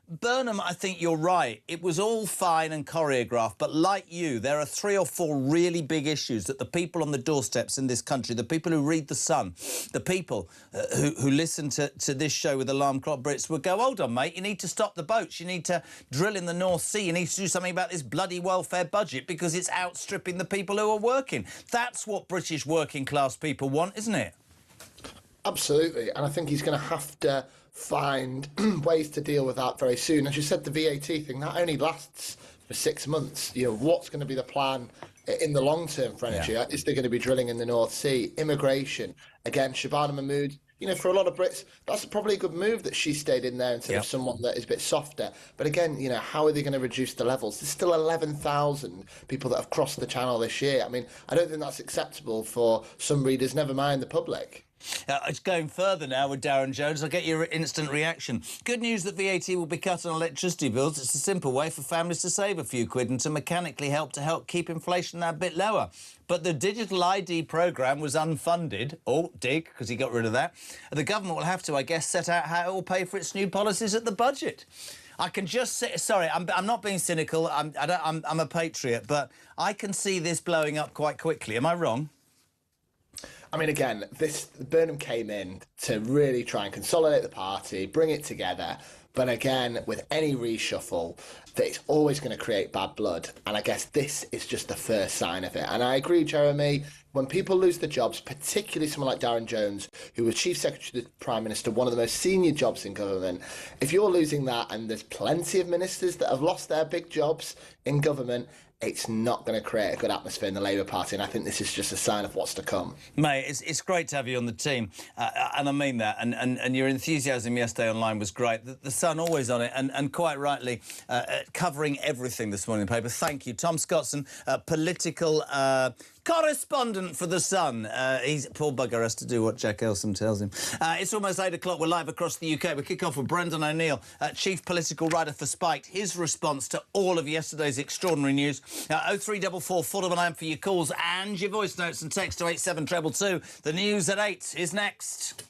Burnham, I think you're right. It was all fine and choreographed, but like you, there are 3 or 4 really big issues that the people on the doorsteps in this country, the people who read The Sun, the people who listen to this show with Alarm Clock Brits would go, hold on, mate, you need to stop the boats, you need to drill in the North Sea, you need to do something about this bloody welfare budget because it's outstripping the people who are working. That's what British working class people want, isn't it? Absolutely, and I think he's going to have to find ways to deal with that very soon. As you said, the VAT thing, that only lasts for 6 months. What's going to be the plan in the long term for energy? Yeah. Is there going to be drilling in the North Sea? Immigration, again, Shabana Mahmood, for a lot of Brits, that's probably a good move that she stayed in there instead of someone that is a bit softer. But again, how are they going to reduce the levels? There's still 11,000 people that have crossed the channel this year. I mean, I don't think that's acceptable for some readers, never mind the public. It's going further now with Darren Jones. I'll get your instant reaction. Good news that VAT will be cut on electricity bills. It's a simple way for families to save a few quid and to mechanically help keep inflation that bit lower. But the digital ID programme was unfunded. Oh, dig, because he got rid of that. The government will have to, I guess, set out how it will pay for its new policies at the budget. I can just say, sorry, I'm not being cynical. I'm a patriot, but I can see this blowing up quite quickly. Am I wrong? I mean, again, Burnham came in to really try and consolidate the party, bring it together. But again, with any reshuffle, that it's always going to create bad blood. And I guess this is just the first sign of it. And I agree, Jeremy, when people lose their jobs, particularly someone like Darren Jones, who was Chief Secretary to the Prime Minister, one of the most senior jobs in government, if you're losing that, and there's plenty of ministers that have lost their big jobs in government, it's not going to create a good atmosphere in the Labour Party, and I think this is just a sign of what's to come. Mate, it's great to have you on the team, and I mean that, and your enthusiasm yesterday online was great. The Sun always on it, and quite rightly covering everything this morning in the paper. Thank you. Tom Scottson, political correspondent for The Sun. Poor bugger has to do what Jack Elsom tells him. It's almost 8 o'clock. We're live across the UK. We kick off with Brendan O'Neill, chief political writer for Spiked. His response to all of yesterday's extraordinary news. 0344 499 for your calls and your voice notes and text to 87222. The news at 8 is next.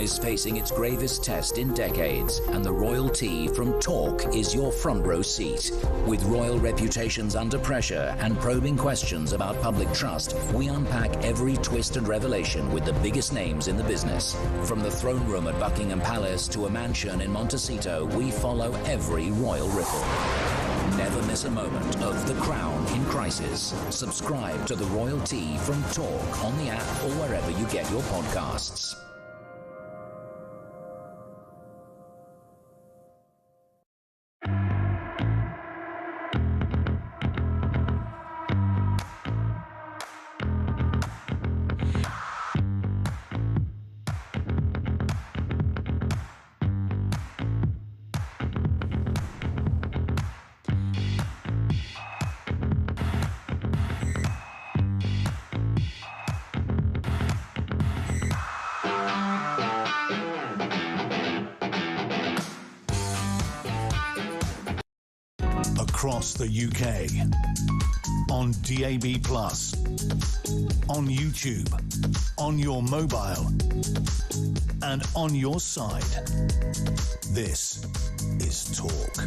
Is facing its gravest test in decades, and the royal tea from Talk is your front row seat. With royal reputations under pressure and probing questions about public trust, we unpack every twist and revelation with the biggest names in the business. From the throne room at Buckingham Palace to a mansion in Montecito, we follow every royal ripple. Never miss a moment of The Crown in crisis. Subscribe to the royal tea from Talk on the app or wherever you get your podcasts. Across the UK, on DAB+, on YouTube, on your mobile, and on your side. This is Talk.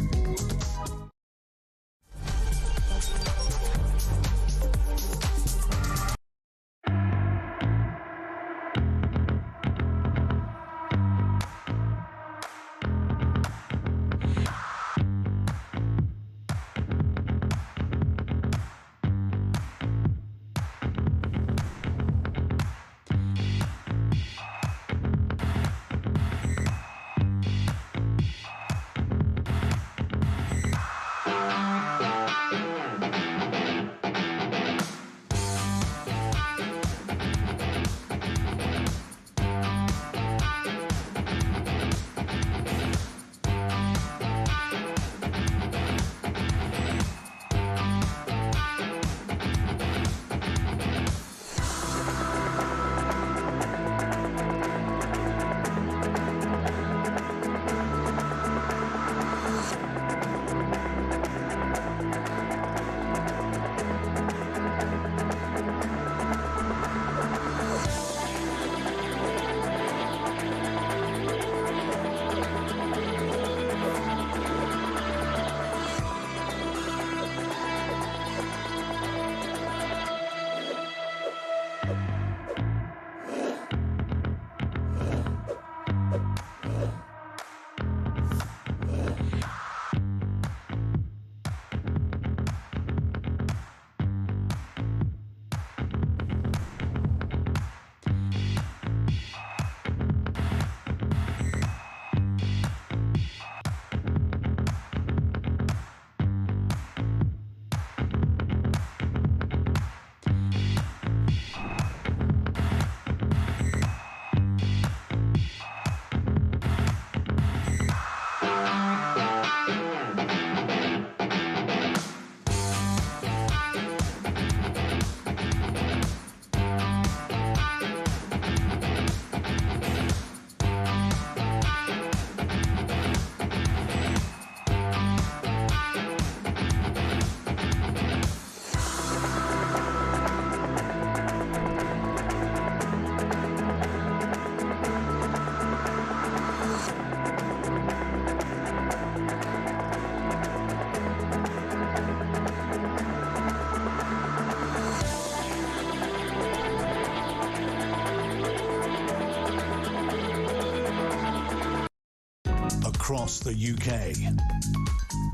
across the UK.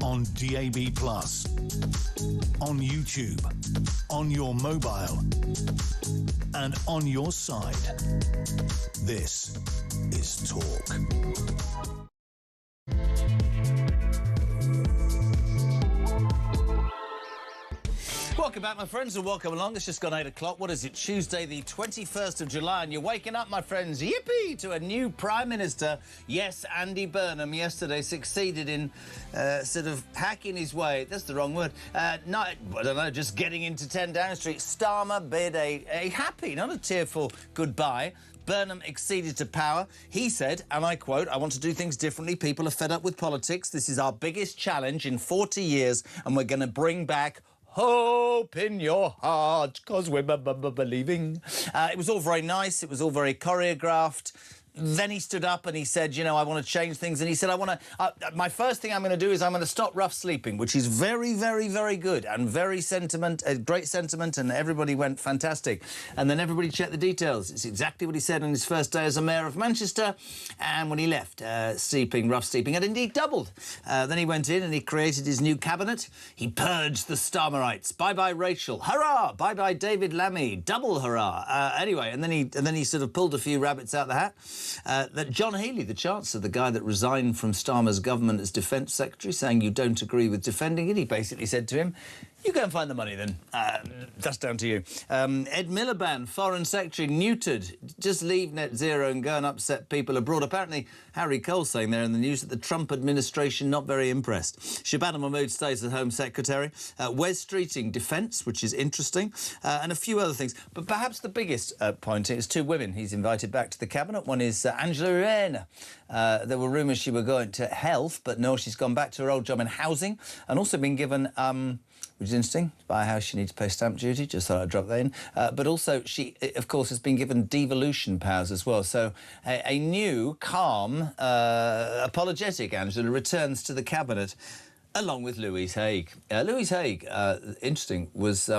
On DAB+, on YouTube, on your mobile, and on your side. This is Talk. Welcome back, my friends, and welcome along. It's just gone 8 o'clock. What is it? Tuesday, the 21st of July, and you're waking up, my friends. Yippee! To a new Prime Minister. Yes, Andy Burnham yesterday succeeded in sort of hacking his way. That's the wrong word. I don't know, just getting into 10 Downing Street. Starmer bid a happy, not a tearful goodbye. Burnham acceded to power. He said, and I quote, "I want to do things differently. People are fed up with politics. This is our biggest challenge in 40 years, and we're going to bring back hope in your heart, because we're believing." It was all very nice. It was all very choreographed. Then he stood up and he said, you know, I want to change things. And he said, my first thing I'm going to do is I'm going to stop rough sleeping, which is very, very, very good and very great sentiment. And everybody went fantastic. And then everybody checked the details. It's exactly what he said on his first day as a mayor of Manchester. And when he left, rough sleeping had indeed doubled. Then he went in and he created his new cabinet. He purged the Starmerites. Bye-bye Rachel. Hurrah! Bye-bye David Lammy. Double hurrah. Anyway, and then he sort of pulled a few rabbits out the hat. That John Healey, the Chancellor, the guy that resigned from Starmer's government as Defence Secretary, saying you don't agree with defending it, he basically said to him, you go and find the money then. That's down to you. Ed Miliband, Foreign Secretary, neutered. Just leave net zero and go and upset people abroad. Apparently, Harry Cole saying there in the news that the Trump administration not very impressed. Shabana Mahmood stays as Home Secretary. Wes Streeting, Defence, which is interesting, and a few other things. But perhaps the biggest point is two women he's invited back to the Cabinet. One is Angela Rayner. There were rumours she would go into health, but no, she's gone back to her old job in housing, and also been given which is interesting. To buy a house, she needs to pay stamp duty. Just thought I'd drop that in. But also, she, of course, has been given devolution powers as well. So a new, calm, apologetic Angela returns to the Cabinet, along with Louise Haigh. Louise Haigh, interesting, was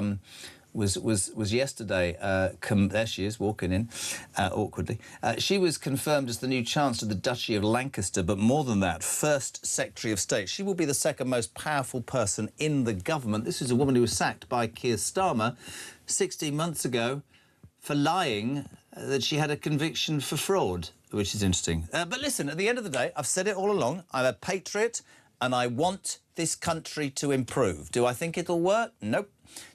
yesterday, there she is, walking in, awkwardly. She was confirmed as the new Chancellor of the Duchy of Lancaster, but more than that, First Secretary of State. She will be the second most powerful person in the government. This is a woman who was sacked by Keir Starmer 16 months ago for lying that she had a conviction for fraud, which is interesting. But listen, at the end of the day, I've said it all along, I'm a patriot and I want this country to improve. Do I think it'll work? Nope.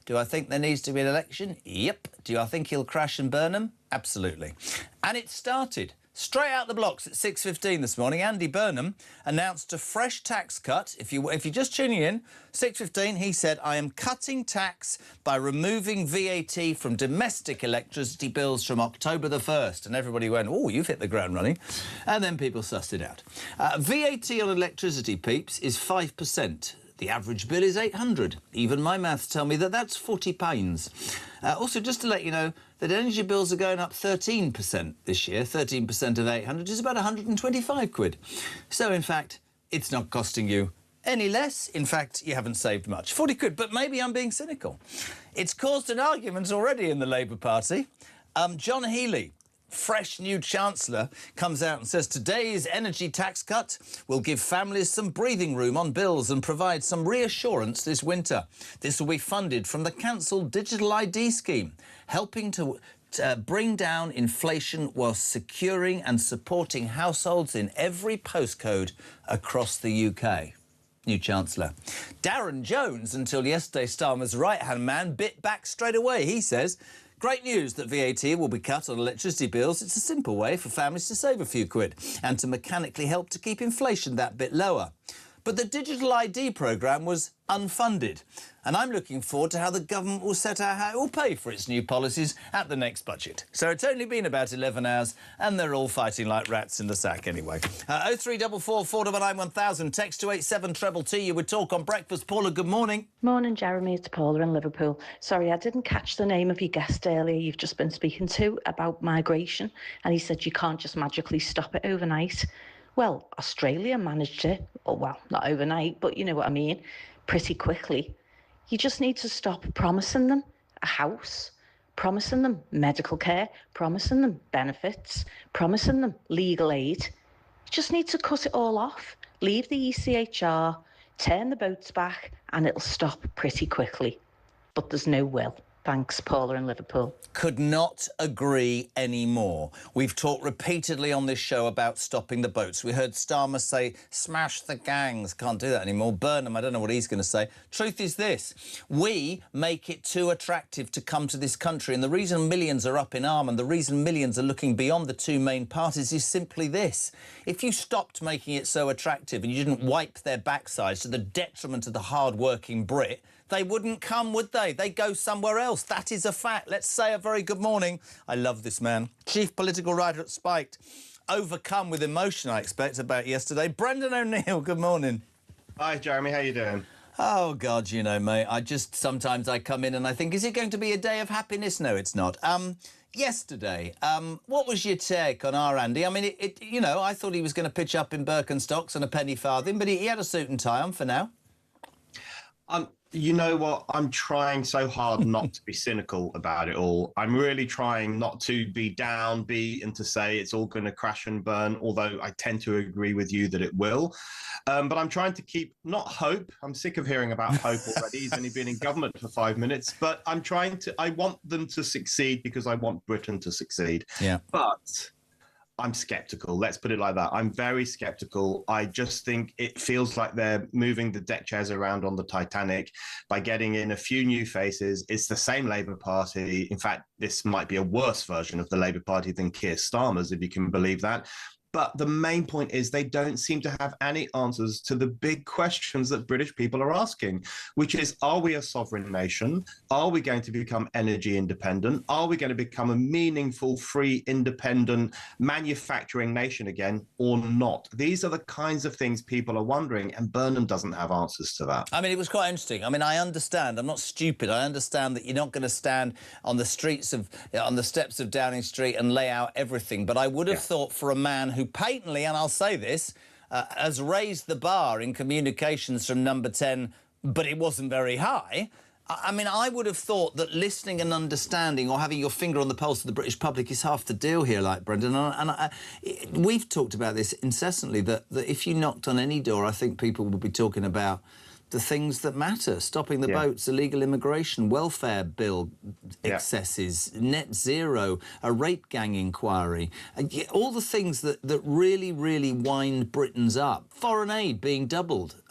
Do I think there needs to be an election? Yep. Do I think he'll crash and burn them? Absolutely. And it started straight out the blocks at 6:15 this morning. Andy Burnham announced a fresh tax cut. If you're just tuning in, 6:15, he said, I am cutting tax by removing VAT from domestic electricity bills from October the 1st. And everybody went, oh, you've hit the ground running. And then people sussed it out. VAT on electricity, peeps, is 5%. The average bill is 800. Even my maths tell me that that's 40 pounds. Also, just to let you know that energy bills are going up 13% this year. 13% of 800 is about 125 quid. So, in fact, it's not costing you any less. In fact, you haven't saved much. 40 quid, but maybe I'm being cynical. It's caused an argument already in the Labour Party. John Healey, fresh new Chancellor, comes out and says today's energy tax cut will give families some breathing room on bills and provide some reassurance this winter. This will be funded from the cancelled digital ID scheme, helping to bring down inflation whilst securing and supporting households in every postcode across the UK. New Chancellor. Darren Jones, until yesterday Starmer's right-hand man, bit back straight away. He says, great news that VAT will be cut on electricity bills. It's a simple way for families to save a few quid and to mechanically help to keep inflation that bit lower. But the digital ID programme was unfunded, and I'm looking forward to how the government will set out how it will pay for its new policies at the next budget. So it's only been about 11 hours, and they're all fighting like rats in the sack anyway. 0344 499 1000, text to 87222. You would talk on breakfast. Paula, good morning. Morning, Jeremy. It's Paula in Liverpool. Sorry, I didn't catch the name of your guest earlier you've just been speaking to about migration, and he said you can't just magically stop it overnight. Well, Australia managed it, or well, not overnight, but you know what I mean, pretty quickly. You just need to stop promising them a house, promising them medical care, promising them benefits, promising them legal aid. You just need to cut it all off Leave the ECHR, turn the boats back, and it'll stop pretty quickly. But there's no will. Thanks, Paula in Liverpool. Could not agree anymore. We've talked repeatedly on this show about stopping the boats. We heard Starmer say, smash the gangs. Can't do that anymore. Burnham, I don't know what he's going to say. Truth is this. We make it too attractive to come to this country. And the reason millions are up in arm and the reason millions are looking beyond the two main parties is simply this. If you stopped making it so attractive and you didn't wipe their backsides to the detriment of the hard-working Brit, they wouldn't come, would they? They'd go somewhere else. That is a fact. Let's say a very good morning. I love this man. Chief political writer at Spiked. Overcome with emotion, I expect, about yesterday. Brendan O'Neill, good morning. Hi, Jeremy. How you doing? Oh, God, you know, mate, sometimes I come in and I think, is it going to be a day of happiness? No, it's not. Yesterday, what was your take on our Andy? I mean, you know, I thought he was going to pitch up in Birkenstocks and a penny farthing, but he had a suit and tie on for now. You know what? I'm trying so hard not to be cynical about it all. I'm really trying not to be downbeat and to say it's all going to crash and burn, although I tend to agree with you that it will. But I'm trying to keep, not hope. I'm sick of hearing about hope already. He's only been in government for 5 minutes. But I want them to succeed because I want Britain to succeed. Yeah. But I'm sceptical. Let's put it like that. I'm very sceptical. I just think it feels like they're moving the deck chairs around on the Titanic by getting in a few new faces. It's the same Labour Party. In fact, this might be a worse version of the Labour Party than Keir Starmer's, if you can believe that. But the main point is they don't seem to have any answers to the big questions that British people are asking, which is, are we a sovereign nation? Are we going to become energy independent? Are we going to become a meaningful, free, independent manufacturing nation again or not? These are the kinds of things people are wondering, and Burnham doesn't have answers to that. I mean, it was quite interesting. I mean, I understand. I'm not stupid. I understand that you're not going to stand on the steps of Downing Street and lay out everything. But I would have thought for a man who patently, and I'll say this, has raised the bar in communications from number 10, but it wasn't very high. I mean, I would have thought that listening and understanding or having your finger on the pulse of the British public is half the deal here, like Brendan. And we've talked about this incessantly, that if you knocked on any door, I think people would be talking about the things that matter: stopping the boats, illegal immigration, welfare bill excesses, net zero, a rape gang inquiry, all the things that really, really wind Britons up. Foreign aid being doubled,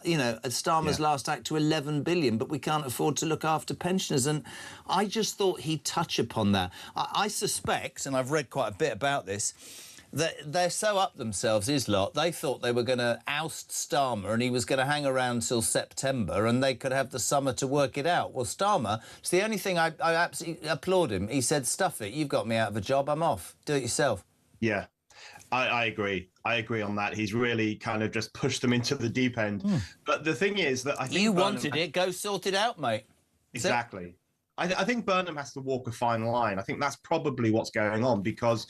you know, at Starmer's last act to 11 billion, but we can't afford to look after pensioners. And I just thought he'd touch upon that. I suspect, and I've read quite a bit about this, they're so up themselves, his lot. They thought they were going to oust Starmer and he was going to hang around till September and they could have the summer to work it out. Well, Starmer, it's the only thing I absolutely applaud him. He said, stuff it, you've got me out of a job, I'm off. Do it yourself. Yeah, I agree. I agree on that. He's really kind of just pushed them into the deep end. But the thing is that I think... You wanted it, go sort it out, mate. Exactly. I think Burnham has to walk a fine line. I think that's probably what's going on, because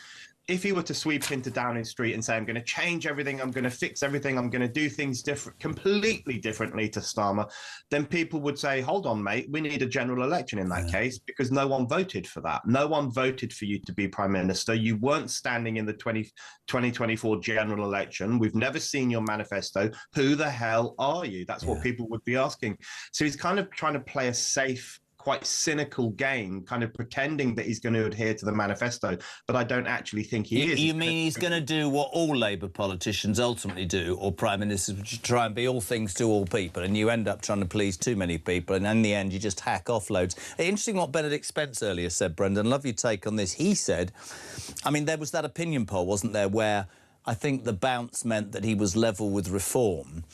if he were to sweep into Downing Street and say, I'm going to change everything, I'm going to fix everything, I'm going to do things completely differently to Starmer, then people would say, hold on, mate, we need a general election in that case, because no one voted for that. No one voted for you to be Prime Minister. You weren't standing in the 2024 general election. We've never seen your manifesto. Who the hell are you? That's what people would be asking. So he's kind of trying to play a safe, quite cynical game, kind of pretending that he's going to adhere to the manifesto, but I don't actually think he is. You mean he's going to do what all Labour politicians ultimately do, or Prime Ministers, which try and be all things to all people, and you end up trying to please too many people, and in the end you just hack off loads. Interesting what Benedict Spence earlier said, Brendan. Love your take on this. He said, I mean, there was that opinion poll, wasn't there, where I think the bounce meant that he was level with reform.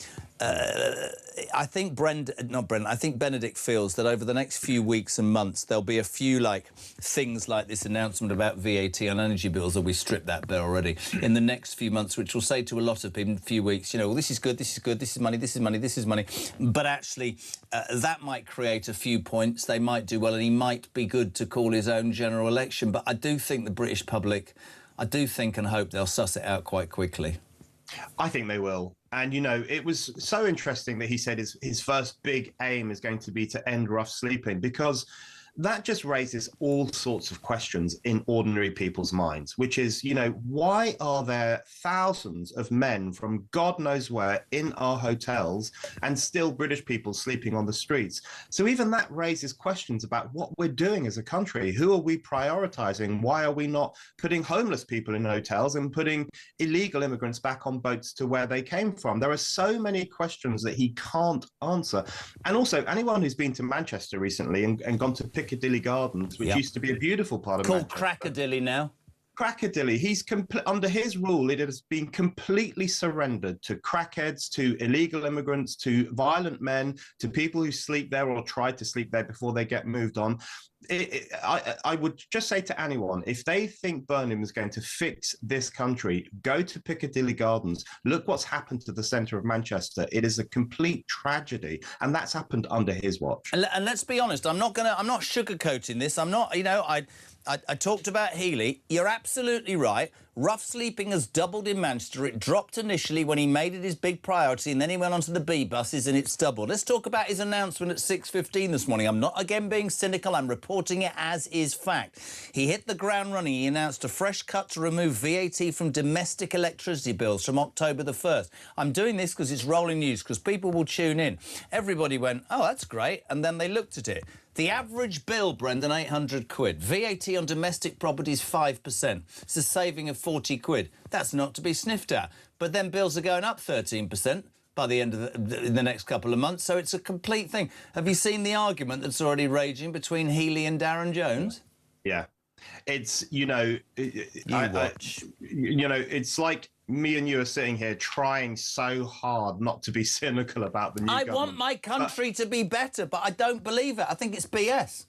I think Benedict feels that over the next few weeks and months there'll be a few things like this announcement about VAT on energy bills, or we stripped that bill already, in the next few months, which will say to a lot of people in a few weeks, you know, well, this is good, this is good, this is money, this is money, this is money. But actually, that might create a few points. They might do well, and he might be good to call his own general election. But I do think the British public, I do think and hope they'll suss it out quite quickly. I think they will. And, you know, it was so interesting that he said his first big aim is going to be to end rough sleeping, because that just raises all sorts of questions in ordinary people's minds, which is, you know, why are there thousands of men from God knows where in our hotels and still British people sleeping on the streets? So even that raises questions about what we're doing as a country. Who are we prioritizing? Why are we not putting homeless people in hotels and putting illegal immigrants back on boats to where they came from? There are so many questions that he can't answer. And also, anyone who's been to Manchester recently and gone to Piccadilly Gardens, which used to be a beautiful part of Called Manchester. Crackadilly now. Crackadilly, he's under his rule, it has been completely surrendered to crackheads, to illegal immigrants, to violent men, to people who sleep there or try to sleep there before they get moved on. I would just say to anyone, if they think Burnham is going to fix this country, go to Piccadilly Gardens. Look what's happened to the centre of Manchester. It is a complete tragedy, and that's happened under his watch. And let's be honest, I'm not sugarcoating this. I'm not, you know, I talked about Healy. You're absolutely right. Rough sleeping has doubled in Manchester. It dropped initially when he made it his big priority, and then he went onto the B buses and it's doubled. Let's talk about his announcement at 6:15 this morning. I'm not, again, being cynical. I'm reporting it as is fact. He hit the ground running. He announced a fresh cut to remove VAT from domestic electricity bills from October the 1st. I'm doing this because it's rolling news, because people will tune in. Everybody went, oh, that's great, and then they looked at it. The average bill, Brendan, 800 quid. VAT on domestic properties, 5%. It's a saving of 40 quid. That's not to be sniffed at. But then bills are going up 13% by the end of the next couple of months, so it's a complete thing. Have you seen the argument that's already raging between Healy and Darren Jones? Yeah. It's, you know, it's like me and you are sitting here trying so hard not to be cynical about the new government. I want my country to be better, but I don't believe it. I think it's BS.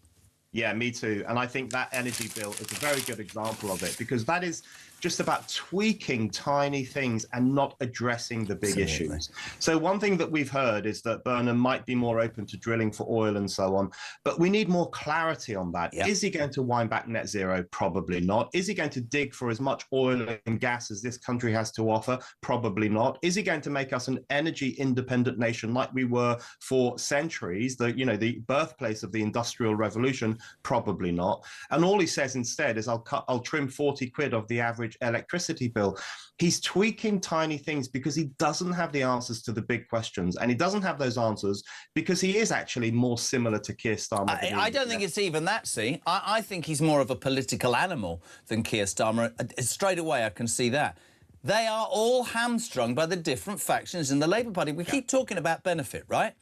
Yeah, me too. And I think that energy bill is a very good example of it, because that is just about tweaking tiny things and not addressing the big issues. So one thing that we've heard is that Burnham might be more open to drilling for oil and so on, but we need more clarity on that. Yep. Is he going to wind back net zero? Probably not. Is he going to dig for as much oil and gas as this country has to offer? Probably not. Is he going to make us an energy independent nation like we were for centuries, the birthplace of the Industrial Revolution? Probably not. And all he says instead is, I'll trim 40 quid of the average electricity bill. He's tweaking tiny things because he doesn't have the answers to the big questions, and he doesn't have those answers because he is actually more similar to Keir Starmer. I don't think it's even that, see. I think he's more of a political animal than Keir Starmer. Straight away, I can see that. They are all hamstrung by the different factions in the Labour Party. We keep talking about benefit, right?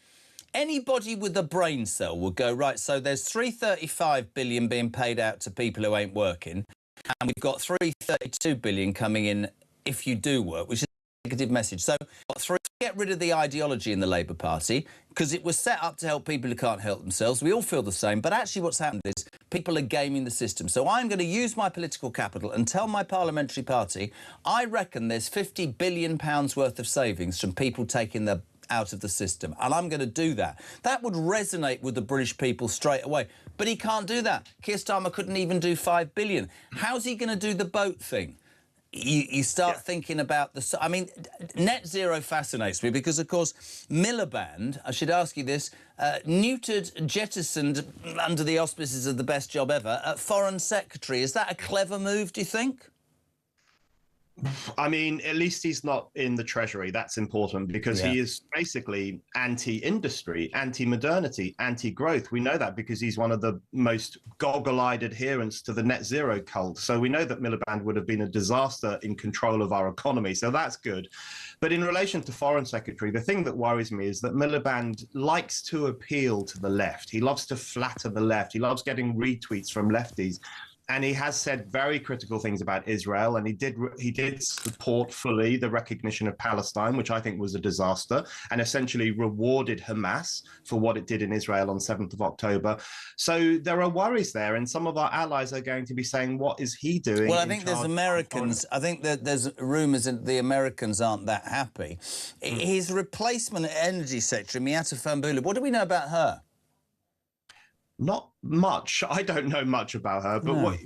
Anybody with a brain cell would go, right, so there's $335 billion being paid out to people who ain't working, and we've got $332 billion coming in if you do work, which is a negative message. So get rid of the ideology in the Labour Party, because it was set up to help people who can't help themselves. We all feel the same, but actually what's happened is people are gaming the system. So I'm going to use my political capital and tell my parliamentary party, I reckon there's £50 billion worth of savings from people taking the out of the system, and I'm going to do that. That would resonate with the British people straight away. But he can't do that. Keir Starmer couldn't even do $5 billion. How's he going to do the boat thing? You start thinking about the... I mean, net zero fascinates me because, of course, Miliband, I should ask you this, neutered, jettisoned, under the auspices of the best job ever, Foreign Secretary. Is that a clever move, do you think? I mean, at least he's not in the Treasury. That's important because he is basically anti-industry, anti-modernity, anti-growth. We know that because he's one of the most goggle-eyed adherents to the net zero cult. So we know that Miliband would have been a disaster in control of our economy. So that's good. But in relation to Foreign Secretary, the thing that worries me is that Miliband likes to appeal to the left. He loves to flatter the left. He loves getting retweets from lefties. And he has said very critical things about Israel, and he did support fully the recognition of Palestine, which I think was a disaster, and essentially rewarded Hamas for what it did in Israel on 7th of October. So there are worries there, and some of our allies are going to be saying, what is he doing? Well, I think there's Americans. I think that there's rumours that the Americans aren't that happy. His replacement energy secretary, Miata Fambula, what do we know about her? Not much. I don't know much about her, but No.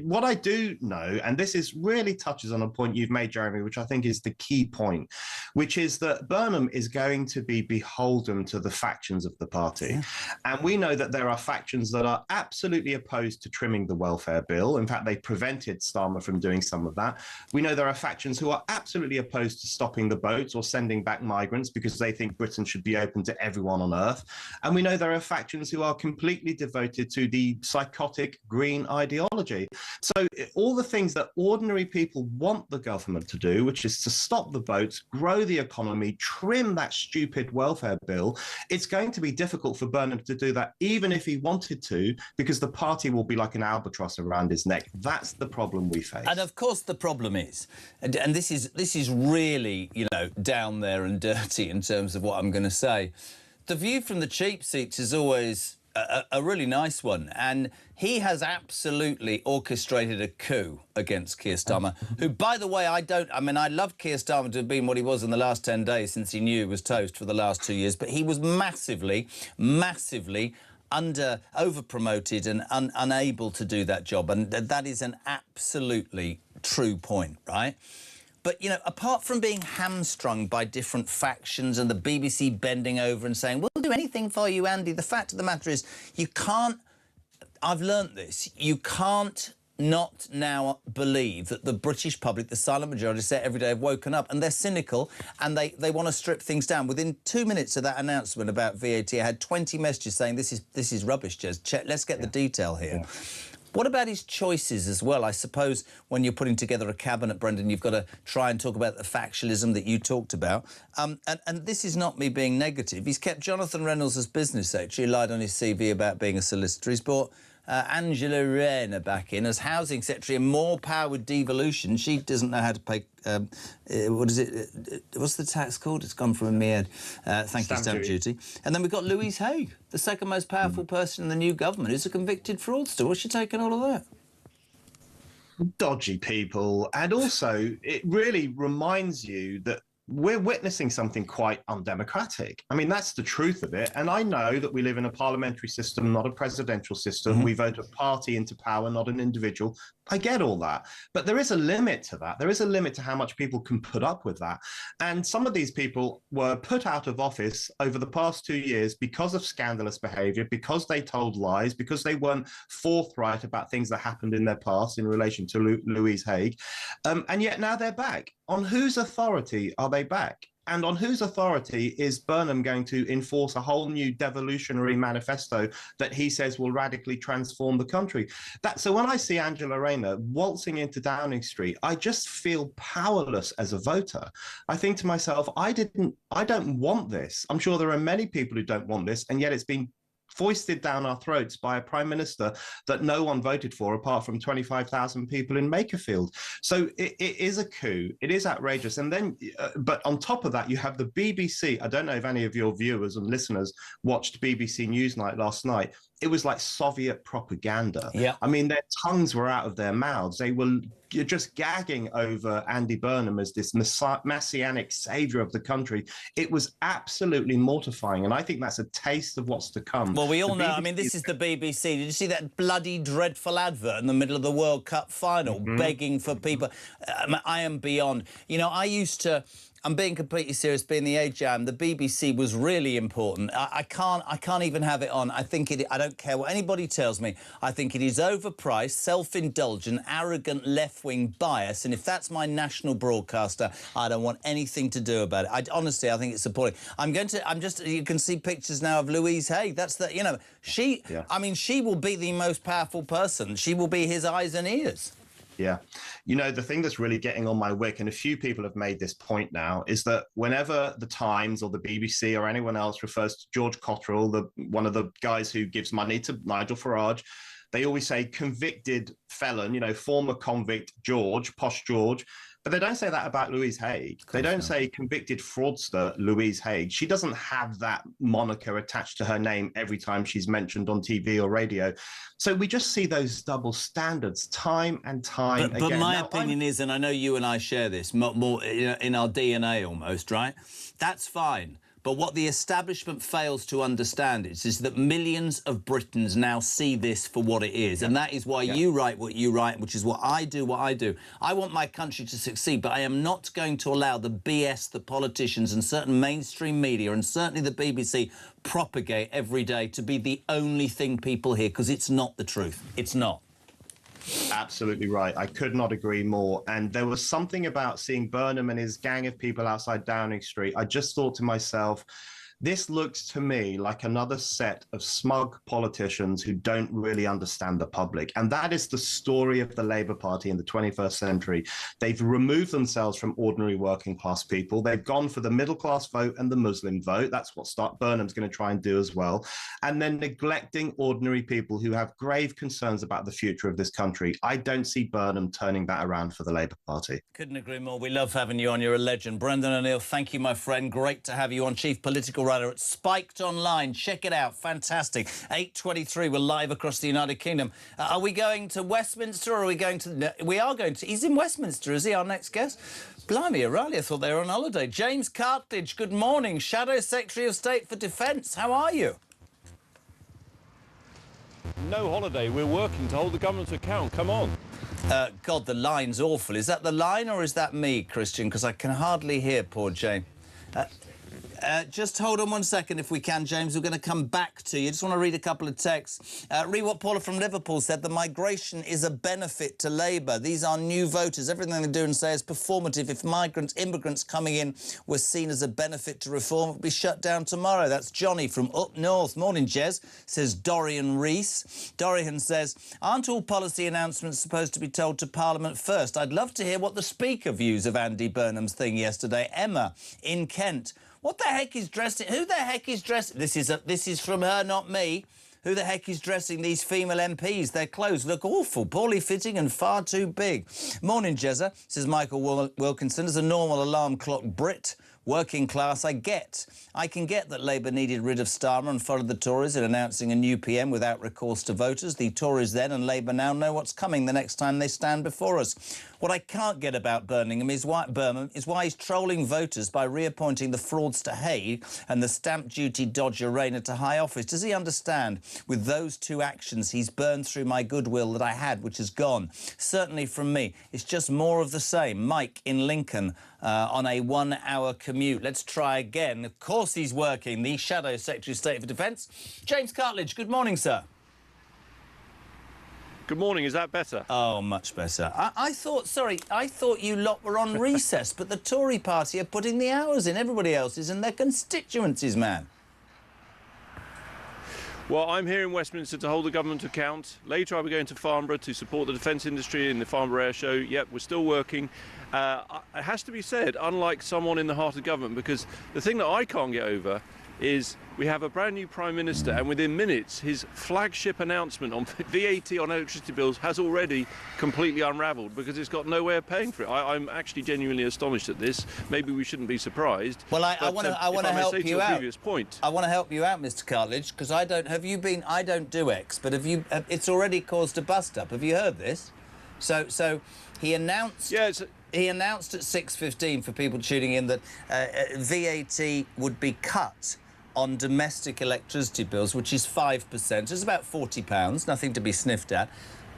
what I do know, and this is really touches on a point you've made, Jeremy, which I think is the key point, which is that Burnham is going to be beholden to the factions of the party. Yeah. And we know that there are factions that are absolutely opposed to trimming the welfare bill. In fact, they prevented Starmer from doing some of that. We know there are factions who are absolutely opposed to stopping the boats or sending back migrants because they think Britain should be open to everyone on earth. And we know there are factions who are completely devoted to the psychotic green ideology. So all the things that ordinary people want the government to do, which is to stop the boats, grow the economy, trim that stupid welfare bill, it's going to be difficult for Burnham to do that, even if he wanted to, because the party will be like an albatross around his neck. That's the problem we face. And of course the problem is, and this is really, you know, down there and dirty in terms of what I'm going to say, the view from the cheap seats is always a really nice one, and he has absolutely orchestrated a coup against Keir Starmer, who, by the way, I love Keir Starmer to have been what he was in the last 10 days since he knew he was toast for the last 2 years, but he was massively over-promoted and unable to do that job, and that is an absolutely true point, right? But, you know, apart from being hamstrung by different factions and the BBC bending over and saying, we'll do anything for you, Andy, the fact of the matter is you can't... I've learnt this. You can't not now believe that the British public, the silent majority, say every day have woken up and they're cynical and they want to strip things down. Within 2 minutes of that announcement about VAT, I had 20 messages saying, this is rubbish, Jez. Let's get the detail here. Yeah. What about his choices as well? I suppose when you're putting together a cabinet, Brendan, you've got to try and talk about the factionalism that you talked about. And this is not me being negative. He's kept Jonathan Reynolds as business secretary. He lied on his CV about being a solicitor. He's brought Angela Rayner back in as housing secretary, and more power with devolution. She doesn't know how to pay... what is it? What's the tax called? It's gone from my head. Thank you, stamp duty. And then we've got Louise Haigh, the second most powerful person in the new government, who's a convicted fraudster. What's she taking all of that? Dodgy people. And also, it really reminds you that we're witnessing something quite undemocratic. I mean, that's the truth of it. And I know that we live in a parliamentary system, not a presidential system. We vote a party into power, not an individual. I get all that. But there is a limit to that. There is a limit to how much people can put up with that. And some of these people were put out of office over the past 2 years because of scandalous behaviour, because they told lies, because they weren't forthright about things that happened in their past in relation to Louise Haigh. And yet now they're back. On whose authority are they back? And on whose authority is Burnham going to enforce a whole new devolutionary manifesto that he says will radically transform the country? So when I see Angela Rayner waltzing into Downing Street, I just feel powerless as a voter. I think to myself, I don't want this. I'm sure there are many people who don't want this, and yet it's been foisted down our throats by a prime minister that no one voted for apart from 25,000 people in Makerfield. So it is a coup. It is outrageous. And then, but on top of that, you have the BBC. I don't know if any of your viewers and listeners watched BBC Newsnight last night. It was like Soviet propaganda. Yeah. I mean, their tongues were out of their mouths. They were just gagging over Andy Burnham as this messianic savior of the country. It was absolutely mortifying. And I think that's a taste of what's to come. Well, we all know, I mean, this is the BBC. Did you see that bloody dreadful advert in the middle of the World Cup final, begging for people? I am beyond. You know, I'm being completely serious, being the age I am. The BBC was really important. I can't even have it on. I don't care what anybody tells me. I think it is overpriced, self-indulgent, arrogant, left-wing bias. And if that's my national broadcaster, I don't want anything to do about it. Honestly, I think it's appalling. You can see pictures now of Louise Haigh. That's the, you know, I mean, she will be the most powerful person. She will be his eyes and ears. Yeah. You know, the thing that's really getting on my wick, and a few people have made this point now, is that whenever the Times or the BBC or anyone else refers to George Cotterill, one of the guys who gives money to Nigel Farage, they always say convicted felon, you know, former convict George, posh George. But they don't say that about Louise Haigh. They don't say convicted fraudster Louise Haigh. She doesn't have that moniker attached to her name every time she's mentioned on TV or radio. So we just see those double standards time and time again. But my opinion is, and I know you and I share this, more in our DNA almost, right? That's fine. But what the establishment fails to understand is that millions of Britons now see this for what it is. And that is why you write what you write, which is what I do. I want my country to succeed, but I am not going to allow the BS the politicians and certain mainstream media and certainly the BBC propagate every day to be the only thing people hear, because it's not the truth. It's not. Absolutely right. I could not agree more. And there was something about seeing Burnham and his gang of people outside Downing Street. I just thought to myself, this looks to me like another set of smug politicians who don't really understand the public. And that is the story of the Labour Party in the 21st century. They've removed themselves from ordinary working class people. They've gone for the middle class vote and the Muslim vote. That's what Burnham's going to try and do as well. And then neglecting ordinary people who have grave concerns about the future of this country. I don't see Burnham turning that around for the Labour Party. Couldn't agree more. We love having you on. You're a legend. Brendan O'Neill, thank you, my friend. Great to have you on. Chief Political Writer at Spiked Online. Check it out. Fantastic. 8:23. We're live across the United Kingdom. Are we going to Westminster or are we going to... No, we are going to... He's in Westminster, is he, our next guest? Blimey, O'Reilly, I thought they were on holiday. James Cartledge, good morning. Shadow Secretary of State for Defence. How are you? No holiday. We're working to hold the government to account. Come on. God, the line's awful. Is that the line or is that me, Christian? Because I can hardly hear poor James. Just hold on 1 second if we can, James. We're going to come back to you. Just want to read a couple of texts. Read what Paula from Liverpool said. The migration is a benefit to Labour. These are new voters. Everything they do and say is performative. If immigrants coming in were seen as a benefit to reform, it would be shut down tomorrow. That's Johnny from up north. Morning, Jez, says Dorian Rees. Dorian says, aren't all policy announcements supposed to be told to Parliament first? I'd love to hear what the Speaker views of Andy Burnham's thing yesterday. Emma in Kent. What the heck is dressing... Who the heck is dressing... This is from her, not me. Who the heck is dressing these female MPs? Their clothes look awful, poorly fitting and far too big. Morning, Jezza, says Michael Wilkinson. As a normal alarm clock Brit, working class, I can get that Labour needed rid of Starmer and followed the Tories in announcing a new PM without recourse to voters. The Tories then and Labour now know what's coming the next time they stand before us. What I can't get about Burnham is why he's trolling voters by reappointing the fraudster Haig and the stamp duty dodger Rayner to high office. Does he understand? With those two actions, he's burned through my goodwill that I had, which is gone. Certainly from me. It's just more of the same. Mike in Lincoln on a 1 hour commute. Let's try again. Of course he's working. The Shadow Secretary of State for Defence. James Cartledge, good morning, sir. Good morning. Is that better? Oh, much better. I thought you lot were on recess, but the Tory party are putting the hours in. Everybody else is in their constituencies, man. Well, I'm here in Westminster to hold the government to account. Later I'll be going to Farnborough to support the defence industry in the Farnborough Air Show. Yep, we're still working. It has to be said, unlike someone in the heart of government, because the thing that I can't get over is we have a brand new Prime Minister and within minutes his flagship announcement on VAT on electricity bills has already completely unravelled because it's got no way of paying for it. I'm actually genuinely astonished at this. Maybe we shouldn't be surprised. Well, I want to help you out. Point. I want to help you out, Mr. Cartledge, because I don't do X, but it's already caused a bust up. Have you heard this? So he announced... Yeah, he announced at 6:15 for people tuning in that VAT would be cut on domestic electricity bills, which is 5%. It's about £40, nothing to be sniffed at.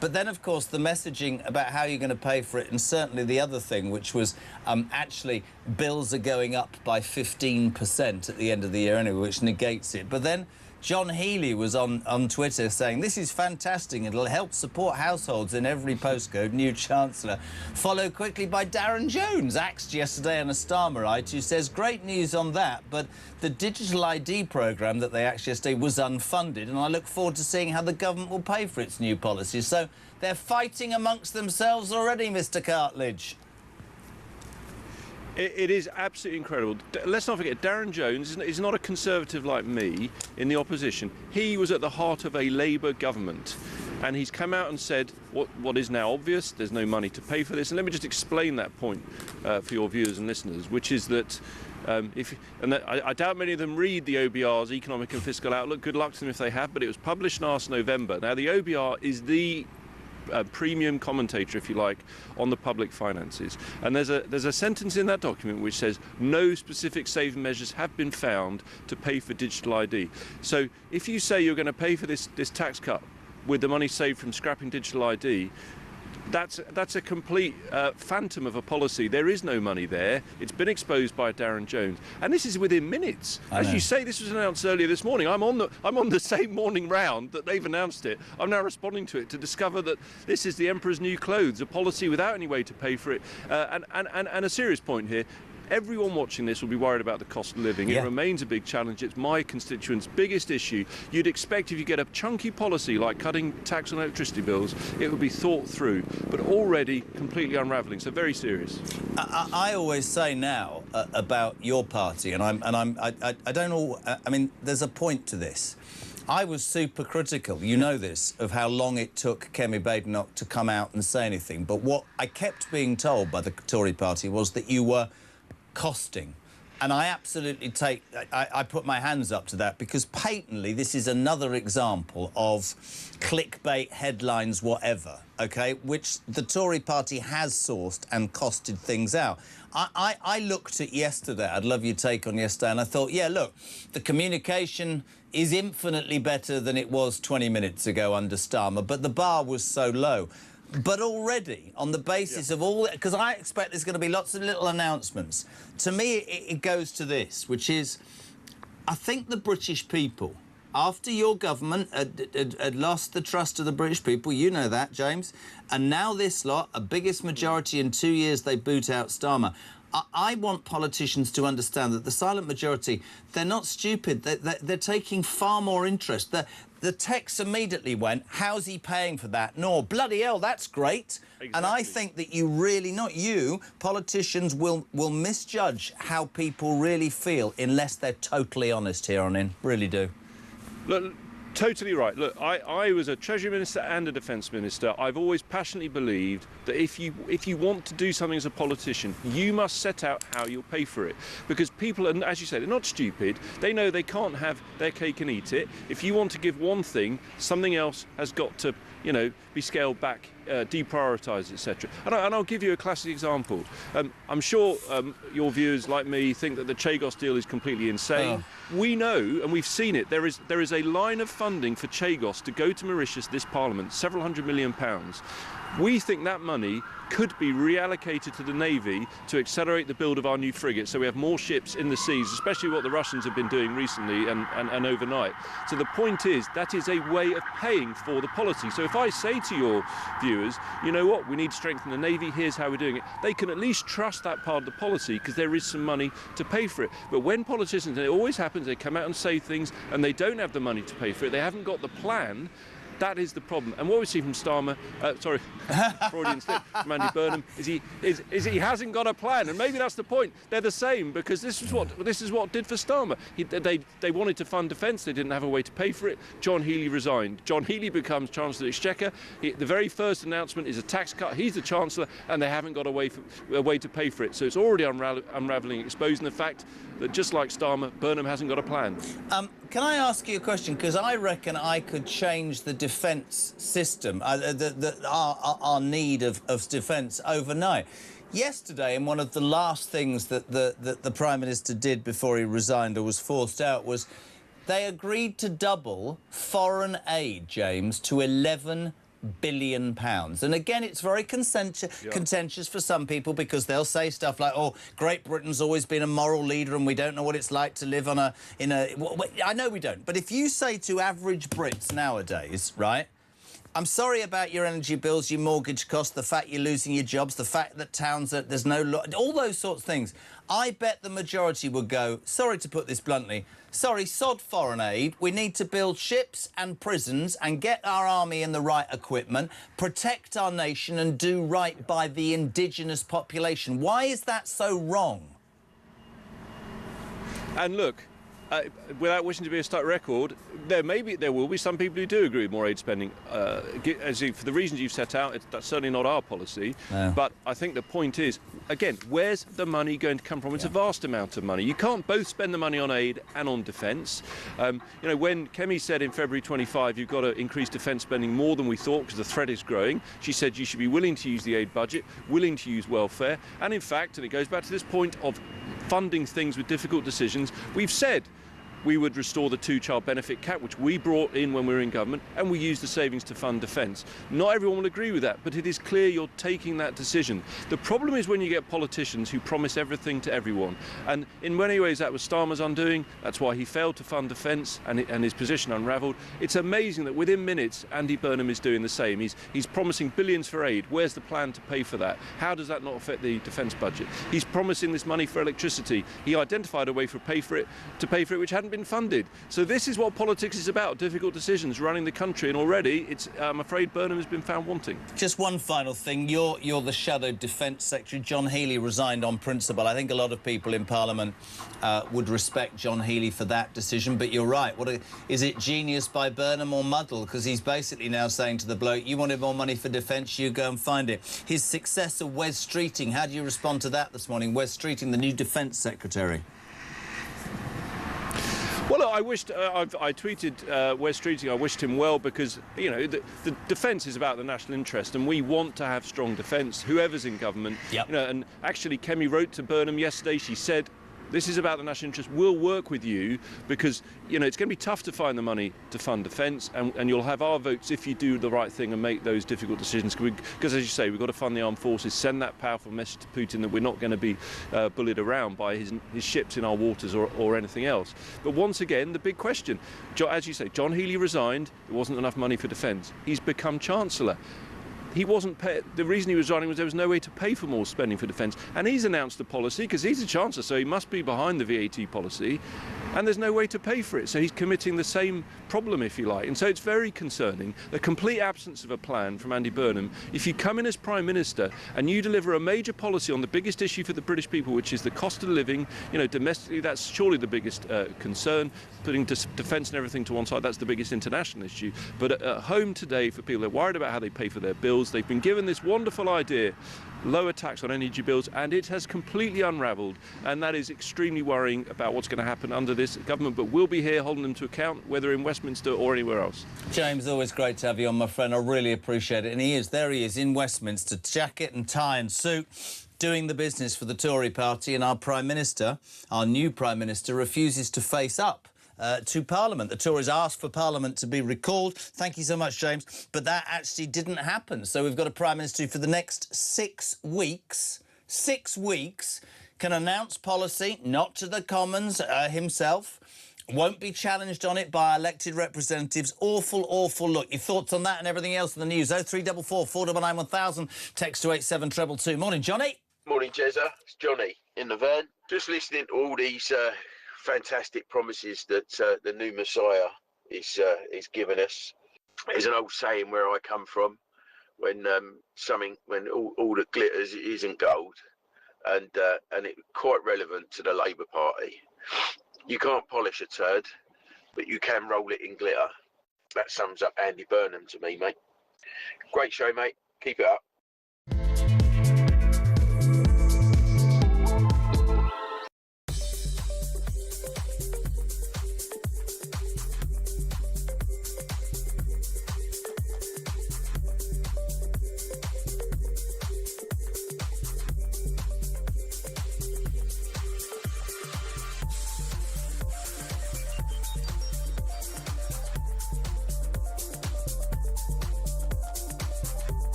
But then, of course, the messaging about how you're going to pay for it, and certainly the other thing, which was actually bills are going up by 15% at the end of the year anyway, which negates it. But then John Healey was on Twitter saying, this is fantastic, it'll help support households in every postcode, new Chancellor. Followed quickly by Darren Jones, axed yesterday on a Starmerite, who says, great news on that, but the digital ID programme that they axed yesterday was unfunded, and I look forward to seeing how the government will pay for its new policies. So they're fighting amongst themselves already, Mr. Cartledge. It is absolutely incredible. Let's not forget, Darren Jones is not a Conservative like me in the opposition. He was at the heart of a Labour government. And he's come out and said what is now obvious, there's no money to pay for this. And let me just explain that point for your viewers and listeners, which is that I doubt many of them read the OBR's Economic and Fiscal Outlook. Good luck to them if they have, but it was published last November. Now, the OBR is the premium commentator, if you like, on the public finances. And there's a sentence in that document which says no specific saving measures have been found to pay for digital ID. So if you say you're going to pay for this tax cut with the money saved from scrapping digital ID, that's a complete phantom of a policy. There is no money there. It's been exposed by Darren Jones, and this is within minutes. As you say, this was announced earlier this morning. I'm on the same morning round that they've announced it. I'm now responding to it to discover that this is the emperor's new clothes, a policy without any way to pay for it. And a serious point here. Everyone watching this will be worried about the cost of living. It remains a big challenge. It's my constituents' biggest issue. You'd expect if you get a chunky policy like cutting tax on electricity bills, it would be thought through, but already completely unravelling. So very serious. I always say now about your party, and I don't know. I mean, there's a point to this. I was super critical, you know this, of how long it took Kemi Badenoch to come out and say anything. But what I kept being told by the Tory party was that you were costing. And I absolutely I put my hands up to that, because patently this is another example of clickbait headlines, whatever, OK, which the Tory party has sourced and costed things out. I looked at yesterday, I'd love your take on yesterday, and I thought, yeah, look, the communication is infinitely better than it was 20 minutes ago under Starmer, but the bar was so low. But already, on the basis of all... Because I expect there's going to be lots of little announcements. To me, it goes to this, which is, I think the British people, after your government had lost the trust of the British people, you know that, James, and now this lot, a biggest majority in 2 years, they boot out Starmer. I want politicians to understand that the silent majority, they're not stupid. They're taking far more interest. The text immediately went, how's he paying for that? No, bloody hell, that's great. Exactly. And I think that you really, not you, politicians will misjudge how people really feel unless they're totally honest here on in. Really do. Look, totally right. Look, I was a Treasury Minister and a Defence Minister. I've always passionately believed that if you want to do something as a politician, you must set out how you'll pay for it. Because people, and as you say, they're not stupid. They know they can't have their cake and eat it. If you want to give one thing, something else has got to, you know, be scaled back, deprioritised, etc. And I'll give you a classic example. I'm sure your viewers, like me, think that the Chagos deal is completely insane. We know, and we've seen it, there is a line of funding for Chagos to go to Mauritius this Parliament, several £100 million. We think that money could be reallocated to the Navy to accelerate the build of our new frigates, so we have more ships in the seas, especially what the Russians have been doing recently and overnight. So the point is, that is a way of paying for the policy. So if I say to your viewers, you know what, we need to strengthen the Navy, here's how we're doing it, they can at least trust that part of the policy because there is some money to pay for it. But when politicians, and it always happens, they come out and say things and they don't have the money to pay for it, they haven't got the plan. That is the problem. And what we see from Starmer, Freudian slip, from Andy Burnham, is he hasn't got a plan. And maybe that's the point. They're the same, because this is what did for Starmer. They wanted to fund defence. They didn't have a way to pay for it. John Healey resigned. John Healey becomes Chancellor of the Exchequer. The very first announcement is a tax cut. He's the Chancellor, and they haven't got a way to pay for it. So it's already unravelling, exposing the fact that just like Starmer, Burnham hasn't got a plan. Can I ask you a question? Because I reckon I could change the defence system, our need of defence overnight. Yesterday, and one of the last things that the Prime Minister did before he resigned or was forced out was they agreed to double foreign aid, James, to £11 billion. And again, it's very contentious for some people, because they'll say stuff like, oh, Great Britain's always been a moral leader and we don't know what it's like to live I know we don't. But if you say to average Brits nowadays, right, I'm sorry about your energy bills, your mortgage costs, the fact you're losing your jobs, the fact that towns, there's no... all those sorts of things. I bet the majority would go, sorry to put this bluntly, sorry, sod foreign aid. We need to build ships and prisons and get our army in the right equipment, protect our nation and do right by the indigenous population. Why is that so wrong? And look, without wishing to be a stuck record, there will be some people who do agree with more aid spending. For the reasons you've set out, that's certainly not our policy. No. But I think the point is, again, where's the money going to come from? It's a vast amount of money. You can't both spend the money on aid and on defence. When Kemi said in February 25, you've got to increase defence spending more than we thought because the threat is growing, she said you should be willing to use the aid budget, willing to use welfare, and in fact, and it goes back to this point of funding things with difficult decisions, we've said we would restore the 2-child benefit cap, which we brought in when we were in government, and we used the savings to fund defence. Not everyone will agree with that, but it is clear you're taking that decision. The problem is when you get politicians who promise everything to everyone, and in many ways that was Starmer's undoing. That's why he failed to fund defence, and his position unravelled. It's amazing that within minutes Andy Burnham is doing the same. He's promising billions for aid. Where's the plan to pay for that? How does that not affect the defence budget? He's promising this money for electricity. He identified a way to pay for it which hadn't been funded. So this is what politics is about, difficult decisions, running the country, and already I'm afraid Burnham has been found wanting. Just one final thing. You're the shadow defence secretary. John Healey resigned on principle. I think a lot of people in Parliament would respect John Healey for that decision, but you're right. Is it genius by Burnham or muddle? Because he's basically now saying to the bloke, you wanted more money for defence, you go and find it. His successor, Wes Streeting, how do you respond to that this morning? Wes Streeting, the new defence secretary. Well, look, I tweeted Wes Streeting, I wished him well because, the defence is about the national interest and we want to have strong defence, whoever's in government. Yep. And actually, Kemi wrote to Burnham yesterday, she said, this is about the national interest. We'll work with you because, it's going to be tough to find the money to fund defence and you'll have our votes if you do the right thing and make those difficult decisions. Because, as you say, we've got to fund the armed forces, send that powerful message to Putin that we're not going to be bullied around by his ships in our waters or anything else. But once again, the big question, as you say, John Healey resigned, there wasn't enough money for defence. He's become Chancellor. He wasn't the reason he was resigning was there was no way to pay for more spending for defence. And he's announced a policy, because he's a Chancellor, so he must be behind the VAT policy, and there's no way to pay for it. So he's committing the same problem, if you like. And so it's very concerning, the complete absence of a plan from Andy Burnham. If you come in as Prime Minister and you deliver a major policy on the biggest issue for the British people, which is the cost of living, domestically, that's surely the biggest concern. Putting defence and everything to one side, that's the biggest international issue. But at home today, for people, they're worried about how they pay for their bills. They've been given this wonderful idea, lower tax on energy bills, and it has completely unravelled, and that is extremely worrying about what's going to happen under this government. But we'll be here holding them to account, whether in Westminster or anywhere else. James, always great to have you on, my friend. I really appreciate it. And there he is in Westminster, jacket and tie and suit, doing the business for the Tory party, and our Prime Minister, our new Prime Minister, refuses to face up to Parliament. The Tories asked for Parliament to be recalled. Thank you so much, James. But that actually didn't happen. So we've got a Prime Minister who, for the next 6 weeks, can announce policy, not to the Commons himself, won't be challenged on it by elected representatives. Awful, awful look. Your thoughts on that and everything else in the news? 0344 499 1000. Text to 87222. Morning, Johnny. Morning, Jezza. It's Johnny in the van. Just listening to all these fantastic promises that the new Messiah is giving us. There's an old saying where I come from, when all that glitters isn't gold, and it's quite relevant to the Labour Party. You can't polish a turd, but you can roll it in glitter. That sums up Andy Burnham to me, mate. Great show, mate. Keep it up.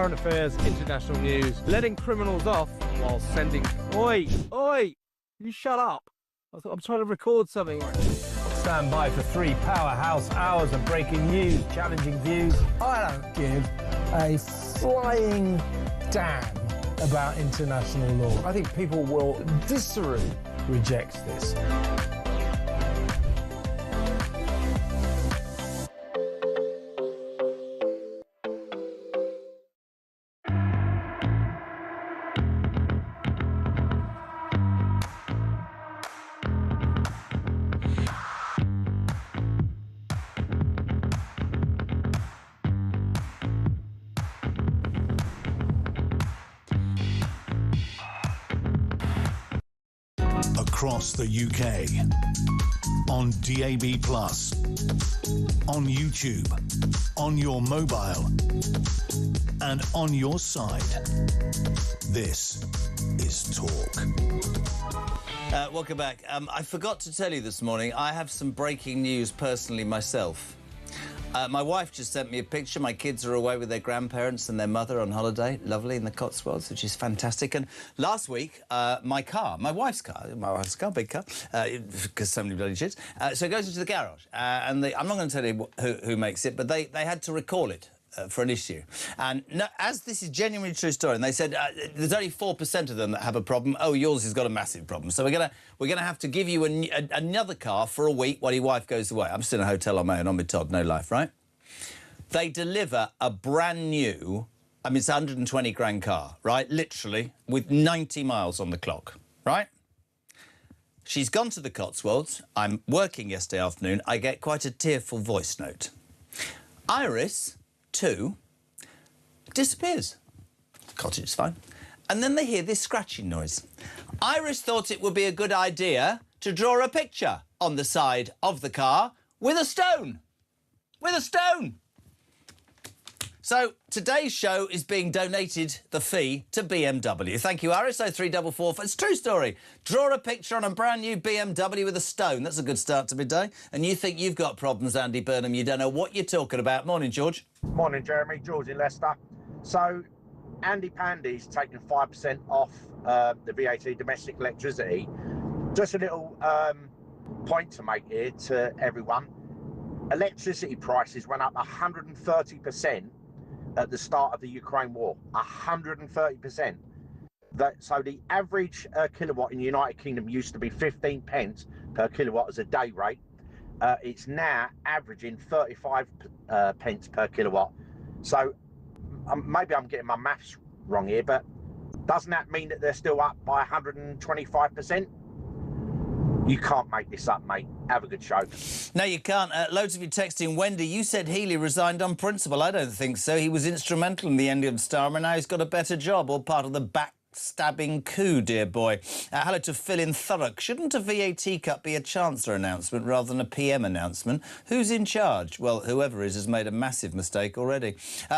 current affairs, international news, letting criminals off while sending... Oi! Oi! You shut up. I'm trying to record something. Stand by for 3 powerhouse hours of breaking news, challenging views. I don't give a flying damn about international law. I think people will viscerally reject this. Across the UK, on DAB+, on YouTube, on your mobile, and on your side. This is Talk. Welcome back. I forgot to tell you this morning, I have some breaking news personally myself. My wife just sent me a picture. My kids are away with their grandparents and their mother on holiday, lovely, in the Cotswolds, which is fantastic. And last week, my wife's car, big car, because so many bloody shits, so it goes into the garage. And I'm not going to tell you who makes it, but they had to recall it for an issue. And no, as this is genuinely true story, and they said there's only 4% of them that have a problem. Oh, yours has got a massive problem. So we're gonna have to give you another car for a week while your wife goes away. I'm still in a hotel on my own, I'm with Todd, no life, right? They deliver a brand new, I mean, it's a 120 grand car, right? Literally, with 90 miles on the clock, right? She's gone to the Cotswolds. I'm working yesterday afternoon. I get quite a tearful voice note. Iris, too, disappears. The cottage is fine. And then they hear this scratching noise. Iris thought it would be a good idea to draw a picture on the side of the car with a stone. With a stone. So today's show is being donated, the fee, to BMW. Thank you, Iris. 0344. It's a true story. Draw a picture on a brand new BMW with a stone. That's a good start to midday. And you think you've got problems, Andy Burnham. You don't know what you're talking about. Morning, George. Morning, Jeremy. George in Leicester. So Andy Pandy's taken 5% off the VAT domestic electricity. Just a little point to make here to everyone. Electricity prices went up 130% at the start of the Ukraine war. 130%. So the average kilowatt in the United Kingdom used to be 15 pence per kilowatt as a day rate. It's now averaging 35 pence per kilowatt. So maybe I'm getting my maths wrong here, but doesn't that mean that they're still up by 125%? You can't make this up, mate. Have a good show. No, you can't. Loads of you texting Wendy. You said Healy resigned on principle. I don't think so. He was instrumental in the ending of Starmer. Now he's got a better job, all part of the backstabbing coup, dear boy. Hello to Phil in Thurrock. Shouldn't a VAT cut be a Chancellor announcement rather than a PM announcement? Who's in charge? Well, whoever is has made a massive mistake already.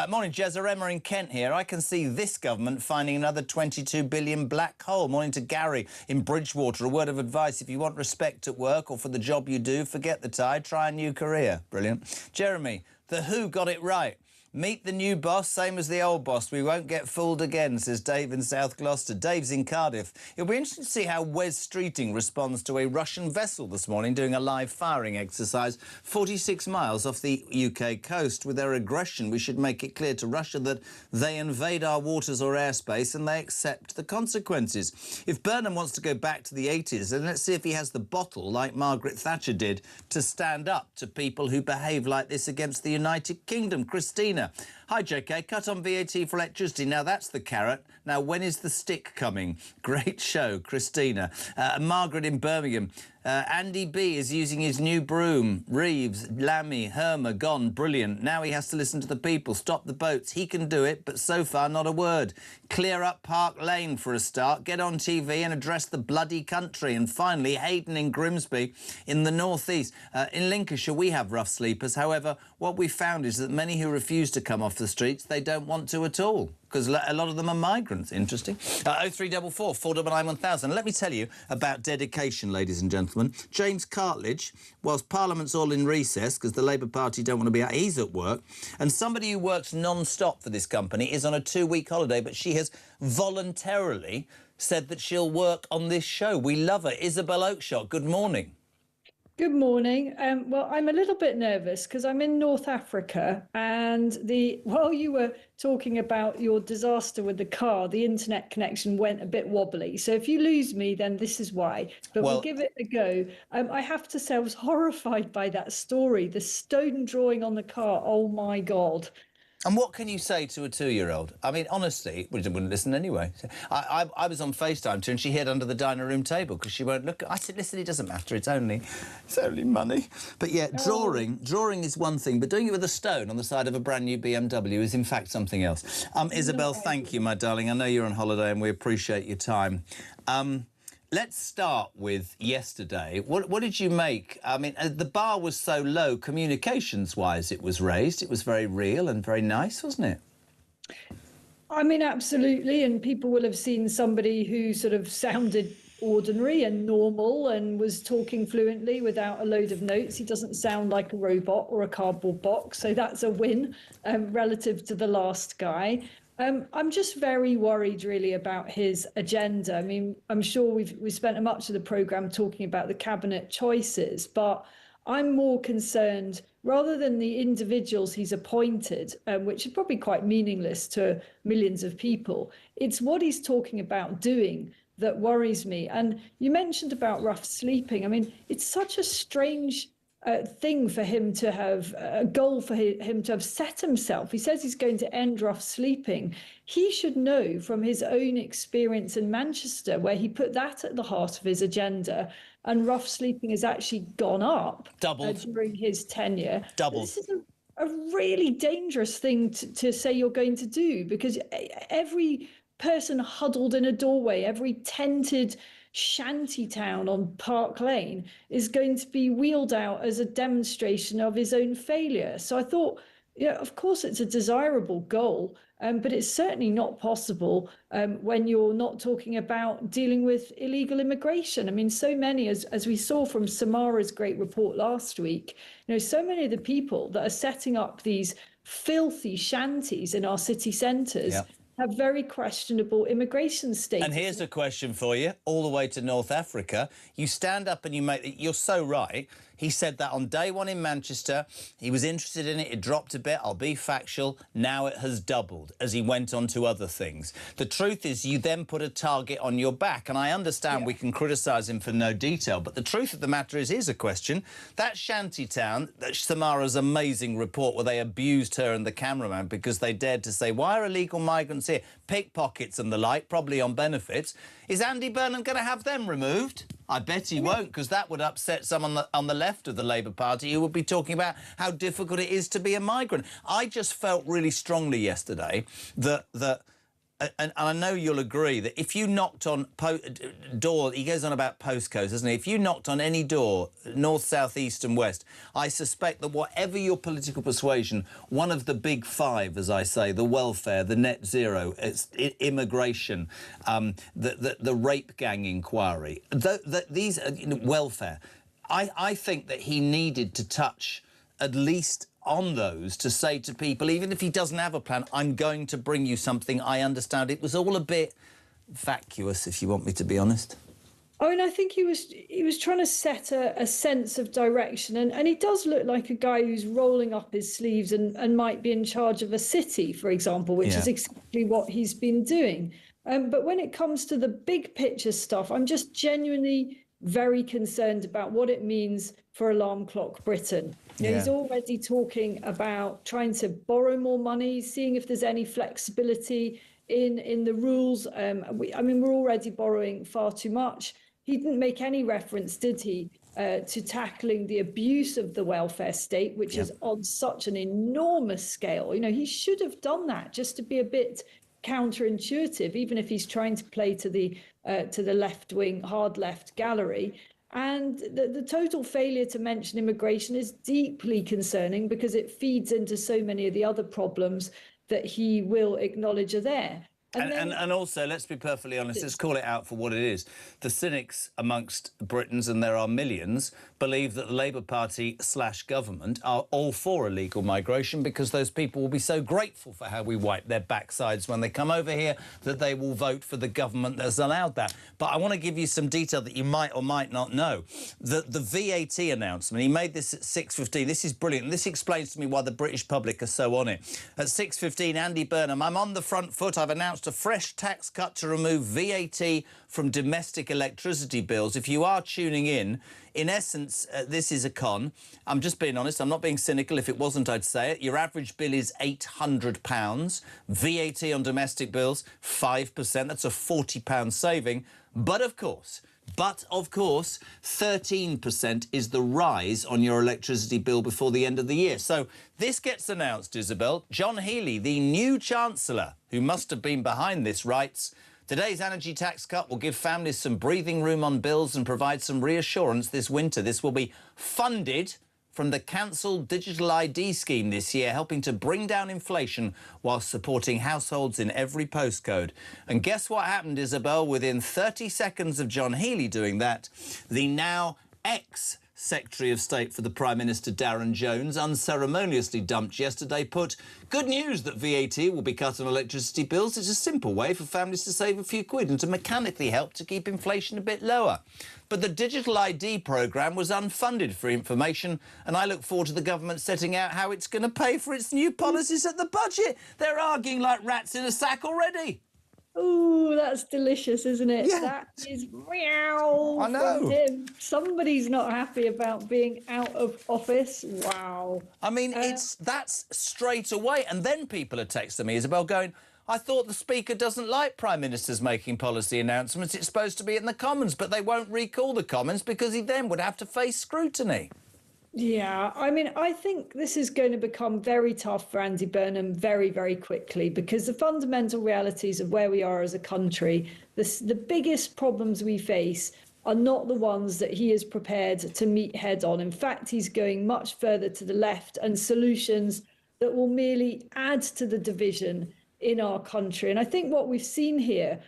Morning, Jezza. Emma in Kent here. I can see this government finding another 22 billion black hole. Morning to Gary in Bridgewater. A word of advice: if you want respect at work or for the job you do, forget the tie, try a new career. Brilliant. Jeremy, the Who got it right. Meet the new boss, same as the old boss. We won't get fooled again, says Dave in South Gloucester. Dave's in Cardiff. It'll be interesting to see how Wes Streeting responds to a Russian vessel this morning doing a live firing exercise 46 miles off the UK coast. With their aggression, we should make it clear to Russia that they invade our waters or airspace and they accept the consequences. If Burnham wants to go back to the 80s, then let's see if he has the bottle, like Margaret Thatcher did, to stand up to people who behave like this against the United Kingdom. Christina. Hi, JK. Cut on VAT for electricity. Now, that's the carrot. Now, when is the stick coming? Great show, Christina. Margaret in Birmingham. Andy B is using his new broom. Reeves, Lammy, Hermer, gone. Brilliant. Now he has to listen to the people. Stop the boats. He can do it, but so far not a word. Clear up Park Lane for a start. Get on TV and address the bloody country. And finally, Hayden in Grimsby in the northeast. In Lincolnshire, we have rough sleepers. However, what we found is that many who refuse to come off the streets, they don't want to at all. because a lot of them are migrants. Interesting. 0344 499 1000. Let me tell you about dedication, ladies and gentlemen. James Cartledge, whilst Parliament's all in recess because the Labour Party don't want to be out, he's at work. And somebody who works non-stop for this company is on a 2-week holiday, but she has voluntarily said that she'll work on this show. We love her. Isabel Oakeshott, good morning. Good morning. Well, I'm a little bit nervous because I'm in North Africa, and while you were talking about your disaster with the car, the internet connection went a bit wobbly. So if you lose me, then this is why. But we'll give it a go. I have to say I was horrified by that story. The stone drawing on the car. Oh, my God. And what can you say to a 2-year-old? I mean, honestly, we wouldn't listen anyway. I was on FaceTime to her and she hid under the dining room table because she won't look. I said, listen, it doesn't matter. It's only money. But yeah, drawing is one thing, but doing it with a stone on the side of a brand new BMW is in fact something else. Isabel, thank you, my darling. I know you're on holiday and we appreciate your time. Let's start with yesterday. What did you make? I mean, the bar was so low, communications-wise, it was raised. It was very real and very nice, wasn't it? I mean, absolutely. And people will have seen somebody who sort of sounded ordinary and normal and was talking fluently without a load of notes. He doesn't sound like a robot or a cardboard box. So that's a win relative to the last guy. I'm just very worried, really, about his agenda. I mean, I'm sure we've spent much of the programme talking about the cabinet choices, but I'm more concerned, rather than the individuals he's appointed, which is probably quite meaningless to millions of people, it's what he's talking about doing that worries me. And you mentioned about rough sleeping. I mean, it's such a strange thing for him to have, a goal for him to have set himself. He says he's going to end rough sleeping. He should know from his own experience in Manchester, where he put that at the heart of his agenda, and rough sleeping has actually gone up. Doubled. During his tenure. Doubled. This is a really dangerous thing to say you're going to do, because every person huddled in a doorway, every tented shanty town on Park Lane is going to be wheeled out as a demonstration of his own failure. So I thought, yeah, of course it's a desirable goal, but it's certainly not possible when you're not talking about dealing with illegal immigration. I mean, so many, as we saw from Samara's great report last week, so many of the people that are setting up these filthy shanties in our city centres have very questionable immigration status. And here's a question for you, all the way to North Africa. You stand up and you make... You're so right. He said that on day one in Manchester. He was interested in it. It dropped a bit. I'll be factual. Now it has doubled as he went on to other things. The truth is you then put a target on your back. And I understand we can criticise him for no detail. But the truth of the matter is, here's a question. That shanty town, that Samara's amazing report where they abused her and the cameraman because they dared to say, why are illegal migrants here? Pickpockets and the like, probably on benefits. Is Andy Burnham going to have them removed? I bet he won't, because that would upset someone on the left of the Labour Party who would be talking about how difficult it is to be a migrant. I just felt really strongly yesterday that and I know you'll agree that if you knocked on door, he goes on about postcodes, doesn't he? If you knocked on any door, north, south, east and west, I suspect that whatever your political persuasion, one of the big five, as I say, the welfare, the net zero, immigration, the rape gang inquiry, these welfare, I think that he needed to touch at least on those to say to people, even if he doesn't have a plan, I'm going to bring you something. I understand. It was all a bit vacuous, if you want me to be honest. Oh, and I think he was trying to set a sense of direction, and he does look like a guy who's rolling up his sleeves and might be in charge of a city, for example, which is exactly what he's been doing. But when it comes to the big picture stuff, I'm just genuinely very concerned about what it means for Alarm Clock Britain. He's already talking about trying to borrow more money, seeing if there's any flexibility in the rules. I mean, we're already borrowing far too much. He didn't make any reference, did he, to tackling the abuse of the welfare state, which is on such an enormous scale. He should have done that just to be a bit counterintuitive, even if he's trying to play to the left wing, hard left gallery. And the total failure to mention immigration is deeply concerning because it feeds into so many of the other problems that he will acknowledge are there. And also, let's be perfectly honest, let's call it out for what it is. The cynics amongst Britons, and there are millions, believe that the Labour Party / government are all for illegal migration because those people will be so grateful for how we wipe their backsides when they come over here that they will vote for the government that's allowed that. But I want to give you some detail that you might or might not know. The VAT announcement, he made this at 6:15. This is brilliant. And this explains to me why the British public are so on it. At 6:15, Andy Burnham, I'm on the front foot. I've announced a fresh tax cut to remove VAT from domestic electricity bills. If you are tuning in essence, this is a con. I'm just being honest. I'm not being cynical. If it wasn't, I'd say it. Your average bill is £800. VAT on domestic bills, 5%. That's a £40 saving. But of course, 13% is the rise on your electricity bill before the end of the year. So this gets announced, Isabel. John Healey, the new Chancellor, who must have been behind this, writes, today's energy tax cut will give families some breathing room on bills and provide some reassurance this winter. This will be funded from the cancelled digital ID scheme this year, helping to bring down inflation while supporting households in every postcode. And guess what happened, Isabel? Within 30 seconds of John Healey doing that, the now ex-Secretary of State for the Prime Minister, Darren Jones, unceremoniously dumped yesterday, put, good news that VAT will be cut on electricity bills. It's a simple way for families to save a few quid and to mechanically help to keep inflation a bit lower. But the digital ID programme was unfunded for information, and I look forward to the government setting out how it's going to pay for its new policies at the budget. They're arguing like rats in a sack already. Oh, that's delicious, isn't it? Yeah. That is meow. I know. From him. Somebody's not happy about being out of office. Wow. I mean, that's straight away. And then people are texting me, Isabel, going, I thought the Speaker doesn't like Prime Ministers making policy announcements. It's supposed to be in the Commons, but they won't recall the Commons because he then would have to face scrutiny. Yeah, I mean, I think this is going to become very tough for Andy Burnham very, very quickly because the fundamental realities of where we are as a country, the biggest problems we face are not the ones that he is prepared to meet head on. In fact, he's going much further to the left and solutions that will merely add to the division in our country. And I think what we've seen here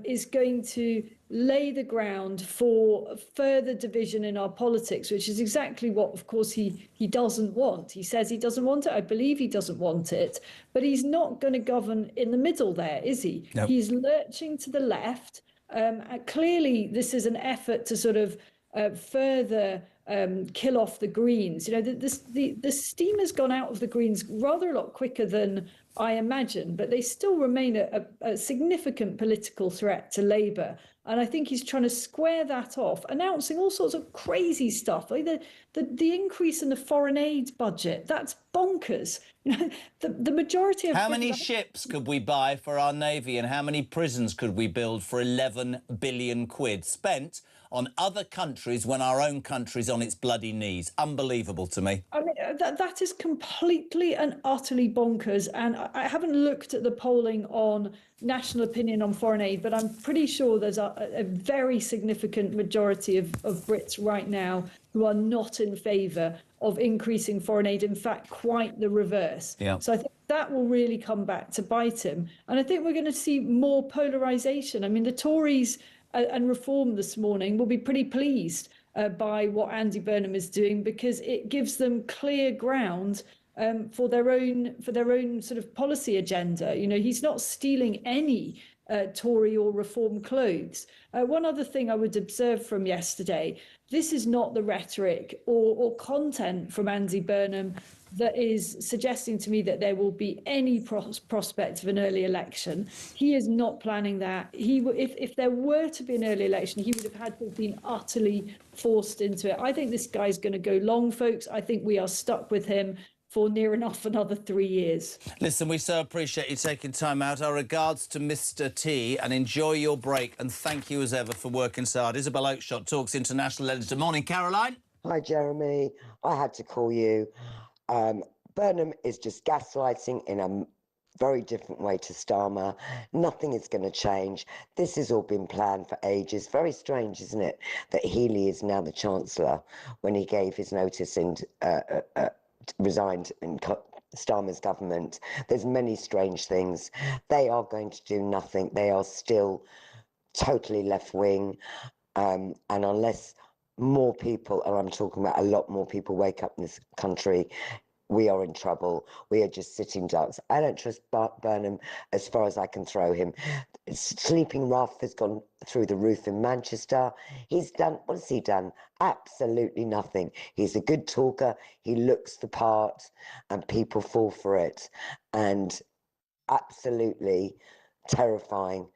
is going to lay the ground for further division in our politics, which is exactly what, of course, he doesn't want. He says he doesn't want it. I believe he doesn't want it. But he's not going to govern in the middle there, is he? No. He's lurching to the left. Clearly, this is an effort to sort of further kill off the Greens. You know, the steam has gone out of the Greens rather a lot quicker than I imagine, but they still remain a significant political threat to Labour. And I think he's trying to square that off, announcing all sorts of crazy stuff, like the increase in the foreign aid budget. That's bonkers. You know, the majority of... How many ships could we buy for our Navy and how many prisons could we build for 11 billion quid spent on other countries when our own country's on its bloody knees? Unbelievable to me. I mean, that is completely and utterly bonkers. And I haven't looked at the polling on national opinion on foreign aid, but I'm pretty sure there's a very significant majority of Brits right now who are not in favour of increasing foreign aid. In fact, quite the reverse. Yeah. So I think that will really come back to bite him. And I think we're going to see more polarisation. I mean, the Tories and Reform this morning will be pretty pleased by what Andy Burnham is doing because it gives them clear ground for their own sort of policy agenda. You know, he's not stealing any Tory or Reform clothes. One other thing I would observe from yesterday, this is not the rhetoric or content from Andy Burnham that is suggesting to me that there will be any prospect of an early election. He is not planning that. If there were to be an early election, he would have had to have been utterly forced into it. I think this guy's going to go long, folks. I think we are stuck with him for near enough another 3 years. Listen, we so appreciate you taking time out. Our regards to Mr. T and enjoy your break. And thank you as ever for working so hard. Isabel Oakeshott, Talk's international editor. Morning, Caroline. Hi, Jeremy. I had to call you. Burnham is just gaslighting in a very different way to Starmer. Nothing is going to change. This has all been planned for ages. Very strange, isn't it, that Healey is now the Chancellor when he gave his notice and resigned and Starmer's government. There's many strange things. They are going to do nothing. They are still totally left-wing. And unless more people, and I'm talking about a lot more people, wake up in this country, we are in trouble. We are just sitting ducks. I don't trust Burnham as far as I can throw him. Sleeping rough has gone through the roof in Manchester. He's done, what has he done? Absolutely nothing. He's a good talker. He looks the part and people fall for it. And absolutely terrifying.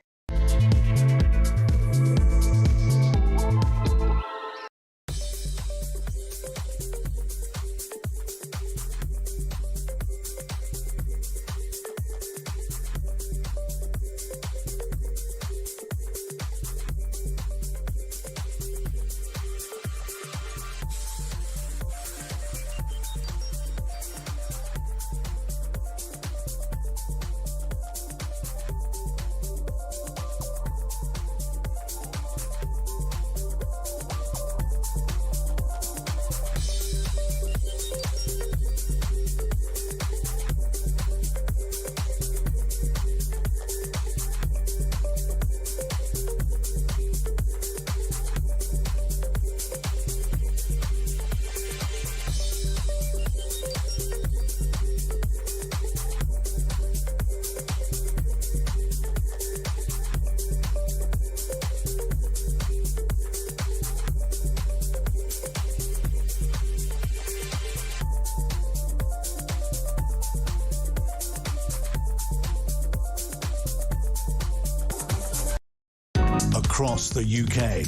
Across the UK,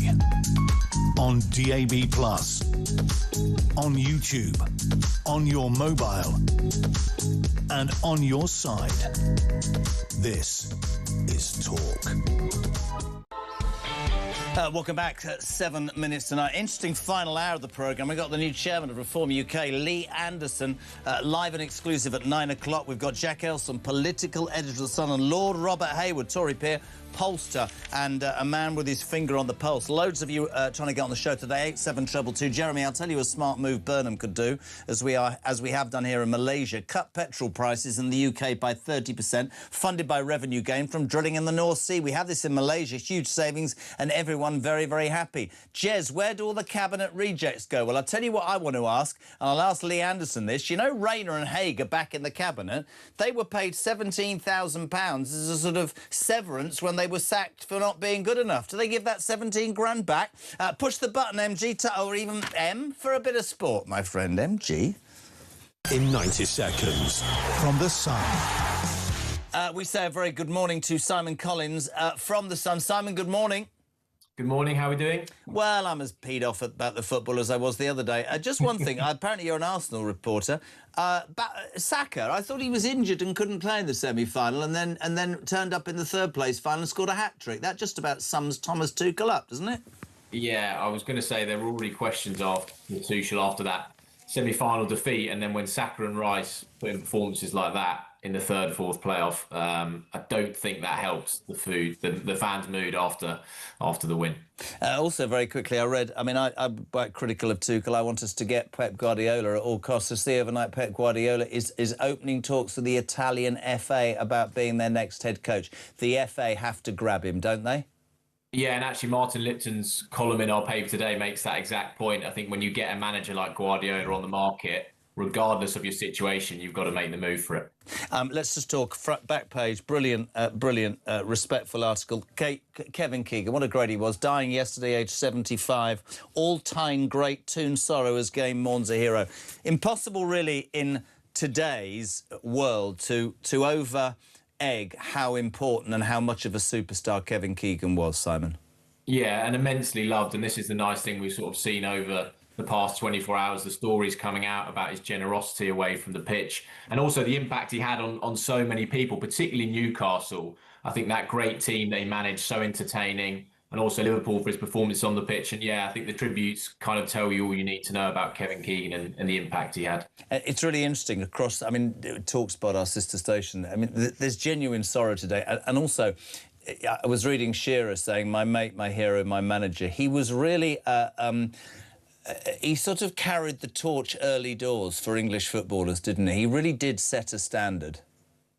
on DAB+, on YouTube, on your mobile, and on your side. This is Talk. Welcome back. 7 minutes tonight. Interesting final hour of the programme. We've got the new chairman of Reform UK, Lee Anderson, live and exclusive at 9 o'clock. We've got Jack Elson, political editor of The Sun, and Lord Robert Hayward, Tory peer, pollster, and a man with his finger on the pulse. Loads of you trying to get on the show today. 87222. Jeremy, I'll tell you a smart move Burnham could do, as we have done here in Malaysia. Cut petrol prices in the UK by 30%, funded by revenue gain from drilling in the North Sea. We have this in Malaysia, huge savings, and everyone very, very happy. Jez, where do all the cabinet rejects go? Well, I'll tell you what I want to ask, and I'll ask Lee Anderson this. You know, Rayner and Haig are back in the cabinet. They were paid £17,000 as a sort of severance when they were sacked for not being good enough. Do they give that 17 grand back? Push the button, MG, or even M, for a bit of sport, my friend, MG. In 90 seconds, from The Sun. We say a very good morning to Simon Collins from The Sun. Simon, good morning. Good morning, how are we doing? Well, I'm as peed off about the football as I was the other day. Just one thing, apparently you're an Arsenal reporter. Saka, I thought he was injured and couldn't play in the semi-final and then turned up in the third place final and scored a hat-trick. That just about sums Thomas Tuchel up, doesn't it? Yeah, I was going to say there were already questions after Tuchel after that semi-final defeat, and then when Saka and Rice put in performances like that in the third, fourth playoff, I don't think that helps the fans' mood after the win. Also, very quickly, I read, I mean, I'm quite critical of Tuchel. I want us to get Pep Guardiola at all costs. To see overnight, Pep Guardiola is opening talks with the Italian FA about being their next head coach. The FA have to grab him, don't they? Yeah, and actually Martin Lipton's column in our paper today makes that exact point. I think when you get a manager like Guardiola on the market, regardless of your situation, you've got to make the move for it. Let's just talk back page. Brilliant, respectful article. Kevin Keegan, what a great he was. Dying yesterday, aged 75. All-time great. Toon sorrow as game mourns a hero. Impossible, really, in today's world to over-egg how important and how much of a superstar Kevin Keegan was, Simon. Yeah, and immensely loved. And this is the nice thing we've sort of seen over the past 24 hours, the stories coming out about his generosity away from the pitch and also the impact he had on so many people, particularly Newcastle. I think that great team they managed, so entertaining, and also Liverpool for his performance on the pitch. And yeah, I think the tributes kind of tell you all you need to know about Kevin Keegan and the impact he had. It's really interesting across, I mean, TalkSpot, our sister station. I mean, there's genuine sorrow today. And also, I was reading Shearer saying, my mate, my hero, my manager. He was really he sort of carried the torch early doors for English footballers, didn't he? He really did set a standard.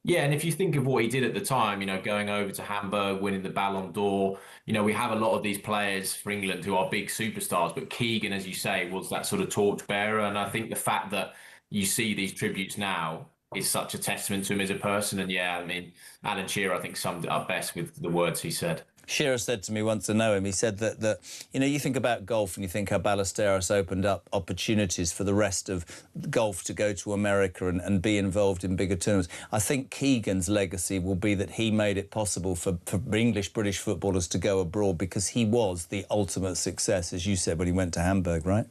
Yeah, and if you think of what he did at the time, you know, going over to Hamburg, winning the Ballon d'Or, you know, we have a lot of these players for England who are big superstars, but Keegan, as you say, was that sort of torchbearer. And I think the fact that you see these tributes now is such a testament to him as a person. And yeah, I mean, Alan Shearer, I think, summed it up best with the words he said. Shearer said to me once to know him, he said that you know, you think about golf and you think how Ballesteros opened up opportunities for the rest of golf to go to America and be involved in bigger tournaments. I think Keegan's legacy will be that he made it possible for British footballers to go abroad because he was the ultimate success, as you said, when he went to Hamburg, right?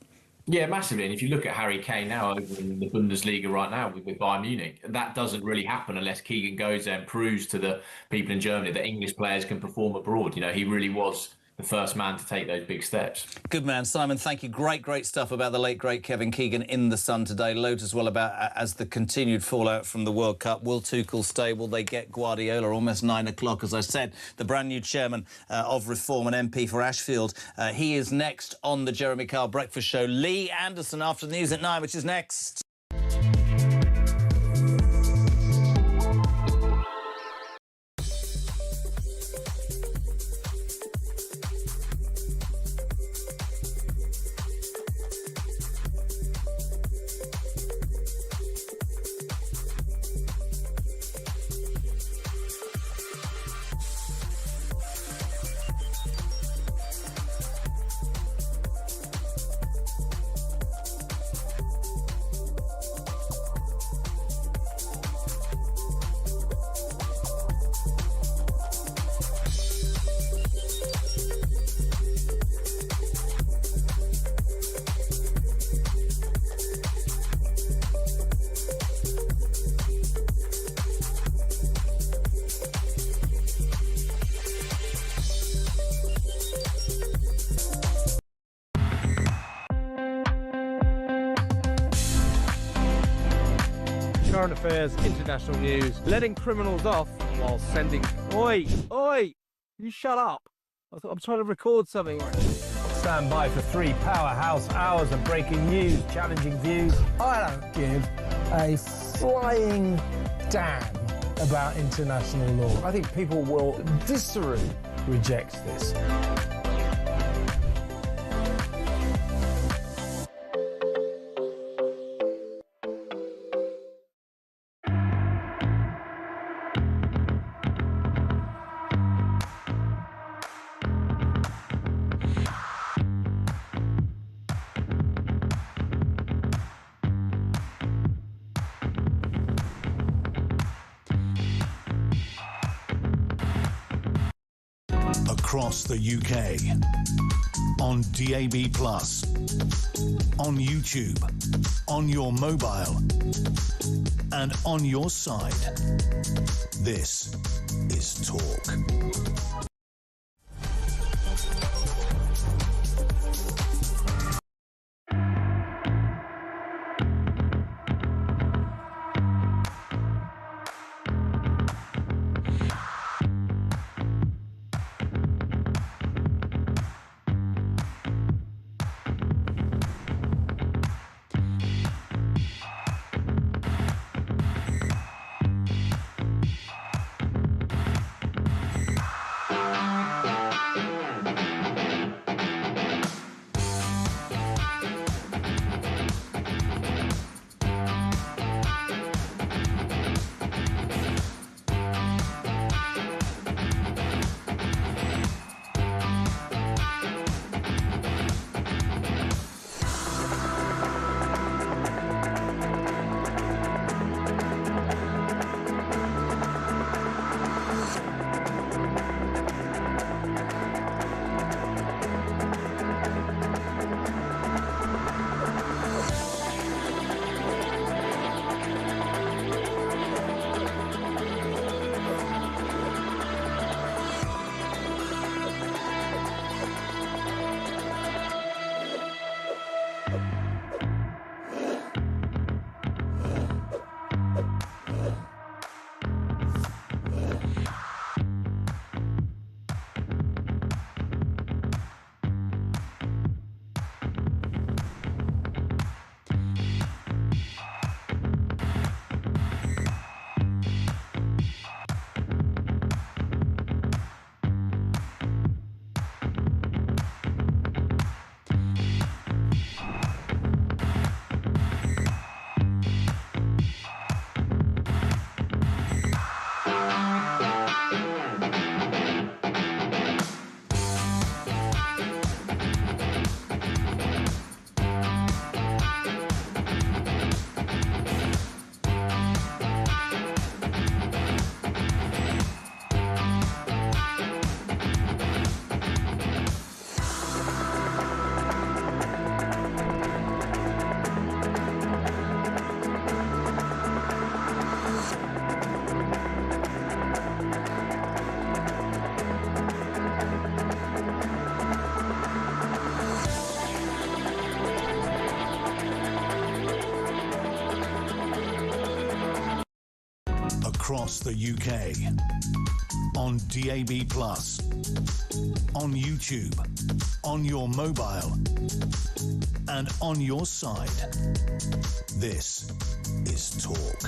Yeah, massively. And if you look at Harry Kane now over in the Bundesliga right now with Bayern Munich, that doesn't really happen unless Keegan goes there and proves to the people in Germany that English players can perform abroad. You know, he really was the first man to take those big steps. Good man, Simon. Thank you. Great stuff about the late, great Kevin Keegan in The Sun today. Loads as well about as the continued fallout from the World Cup. Will Tuchel stay? Will they get Guardiola? Almost 9 o'clock, as I said. The brand new chairman of Reform and MP for Ashfield. He is next on the Jeremy Kyle Breakfast Show. Lee Anderson after the news at 9, which is next. Current affairs, international news, letting criminals off while sending... Oi! Oi! You shut up. I'm trying to record something. Stand by for 3 powerhouse hours of breaking news, challenging views. I don't give a flying damn about international law. I think people will viscerally reject this. Across the UK, on DAB+, on YouTube, on your mobile, and on your side. This is Talk. across the UK. On DAB+, on YouTube, on your mobile, and on your side. This is Talk.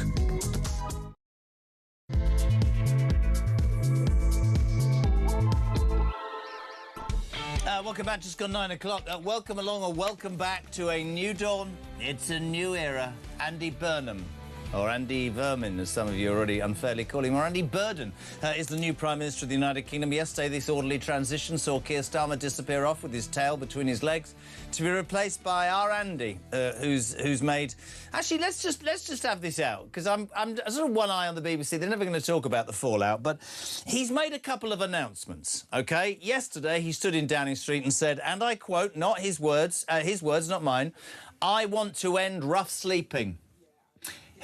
Welcome back, just gone 9 o'clock. Welcome along or welcome back to a new dawn. It's a new era. Andy Burnham, or Andy Vermin, as some of you already unfairly call him, or Andy Burden, is the new Prime Minister of the United Kingdom. Yesterday, this orderly transition saw Keir Starmer disappear off with his tail between his legs to be replaced by our Andy, who's made... Actually, let's just have this out, because I'm sort of one eye on the BBC. They're never going to talk about the fallout, but he's made a couple of announcements, OK? Yesterday, he stood in Downing Street and said, and I quote, not his words, not mine, "I want to end rough sleeping."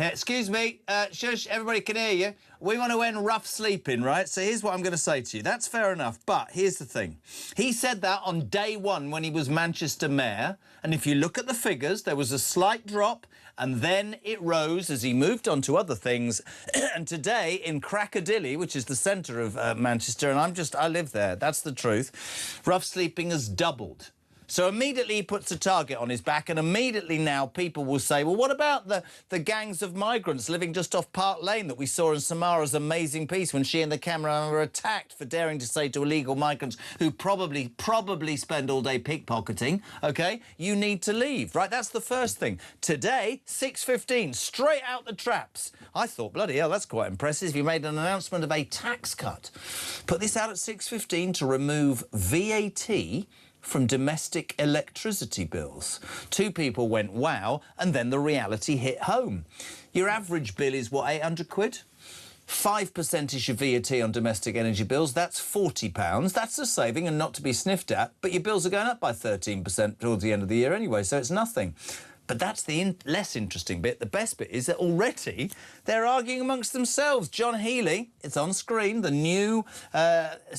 Excuse me, shush, everybody can hear you. We want to end rough sleeping, right? So here's what I'm going to say to you. That's fair enough, but here's the thing. He said that on day one when he was Manchester Mayor, and if you look at the figures, there was a slight drop, and then it rose as he moved on to other things. And today, in Crackadilly, which is the centre of Manchester, and I live there, that's the truth, rough sleeping has doubled. So immediately he puts a target on his back, and immediately now people will say, well, what about the gangs of migrants living just off Park Lane that we saw in Samara's amazing piece when she and the cameraman were attacked for daring to say to illegal migrants who probably spend all day pickpocketing, OK, you need to leave, right? That's the first thing. Today, 6:15, straight out the traps. I thought, bloody hell, that's quite impressive. He made an announcement of a tax cut. Put this out at 6:15 to remove VAT from domestic electricity bills. Two people went, wow, and then the reality hit home. Your average bill is, what, 800 quid? 5% is your VAT on domestic energy bills. That's £40. That's a saving and not to be sniffed at, but your bills are going up by 13% towards the end of the year anyway, so it's nothing. But that's the less interesting bit. The best bit is that already they're arguing amongst themselves. John Healey, it's on screen, the new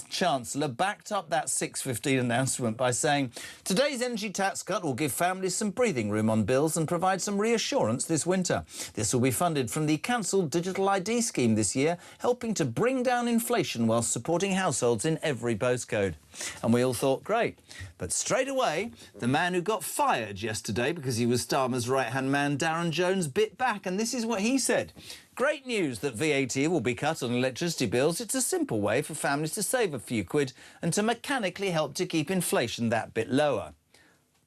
Chancellor, backed up that 6:15 announcement by saying, today's energy tax cut will give families some breathing room on bills and provide some reassurance this winter. This will be funded from the cancelled digital ID scheme this year, helping to bring down inflation whilst supporting households in every postcode. And we all thought, great. But straight away, the man who got fired yesterday because he was Starmer's right-hand man, Darren Jones, bit back, and this is what he said. Great news that VAT will be cut on electricity bills. It's a simple way for families to save a few quid and to mechanically help to keep inflation that bit lower.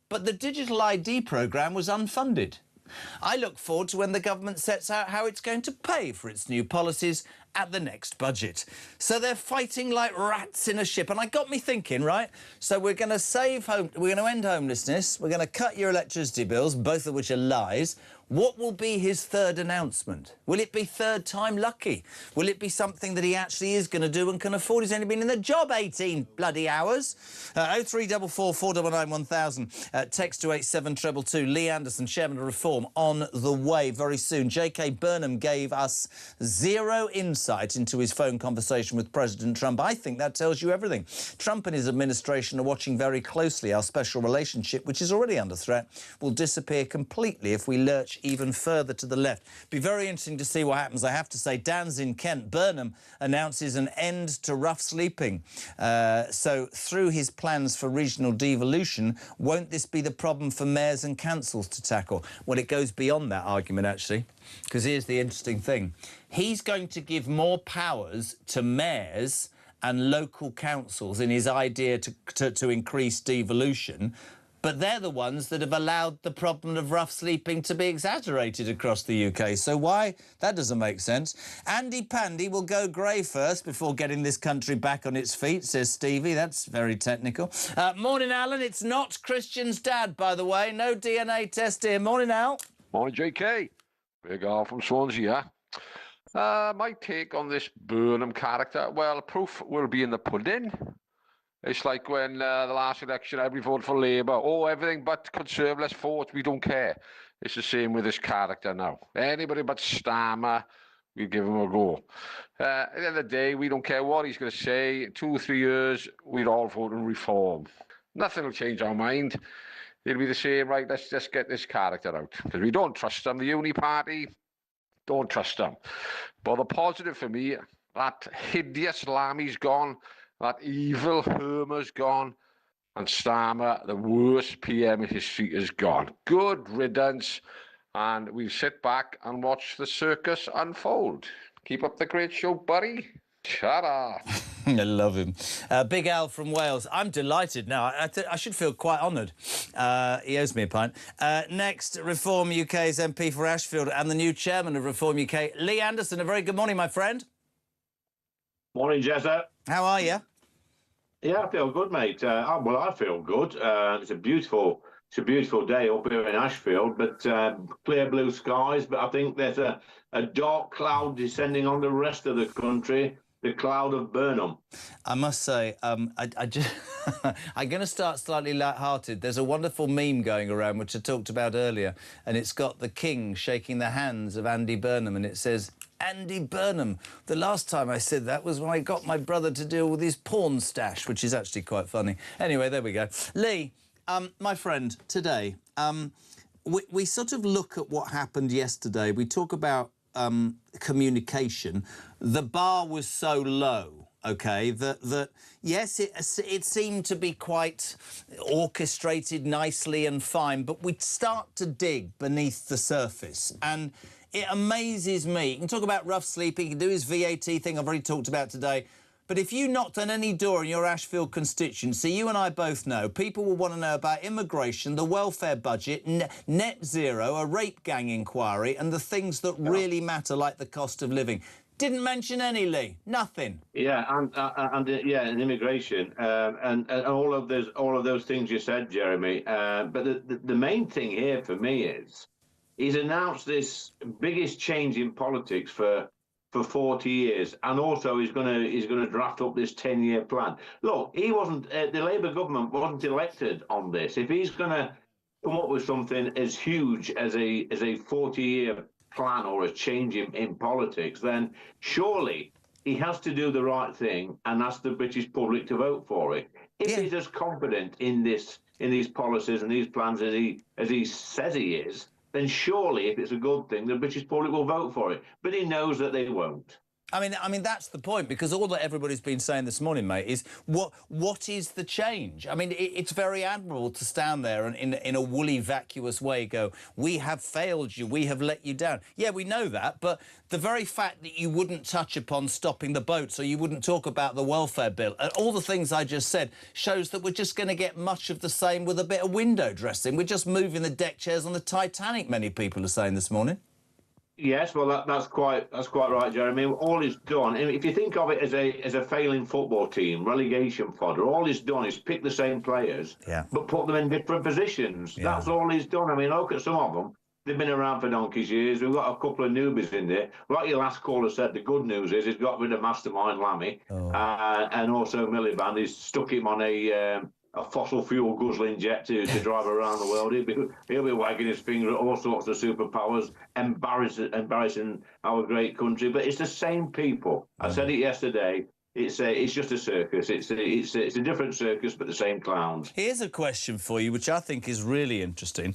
But the digital ID programme was unfunded. I look forward to when the government sets out how it's going to pay for its new policies at the next budget. So they're fighting like rats in a ship. And I got me thinking, right? So we're going to end homelessness. We're going to cut your electricity bills, both of which are lies. What will be his third announcement? Will it be third time lucky? Will it be something that he actually is going to do and can afford? He's only been in the job 18 bloody hours. 0344 499 1000. Text to 87222. Lee Anderson, Chairman of Reform, on the way very soon. J.K. Burnham gave us zero insight into his phone conversation with President Trump. I think that tells you everything. Trump and his administration are watching very closely. Our special relationship, which is already under threat, will disappear completely if we lurch even further to the left. Be very interesting to see what happens. I have to say, Dan's in Kent. Burnham announces an end to rough sleeping. So through his plans for regional devolution, won't this be the problem for mayors and councils to tackle? Well, it goes beyond that argument, actually, because here's the interesting thing. He's going to give more powers to mayors and local councils in his idea to increase devolution, but they're the ones that have allowed the problem of rough sleeping to be exaggerated across the UK. So why? That doesn't make sense. Andy Pandy will go grey first before getting this country back on its feet, says Stevie. That's very technical. Morning, Alan. It's not Christian's dad, by the way. No DNA test here. Morning, Al. Morning, JK. Big Al from Swansea, yeah? My take on this Burnham character, well, proof will be in the pudding. It's like when the last election, everybody voted for Labour. Oh, everything but Conservative, let's vote, we don't care. It's the same with this character now. Anybody but Starmer, we give him a go. At the end of the day, we don't care what he's going to say. 2 or 3 years, we'd all vote in reform. Nothing will change our mind. It'll be the same, right, let's just get this character out. Because we don't trust him. The Uni Party, Don't trust them. But the positive for me, that hideous Lami's gone, that evil Hermer's gone, and Starmer, the worst PM in history, is gone. Good riddance, and we'll sit back and watch the circus unfold. Keep up the great show, buddy. Ta-da. I love him. Big Al from Wales. I'm delighted now. I should feel quite honoured. He owes me a pint. Next, Reform UK's MP for Ashfield and the new chairman of Reform UK, Lee Anderson. A very good morning, my friend. Morning, Jezza. How are you? Yeah, I feel good, mate. Well, I feel good. It's a beautiful day up here in Ashfield, but clear blue skies. But I think there's a dark cloud descending on the rest of the country. The cloud of Burnham. I must say, I'm going to start slightly light-hearted. There's a wonderful meme going around, which I talked about earlier, and it's got the king shaking the hands of Andy Burnham, and it says, Andy Burnham. The last time I said that was when I got my brother to deal with his porn stash, which is actually quite funny. Anyway, there we go. Lee, my friend, today, we sort of look at what happened yesterday. We talk about communication. The bar was so low, OK, that yes, it seemed to be quite orchestrated nicely and fine, but we'd start to dig beneath the surface. And it amazes me. You can talk about rough sleeping, you can do his VAT thing I've already talked about today. But if you knocked on any door in your Ashfield constituency, you and I both know, people will want to know about immigration, the welfare budget, net zero, a rape gang inquiry, and the things that really matter, like the cost of living. Didn't mention any, Lee. Nothing. Yeah, and immigration, and all of those things you said, Jeremy. But the main thing here for me is he's announced this biggest change in politics for 40 years, and also he's going to draft up this 10-year plan. Look, he wasn't the Labour government wasn't elected on this. If he's going to come up with something as huge as a 40-year plan or a change in politics, then surely he has to do the right thing and ask the British public to vote for it. If he's as confident in these policies and these plans as he says he is, then surely, if it's a good thing, the British public will vote for it. But he knows that they won't. I mean, that's the point, because all that everybody's been saying this morning, mate, is what is the change? I mean, it's very admirable to stand there and in a woolly, vacuous way go, we have failed you, we have let you down. Yeah, we know that, but the very fact that you wouldn't touch upon stopping the boats or you wouldn't talk about the welfare bill, and all the things I just said, shows that we're just going to get much of the same with a bit of window dressing. We're just moving the deck chairs on the Titanic, many people are saying this morning. Yes, well, that's quite right, Jeremy. All he's done, if you think of it as a failing football team, relegation fodder, all he's done is pick the same players, but put them in different positions. Yeah. That's all he's done. I mean, look at some of them. They've been around for donkey's years. We've got a couple of newbies in there. Like your last caller said, the good news is he's got rid of Mastermind Lammy, and also Miliband. He's stuck him on a fossil fuel guzzling jet to drive around the world. He'll be wagging his finger at all sorts of superpowers, embarrassing our great country. But it's the same people. I said it yesterday. It's just a circus. It's a different circus, but the same clowns. Here's a question for you, which I think is really interesting.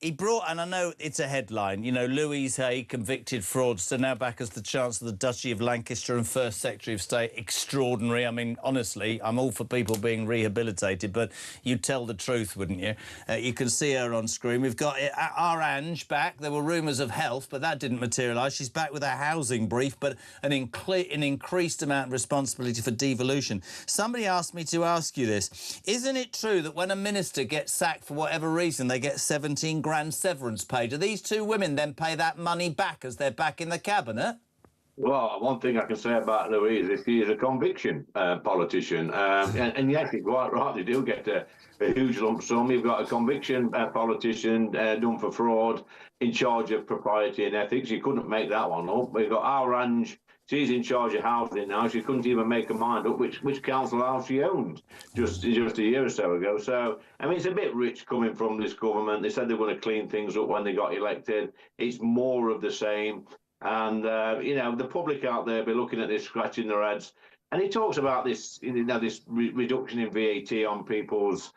He brought, and I know it's a headline, you know, Louise Hay, convicted fraudster, now back as the Chancellor of the Duchy of Lancaster and First Secretary of State. Extraordinary. I mean, honestly, I'm all for people being rehabilitated, but you'd tell the truth, wouldn't you? You can see her on screen. We've got our Ange back. There were rumours of health, but that didn't materialise. She's back with a housing brief, but an increased amount of responsibility for devolution. Somebody asked me to ask you this. Isn't it true that when a minister gets sacked for whatever reason, they get 17 grand severance pay? Do these two women then pay that money back as they're back in the cabinet? Well, one thing I can say about Louise is she is a conviction politician. And yes, you're quite right, they do get a huge lump sum. You've got a conviction politician done for fraud in charge of propriety and ethics. You couldn't make that one up. We've got our Ange. She's in charge of housing now. She couldn't even make her mind up which council house she owned just a year or so ago. So, I mean, it's a bit rich coming from this government. They said they were going to clean things up when they got elected. It's more of the same. And, you know, the public out there be looking at this, scratching their heads. And he talks about this, you know, this reduction in VAT on people's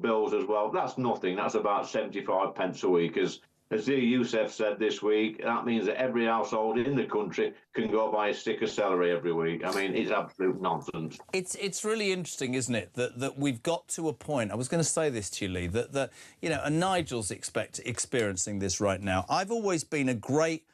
bills as well. That's nothing. That's about 75 pence a week, as as Zia Youssef said this week, that means that every household in the country can go buy a stick of celery every week. I mean, it's absolute nonsense. It's really interesting, isn't it, that we've got to a point. I was going to say this to you, Lee, that you know, and Nigel's experiencing this right now. I've always been a great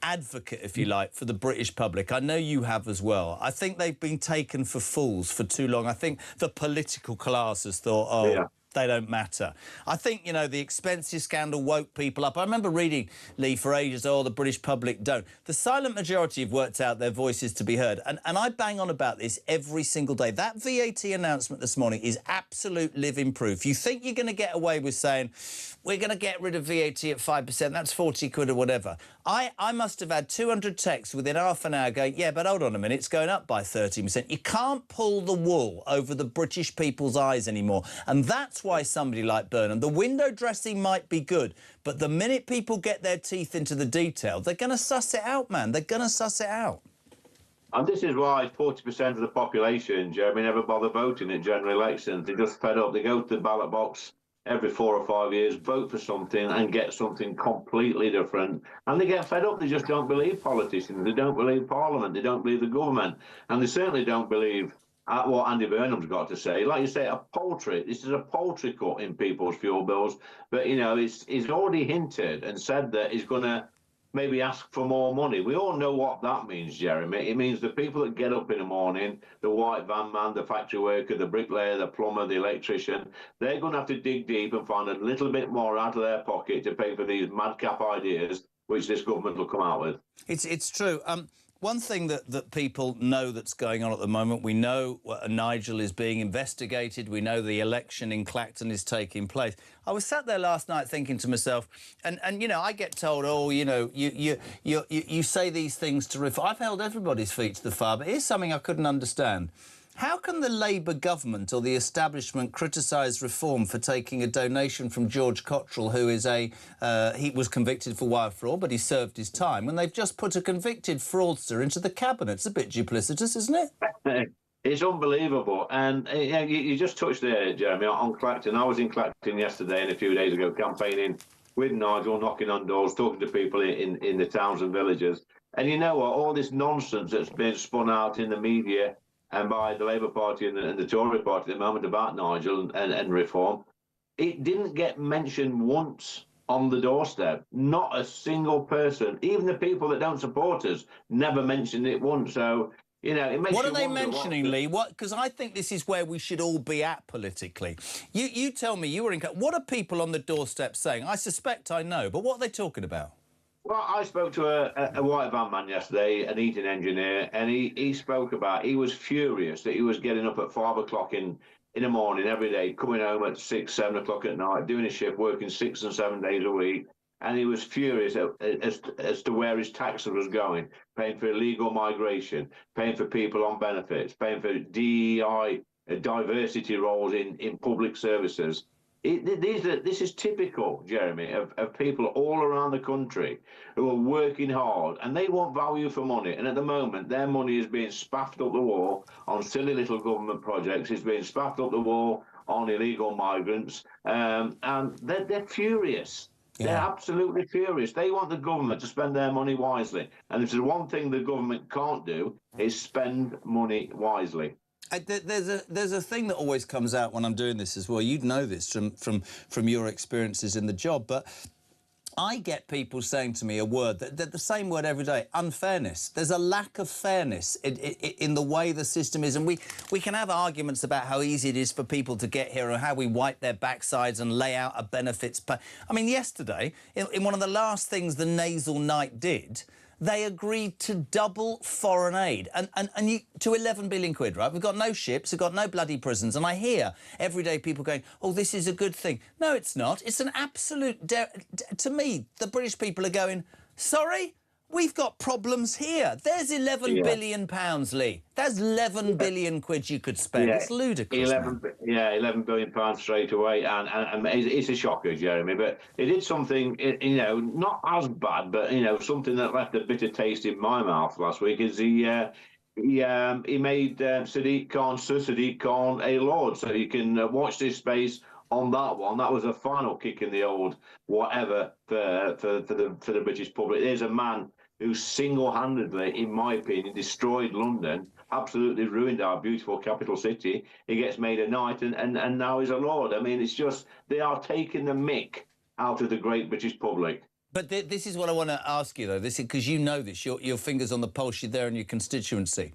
advocate, if you like, for the British public. I know you have as well. I think they've been taken for fools for too long. I think the political class has thought, oh, yeah, they don't matter. I think, you know, the expenses scandal woke people up. I remember reading, Lee, for ages, oh, the British public don't. The silent majority have worked out their voices to be heard. And I bang on about this every single day. That VAT announcement this morning is absolute living proof. You think you're going to get away with saying, we're going to get rid of VAT at 5%, that's 40 quid or whatever. I must have had 200 texts within half an hour going, yeah, but hold on a minute, it's going up by 30%. You can't pull the wool over the British people's eyes anymore. And that's why somebody like Burnham, the window dressing might be good, but the minute people get their teeth into the detail, they're going to suss it out, man. They're going to suss it out. And this is why 40% of the population, Jeremy, never bother voting in general elections. They're just fed up. They go to the ballot box every 4 or 5 years, vote for something and get something completely different. And they get fed up. They just don't believe politicians. They don't believe Parliament. They don't believe the government. And they certainly don't believe what Andy Burnham's got to say. Like you say, this is a poultry cut in people's fuel bills. But, you know, he's already hinted and said that he's going to maybe ask for more money. We all know what that means, Jeremy. It means the people that get up in the morning, the white van man, the factory worker, the bricklayer, the plumber, the electrician, they're going to have to dig deep and find a little bit more out of their pocket to pay for these madcap ideas which this government will come out with. It's true. One thing that people know that's going on at the moment, we know Nigel is being investigated. We know the election in Clacton is taking place. I was sat there last night thinking to myself, and you know, I get told, oh, you know, you say these things to reform. I've held everybody's feet to the fire, but here's something I couldn't understand. How can the Labour government or the establishment criticise reform for taking a donation from George Cottrell, who is he was convicted for wire fraud, but he served his time, when they've just put a convicted fraudster into the cabinet? It's a bit duplicitous, isn't it? It's unbelievable. And you just touched there, Jeremy, on Clacton. I was in Clacton yesterday and a few days ago campaigning with Nigel, knocking on doors, talking to people in the towns and villages. And you know what? All this nonsense that's been spun out in the media and by the Labour Party and the Tory Party at the moment about Nigel and reform, it didn't get mentioned once on the doorstep. Not a single person, even the people that don't support us, never mentioned it once. So, you know, it makes what you are they wonder mentioning, Lee? What? Because I think this is where we should all be at politically. You tell me, you were in... What are people on the doorstep saying? I suspect I know, but what are they talking about? Well, I spoke to a white van man yesterday, an heating engineer, and he spoke about, he was furious that he was getting up at 5 o'clock in the morning every day, coming home at 6, 7 o'clock at night, doing a shift, working 6 and 7 days a week. And he was furious as to where his taxes was going, paying for illegal migration, paying for people on benefits, paying for DEI, diversity roles in public services. This is typical, Jeremy, of people all around the country who are working hard and they want value for money. And at the moment, their money is being spaffed up the wall on silly little government projects. It's being spaffed up the wall on illegal migrants. And they're furious. Yeah. They're absolutely furious. They want the government to spend their money wisely. And if there's one thing the government can't do, is spend money wisely. There's a thing that always comes out when I'm doing this as well. You'd know this from your experiences in the job, but I get people saying to me a word, the same word every day, unfairness. There's a lack of fairness in the way the system is. And we can have arguments about how easy it is for people to get here or how we wipe their backsides and lay out a benefits. I mean, yesterday, in one of the last things the nasal night did, they agreed to double foreign aid and to 11 billion quid, right? We've got no ships, we've got no bloody prisons. And I hear everyday people going, oh, this is a good thing. No, it's not. It's an absolute... To me, the British people are going, sorry? We've got problems here. There's 11 billion pounds, Lee. That's 11 billion quid you could spend. It's ludicrous. 11 billion pounds straight away, and it's a shocker, Jeremy. But it did something, you know, not as bad, but you know, something that left a bitter taste in my mouth last week. Is he made Sadiq Khan, Sir Sadiq Khan, a lord, so you can watch this space on that one. That was a final kick in the old whatever for the British public. There's a man who single-handedly, in my opinion, destroyed London, absolutely ruined our beautiful capital city. He gets made a knight and now he's a lord. I mean, it's just, they are taking the mick out of the great British public. But this is what I want to ask you, though, this because you know this, your fingers on the pulse, you're there in your constituency.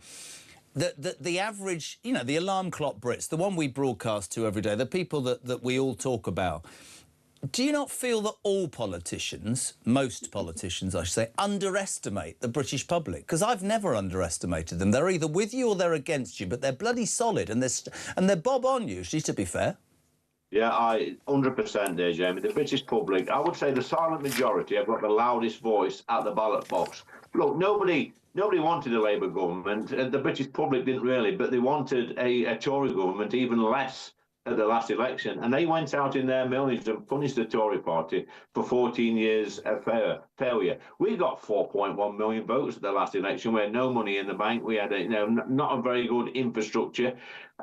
The average, you know, the alarm clock Brits, the one we broadcast to every day, the people that we all talk about, do you not feel that all politicians, most politicians, I should say, underestimate the British public? Because I've never underestimated them. They're either with you or they're against you, but they're bloody solid and they're bob on usually, to be fair. Yeah, 100% there, Jamie. The British public, I would say the silent majority have got the loudest voice at the ballot box. Look, nobody wanted a Labour government. The British public didn't really, but they wanted a Tory government even less at the last election. And they went out in their millions and punished the Tory party for 14 years of failure. We got 4.1 million votes at the last election. We had no money in the bank. We had not a very good infrastructure.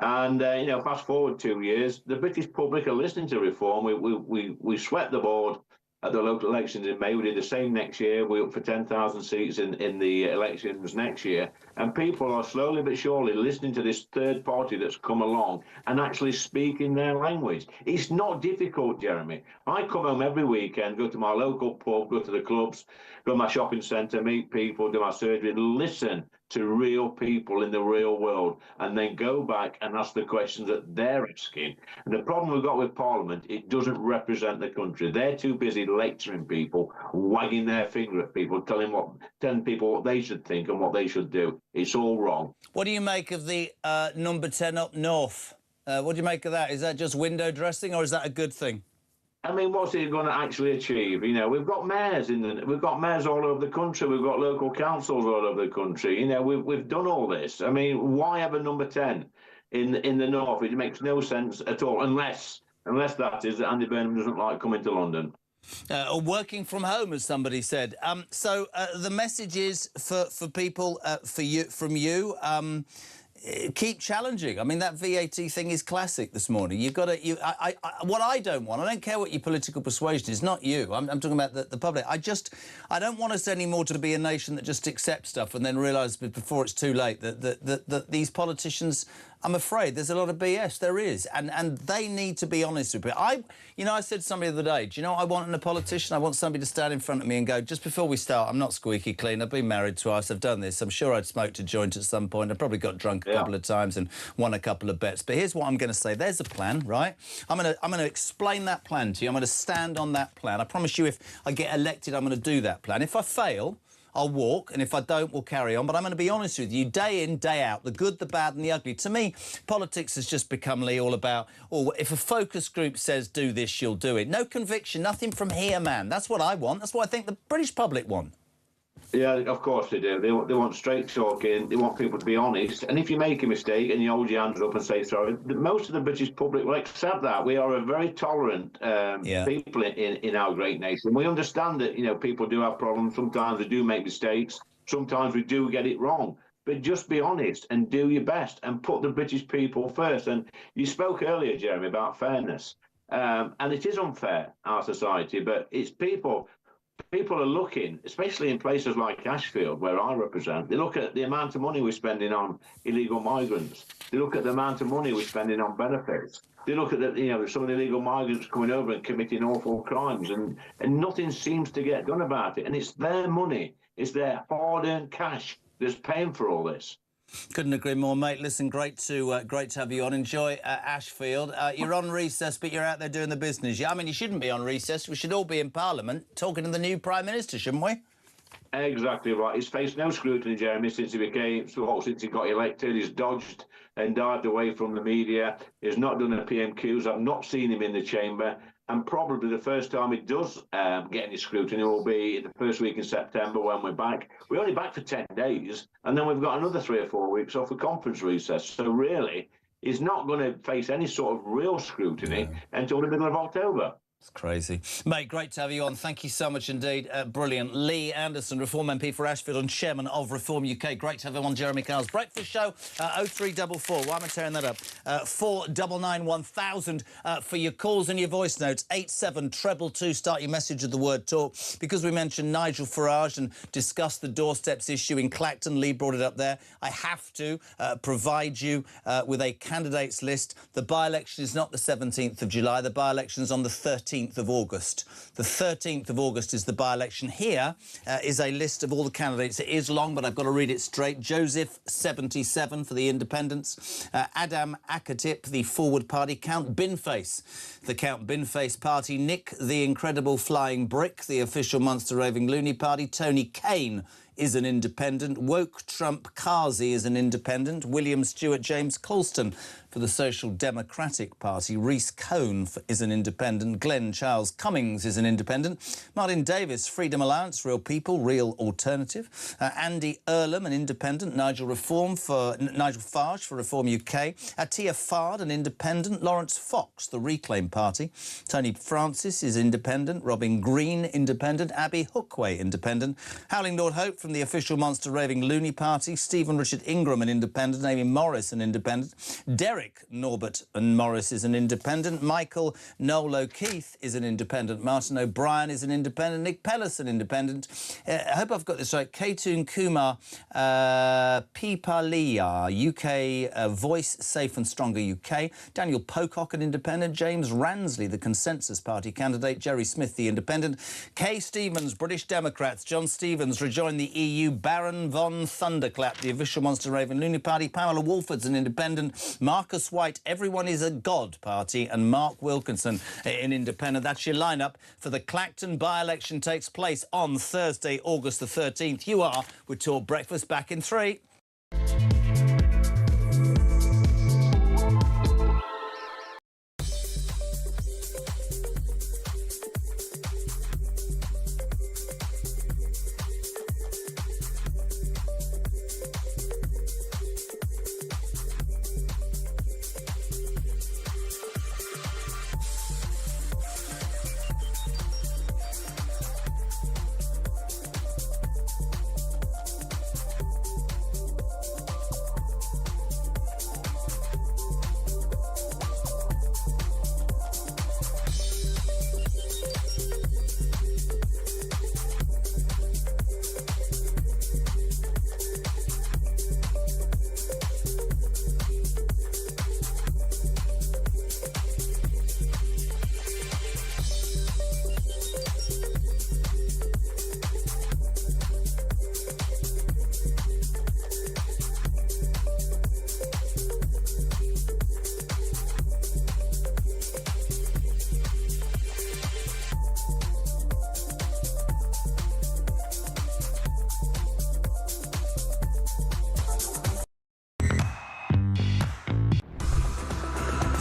And, fast forward 2 years, the British public are listening to reform. We swept the board at the local elections in May. We did the same next year. We're up for 10,000 seats in the elections next year. And people are slowly but surely listening to this third party that's come along and actually speaking their language. It's not difficult, Jeremy. I come home every weekend, go to my local pub, go to the clubs, go to my shopping centre, meet people, do my surgery, listen to real people in the real world, and then go back and ask the questions that they're asking. And the problem we've got with Parliament, it doesn't represent the country. They're too busy lecturing people, wagging their finger at people, telling people what they should think and what they should do. It's all wrong. What do you make of the number 10 up north? What do you make of that? Is that just window dressing, or is that a good thing? I mean, what's it going to actually achieve? You know, we've got mayors we've got mayors all over the country. We've got local councils all over the country. You know, we've done all this. I mean, why have a number 10 in the north? It makes no sense at all, unless that is that Andy Burnham doesn't like coming to London. Or working from home, as somebody said. So the message is for people, from you. Keep challenging. I mean, that VAT thing is classic this morning. You've got to... what I don't want, I don't care what your political persuasion is, not you. I'm talking about the public. I don't want us anymore to be a nation that just accepts stuff and then realise before it's too late that these politicians... I'm afraid there's a lot of BS. There is. And they need to be honest with it. I said to somebody the other day, do you know what I want in a politician? I want somebody to stand in front of me and go, just before we start, I'm not squeaky clean. I've been married twice. I've done this. I'm sure I'd smoked a joint at some point. I probably got drunk a couple of times and won a couple of bets. But here's what I'm going to say. There's a plan, right? I'm going to explain that plan to you. I'm going to stand on that plan. I promise you, if I get elected, I'm going to do that plan. If I fail, I'll walk, and if I don't, we'll carry on. But I'm going to be honest with you, day in, day out, the good, the bad and the ugly. To me, politics has just become, Lee, all about, if a focus group says do this, you'll do it. No conviction, nothing from here, man. That's what I want. That's what I think the British public want. Yeah, of course they do. They want straight talking. They want people to be honest. And if you make a mistake and you hold your hands up and say sorry, most of the British public will accept that. We are a very tolerant people in our great nation. We understand that, you know, people do have problems. Sometimes they do make mistakes. Sometimes we do get it wrong. But just be honest and do your best and put the British people first. And you spoke earlier, Jeremy, about fairness. And it is unfair, our society, but it's people are looking, especially in places like Ashfield, where I represent, they look at the amount of money we're spending on illegal migrants. They look at the amount of money we're spending on benefits. They look at some of the illegal migrants coming over and committing awful crimes, and nothing seems to get done about it. And it's their money, it's their hard-earned cash that's paying for all this. Couldn't agree more, mate. Listen, great to have you on. Enjoy Ashfield. You're on recess, but you're out there doing the business. Yeah, I mean, you shouldn't be on recess. We should all be in Parliament talking to the new Prime Minister, shouldn't we? Exactly right. He's faced no scrutiny, Jeremy, since he got elected. He's dodged and dived away from the media. He's not done the PMQs. I've not seen him in the chamber. And probably the first time he does get any scrutiny will be the first week in September when we're back. We're only back for 10 days, and then we've got another 3 or 4 weeks off for conference recess. So really, he's not going to face any sort of real scrutiny until the middle of October. It's crazy. Mate, great to have you on. Thank you so much indeed. Brilliant. Lee Anderson, Reform MP for Ashfield and Chairman of Reform UK. Great to have him on Jeremy Kyle's Breakfast Show. 0344. Why am I tearing that up? 499 1000 for your calls and your voice notes. 87222. Start your message with the word talk. Because we mentioned Nigel Farage and discussed the doorsteps issue in Clacton. Lee brought it up there. I have to provide you with a candidates list. The by-election is not the 17th of July. The by-election is on the 13th of August. The 13th of August is the by-election. Here is a list of all the candidates. It is long, but I've got to read it straight. Joseph, 77 for the Independents. Adam Akatip, the Forward Party. Count Binface, the Count Binface Party. Nick, the Incredible Flying Brick, the official Munster Roving Loony Party. Tony Kane is an independent. Woke Trump Kazi is an independent. William Stewart James Colston for the Social Democratic Party. Rhys Cohn is an independent. Glenn Charles Cummings is an independent. Martin Davis, Freedom Alliance, Real People, Real Alternative. Andy Earlham, an independent. Nigel Farage for Reform UK. Atia Fard, an independent. Lawrence Fox, the Reclaim Party. Tony Francis is independent. Robin Green, independent. Abby Hookway, independent. Howling Lord Hope from the official Monster Raving Loony Party. Stephen Richard Ingram, an independent. Amy Morris, an independent. Derek Norbert and Morris is an independent. Michael Noel O'Keefe is an independent. Martin O'Brien is an independent. Nick Pellis, an independent. I hope I've got this right. Ketun Kumar Pipalia, UK Voice Safe and Stronger UK. Daniel Pocock, an independent. James Ransley, the Consensus Party candidate. Jerry Smith, the independent. Kay Stevens, British Democrats. John Stevens rejoined the EU. Baron von Thunderclap, the official Monster Raven Loony Party. Pamela Wolford's an independent. Marcus White, Everyone is a God Party, and Mark Wilkinson, an independent. That's your lineup for the Clacton by-election. Takes place on Thursday, August the 13th. You are with Talk Breakfast. Back in 3.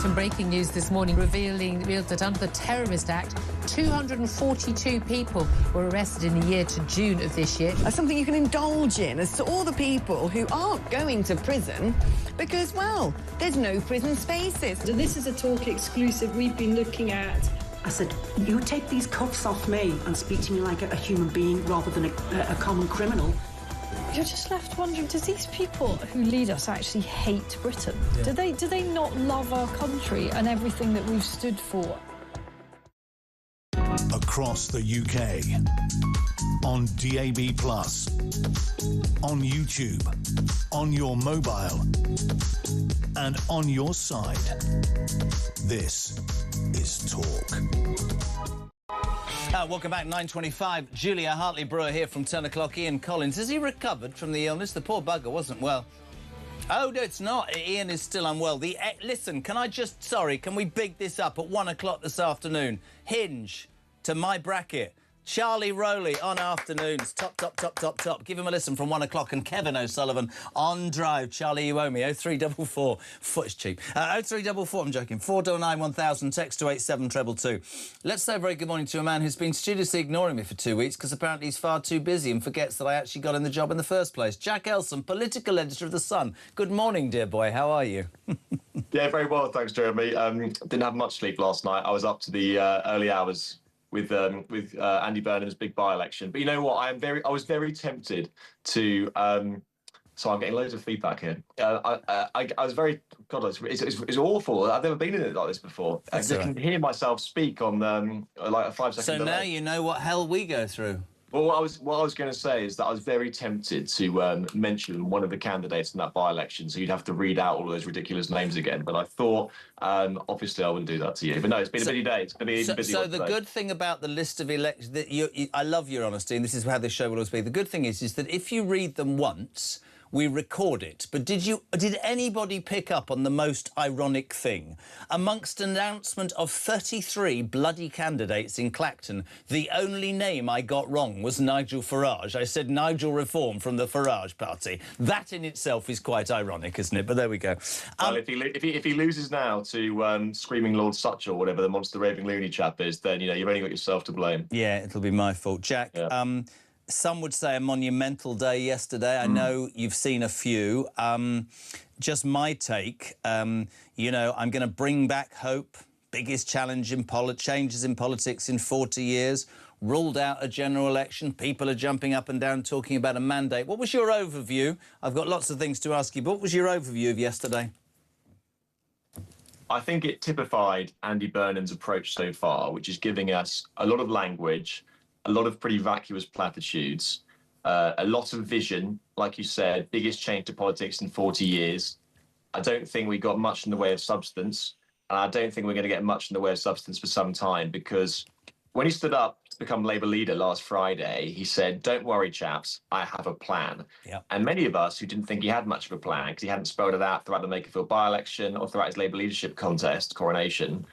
Some breaking news this morning revealed that under the Terrorist Act, 242 people were arrested in the year to June of this year. Something you can indulge in as to all the people who aren't going to prison because, well, there's no prison spaces. So this is a Talk exclusive we've been looking at. I said, you take these cuffs off me and speak to me like a human being rather than a common criminal. You're just left wondering, do these people who lead us actually hate Britain? Yeah. Do they not love our country and everything that we've stood for? Across the UK, on DAB+, on YouTube, on your mobile, and on your side. This is Talk. Welcome back, 9:25. Julia Hartley-Brewer here from 10 o'clock. Ian Collins, has he recovered from the illness? The poor bugger wasn't well. Oh, no, it's not. Ian is still unwell. Listen, can we big this up at 1 o'clock this afternoon? Hinge to my bracket. Charlie Rowley on afternoons. Top. Give him a listen from 1 o'clock. And Kevin O'Sullivan on Drive. Charlie, you owe me. 0344. Foot's cheap. 0344, I'm joking. 499 1000. Text to 87222. Let's say a very good morning to a man who's been studiously ignoring me for 2 weeks because apparently he's far too busy and forgets that I actually got in the job in the first place. Jack Elson, political editor of The Sun. Good morning, dear boy. How are you? Yeah, very well, thanks, Jeremy. Didn't have much sleep last night. I was up to the early hours with Andy Burnham's big by-election. But you know what? I was very tempted to. So I'm getting loads of feedback here. I was very God. It's awful. I've never been in it like this before. I can hear myself speak on like a 5 second. So delay. now you know what hell we go through. Well, what I was going to say is that I was very tempted to mention one of the candidates in that by-election, so you'd have to read out all those ridiculous names again. But I thought, obviously, I wouldn't do that to you. But no, it's been a busy day. It's going to be even busier. So the good thing about the list of elections, I love your honesty, and this is how this show will always be. The good thing is that if you read them once, we record it. But did anybody pick up on the most ironic thing? Amongst an announcement of 33 bloody candidates in Clacton, the only name I got wrong was Nigel Farage. I said Nigel Reform from the Farage Party. That in itself is quite ironic, isn't it? But there we go. Well, if he loses now to Screaming Lord Such or whatever the monster raving loony chap is, then you've only got yourself to blame. Yeah, it'll be my fault, Jack. Yeah. Some would say a monumental day yesterday. I know you've seen a few. Just my take, I'm going to bring back hope. Biggest challenge in changes in politics in 40 years. Ruled out a general election. People are jumping up and down talking about a mandate. What was your overview? I've got lots of things to ask you, but what was your overview of yesterday? I think it typified Andy Burnham's approach so far, which is giving us a lot of language, a lot of pretty vacuous platitudes, a lot of vision, like you said, biggest change to politics in 40 years. I don't think we got much in the way of substance, and I don't think we're going to get much in the way of substance for some time, because when he stood up to become Labour leader last Friday, he said, "Don't worry, chaps, I have a plan." Yeah. And many of us who didn't think he had much of a plan, because he hadn't spelled it out throughout the Makerfield by-election or throughout his Labour leadership contest, coronation,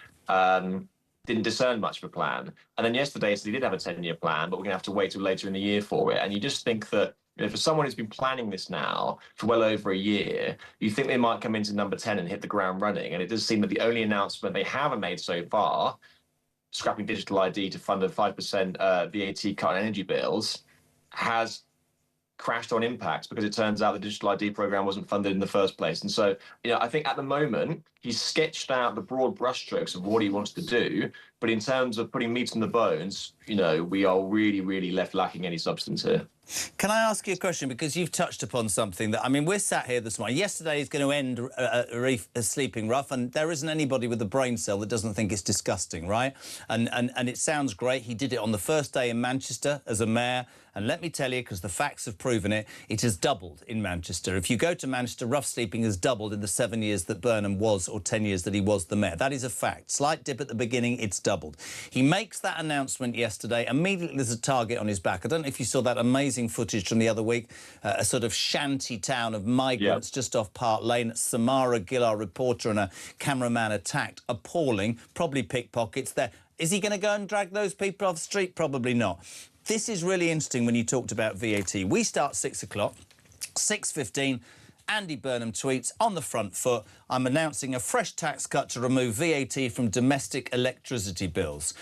didn't discern much of a plan. And then yesterday, so he did have a 10-year plan, but we're going to have to wait till later in the year for it. And you just think that, for someone who's been planning this now for well over a year, you think they might come into number 10 and hit the ground running. And it does seem that the only announcement they haven't made so far, scrapping digital ID to fund a 5% VAT cut on energy bills, has crashed on impact, because it turns out the digital ID program wasn't funded in the first place. And so, I think at the moment he's sketched out the broad brushstrokes of what he wants to do, but in terms of putting meat on the bones, we are really, really left lacking any substance here. Can I ask you a question? Because you've touched upon something that, we're sat here this morning. Yesterday is going to end a sleeping rough, and there isn't anybody with a brain cell that doesn't think it's disgusting, right? And it sounds great. He did it on the first day in Manchester as a mayor. And let me tell you, because the facts have proven it, it has doubled in Manchester. If you go to Manchester, rough sleeping has doubled in the 7 years that Burnham was, or 10 years that he was the mayor. That is a fact. Slight dip at the beginning, it's doubled. He makes that announcement yesterday. Immediately there's a target on his back. I don't know if you saw that amazing footage from the other week, a sort of shanty town of migrants just off Park Lane. Samara Gill, our reporter, and a cameraman attacked. Appalling, probably pickpockets there. Is he going to go and drag those people off the street? Probably not. This is really interesting when you talked about VAT. We start 6 o'clock, 6:15. Andy Burnham tweets, on the front foot, "I'm announcing a fresh tax cut to remove VAT from domestic electricity bills."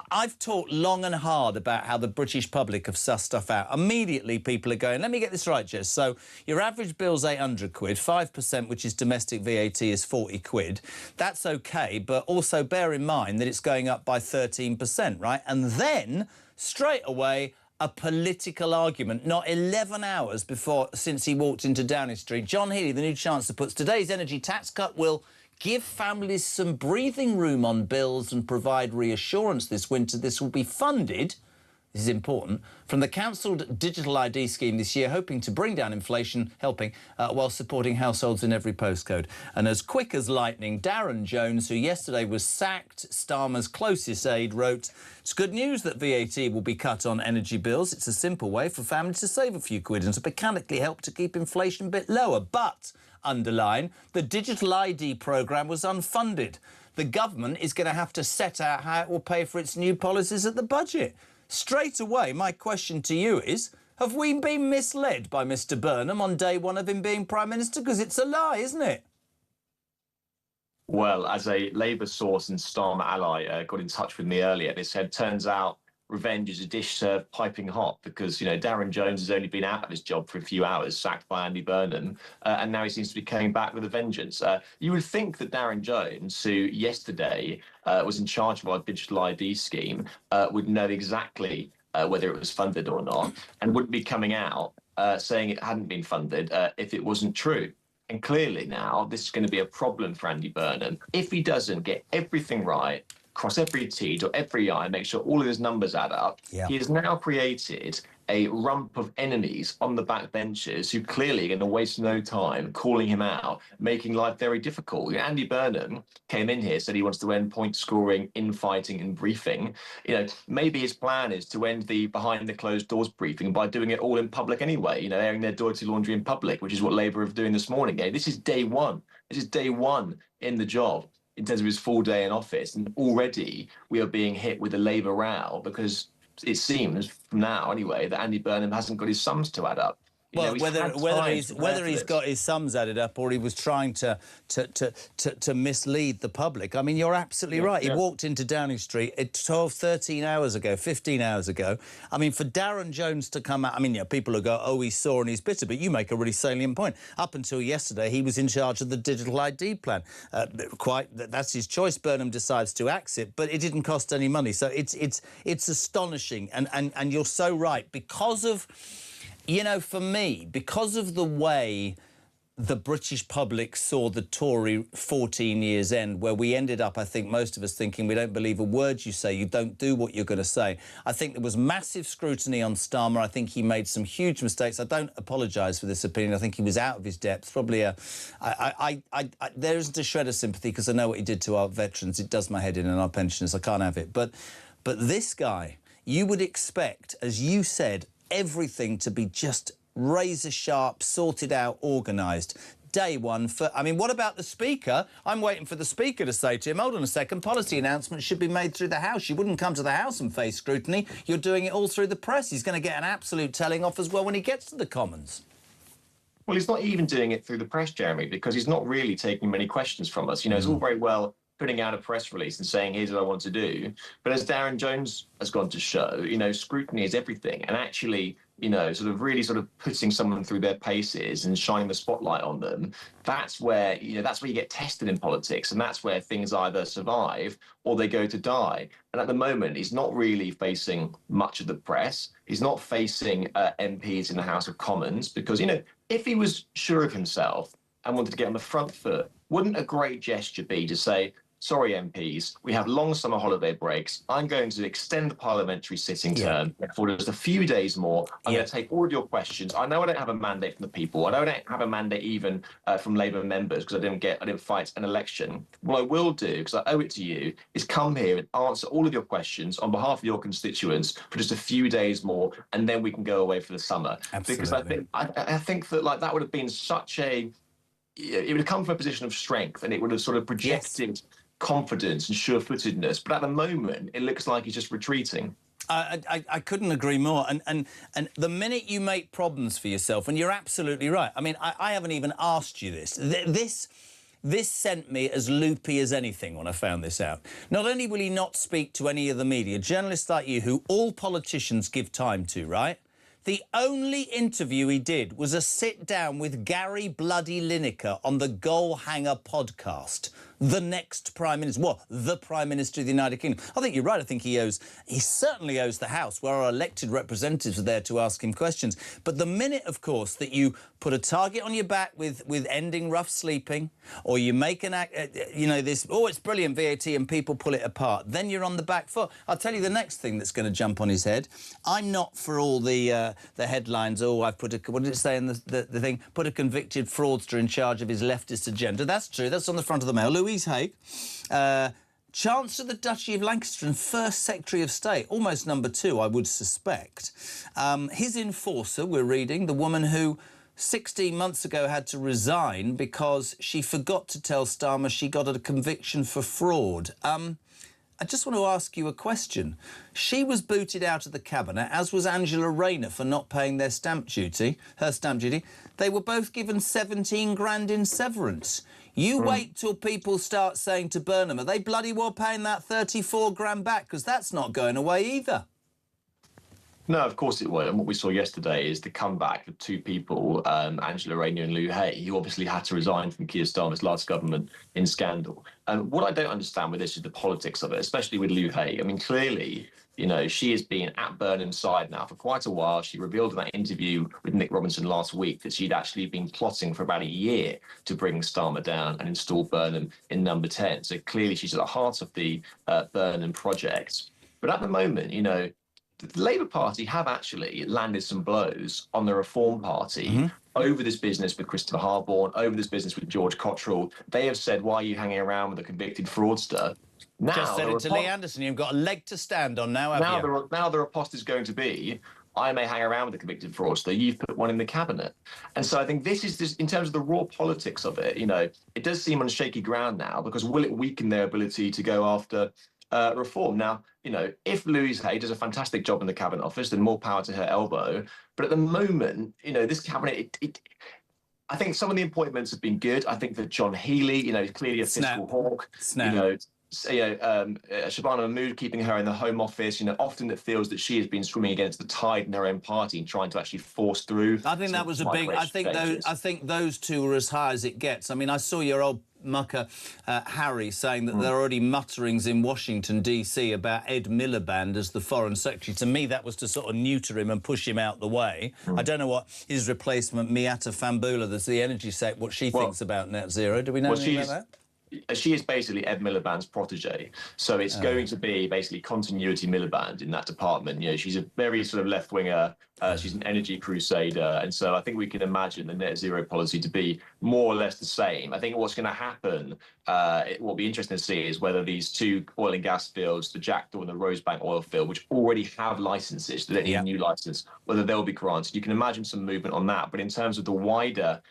I've talked long and hard about how the British public have sussed stuff out. Immediately, people are going, let me get this right, Jess. So your average bill's 800 quid, 5%, which is domestic VAT, is 40 quid. That's OK, but also bear in mind that it's going up by 13%, right? And then, straight away, a political argument, not 11 hours since he walked into Downing Street. John Healey, the new Chancellor, puts today's energy tax cut will give families some breathing room on bills and provide reassurance this winter. This will be funded, this is important, from the cancelled digital ID scheme this year, hoping to bring down inflation, while supporting households in every postcode. And as quick as lightning, Darren Jones, who yesterday was sacked, Starmer's closest aide, wrote, "It's good news that VAT will be cut on energy bills. It's a simple way for families to save a few quid and to mechanically help to keep inflation a bit lower. But, underline, the digital ID programme was unfunded. The government is going to have to set out how it will pay for its new policies at the budget." straight away, my question to you is, have we been misled by Mr Burnham on day one of him being Prime Minister? Because it's a lie, isn't it? Well, as a Labour source and Starmer ally got in touch with me earlier, they said, turns out revenge is a dish served piping hot because, you know, Darren Jones has only been out of his job for a few hours, sacked by Andy Burnham, and now he seems to be coming back with a vengeance. You would think that Darren Jones, who yesterday was in charge of our digital ID scheme, would know exactly whether it was funded or not, and wouldn't be coming out saying it hadn't been funded if it wasn't true. And clearly now this is going to be a problem for Andy Burnham. If he doesn't get everything right, cross every T, dot every I, make sure all of his numbers add up, he has now created a rump of enemies on the backbenchers who clearly are going to waste no time calling him out, making life very difficult. You know, Andy Burnham came in here, said he wants to end point scoring, infighting and briefing. You know, maybe his plan is to end the behind the closed doors briefing by doing it all in public anyway, you know, airing their dirty laundry in public, which is what Labour are doing this morning. This is day one. This is day one in the job in terms of his full day in office. And already we are being hit with a Labour row because it seems, from now anyway, that Andy Burnham hasn't got his sums to add up. Well, whether he's got his sums added up or he was trying to mislead the public. I mean, you're absolutely right. He walked into Downing Street 12, 13 hours ago, 15 hours ago. I mean, for Darren Jones to come out, I mean, yeah, people who go, oh, he's sore and he's bitter, but you make a really salient point. Up until yesterday, he was in charge of the digital ID plan. That's his choice. Burnham decides to axe it, but it didn't cost any money. So it's astonishing. And you're so right. Because of... You know, for me, because of the way the British public saw the Tory 14 years end, where we ended up, I think, most of us thinking we don't believe a word you say, you don't do what you're going to say. I think there was massive scrutiny on Starmer. I think he made some huge mistakes. I don't apologise for this opinion. I think he was out of his depth. Probably there isn't a shred of sympathy because I know what he did to our veterans. It does my head in and our pensioners. I can't have it. But this guy, you would expect, as you said, everything to be just razor sharp, sorted out, organised. Day one for... I mean, what about the Speaker? I'm waiting for the Speaker to say to him, hold on a second, policy announcements should be made through the House. You wouldn't come to the House and face scrutiny. You're doing it all through the press. He's going to get an absolute telling off as well when he gets to the Commons. Well, he's not even doing it through the press, Jeremy, because he's not really taking many questions from us. You know, it's all very well putting out a press release and saying, here's what I want to do. But as Darren Jones has gone to show, you know, scrutiny is everything. And actually, you know, really putting someone through their paces and shining the spotlight on them, that's where you get tested in politics. And that's where things either survive or they go to die. And at the moment, he's not really facing much of the press. He's not facing MPs in the House of Commons because, you know, if he was sure of himself and wanted to get on the front foot, wouldn't a great gesture be to say, sorry, MPs, we have long summer holiday breaks. I'm going to extend the parliamentary sitting term for just a few days more. I'm going to take all of your questions. I know I don't have a mandate from the people. I know I don't have a mandate even from Labour members because I didn't fight an election. What I will do, because I owe it to you, is come here and answer all of your questions on behalf of your constituents for just a few days more, and then we can go away for the summer. Absolutely. Because I think that that would have been such a... It would have come from a position of strength, and it would have projected confidence and sure-footedness, but at the moment it looks like he's just retreating. I couldn't agree more. And the minute you make problems for yourself, and you're absolutely right. I mean, I haven't even asked you this. This sent me as loopy as anything when I found this out. Not only will he not speak to any of the media, journalists like you, who all politicians give time to, right? The only interview he did was a sit-down with Gary Bloody Lineker on the Goal Hanger podcast. The next Prime Minister, well, the Prime Minister of the United Kingdom. I think you're right. I think he certainly owes the House, where our elected representatives are there to ask him questions. But the minute, of course, that you put a target on your back with ending rough sleeping, or you make an act, you know, this, oh, it's brilliant VAT, and people pull it apart, then you're on the back foot. I'll tell you the next thing that's going to jump on his head. I'm not for all the headlines, oh, I've put a, what did it say in the thing? Put a convicted fraudster in charge of his leftist agenda. That's true. That's on the front of the Mail. Louise Haig, Chancellor of the Duchy of Lancaster and First Secretary of State, almost number 2, I would suspect. His enforcer, we're reading, the woman who 16 months ago had to resign because she forgot to tell Starmer she got a conviction for fraud. I just want to ask you a question. She was booted out of the cabinet, as was Angela Rayner for not paying their stamp duty, her stamp duty. They were both given 17 grand in severance. You wait till people start saying to Burnham, are they bloody well paying that 34 grand back? Because that's not going away either. No, of course it won't. And what we saw yesterday is the comeback of two people, Angela Rayner and Lou Hay, who obviously had to resign from Keir Starmer's last government in scandal. And what I don't understand with this is the politics of it, especially with Lou Hay. I mean, clearly, you know, she has been at Burnham's side now for quite a while. She revealed in that interview with Nick Robinson last week that she'd actually been plotting for about a year to bring Starmer down and install Burnham in number 10. So clearly she's at the heart of the Burnham project. But at the moment, you know, the Labour Party have actually landed some blows on the Reform Party over this business with Christopher Harborne, over this business with George Cottrell. They have said, why are you hanging around with a convicted fraudster? Now, just said it to Lee Anderson. You've got a leg to stand on now, haven't you? Now the riposte is going to be, I may hang around with a convicted fraudster, you've put one in the cabinet. And so I think this is just, in terms of the raw politics of it, you know, it does seem on shaky ground now, because will it weaken their ability to go after reform? Now, you know, if Louise Hay does a fantastic job in the Cabinet Office, then more power to her elbow. But at the moment, you know, this Cabinet, I think some of the appointments have been good. I think that John Healey, you know, is clearly a fiscal hawk. You know, Shabana Mahmood keeping her in the Home Office, you know, often it feels that she has been swimming against the tide in her own party and trying to actually force through. I think that was a big. I think those two were as high as it gets. I mean, I saw your old mucker Harry saying that there are already mutterings in Washington DC about Ed Miliband as the Foreign Secretary. To me, that was to sort of neuter him and push him out the way. I don't know what his replacement, Miata Fambula, that's the energy sector, what she thinks about net zero. Do we know anything about that? She is basically Ed Miliband's protege, so it's going to be basically continuity Miliband in that department. You know, she's a very sort of left-winger, she's an energy crusader, and so I think we can imagine the net zero policy to be more or less the same. I think what's going to happen, what will be interesting to see is whether these two oil and gas fields, the Jackdaw and the Rosebank oil field, which already have licenses, they don't need a new license, whether they'll be granted. You can imagine some movement on that, but in terms of the wider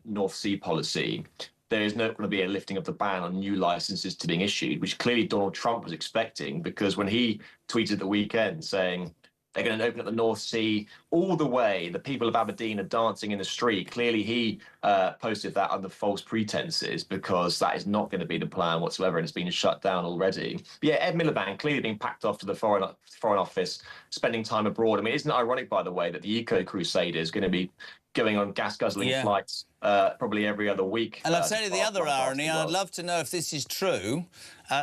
North Sea policy, there is not going to be a lifting of the ban on new licenses to being issued, which clearly Donald Trump was expecting, because when he tweeted the weekend saying they're going to open up the North Sea all the way, the people of Aberdeen are dancing in the street, clearly he posted that under false pretenses, because that is not going to be the plan whatsoever, and it's been shut down already. But yeah, Ed Miliband clearly being packed off to the Foreign Office, spending time abroad. I mean, isn't it ironic, by the way, that the Eco Crusader is going to be going on gas-guzzling flights probably every other week. And I'll tell you the other irony, I'd love to know if this is true.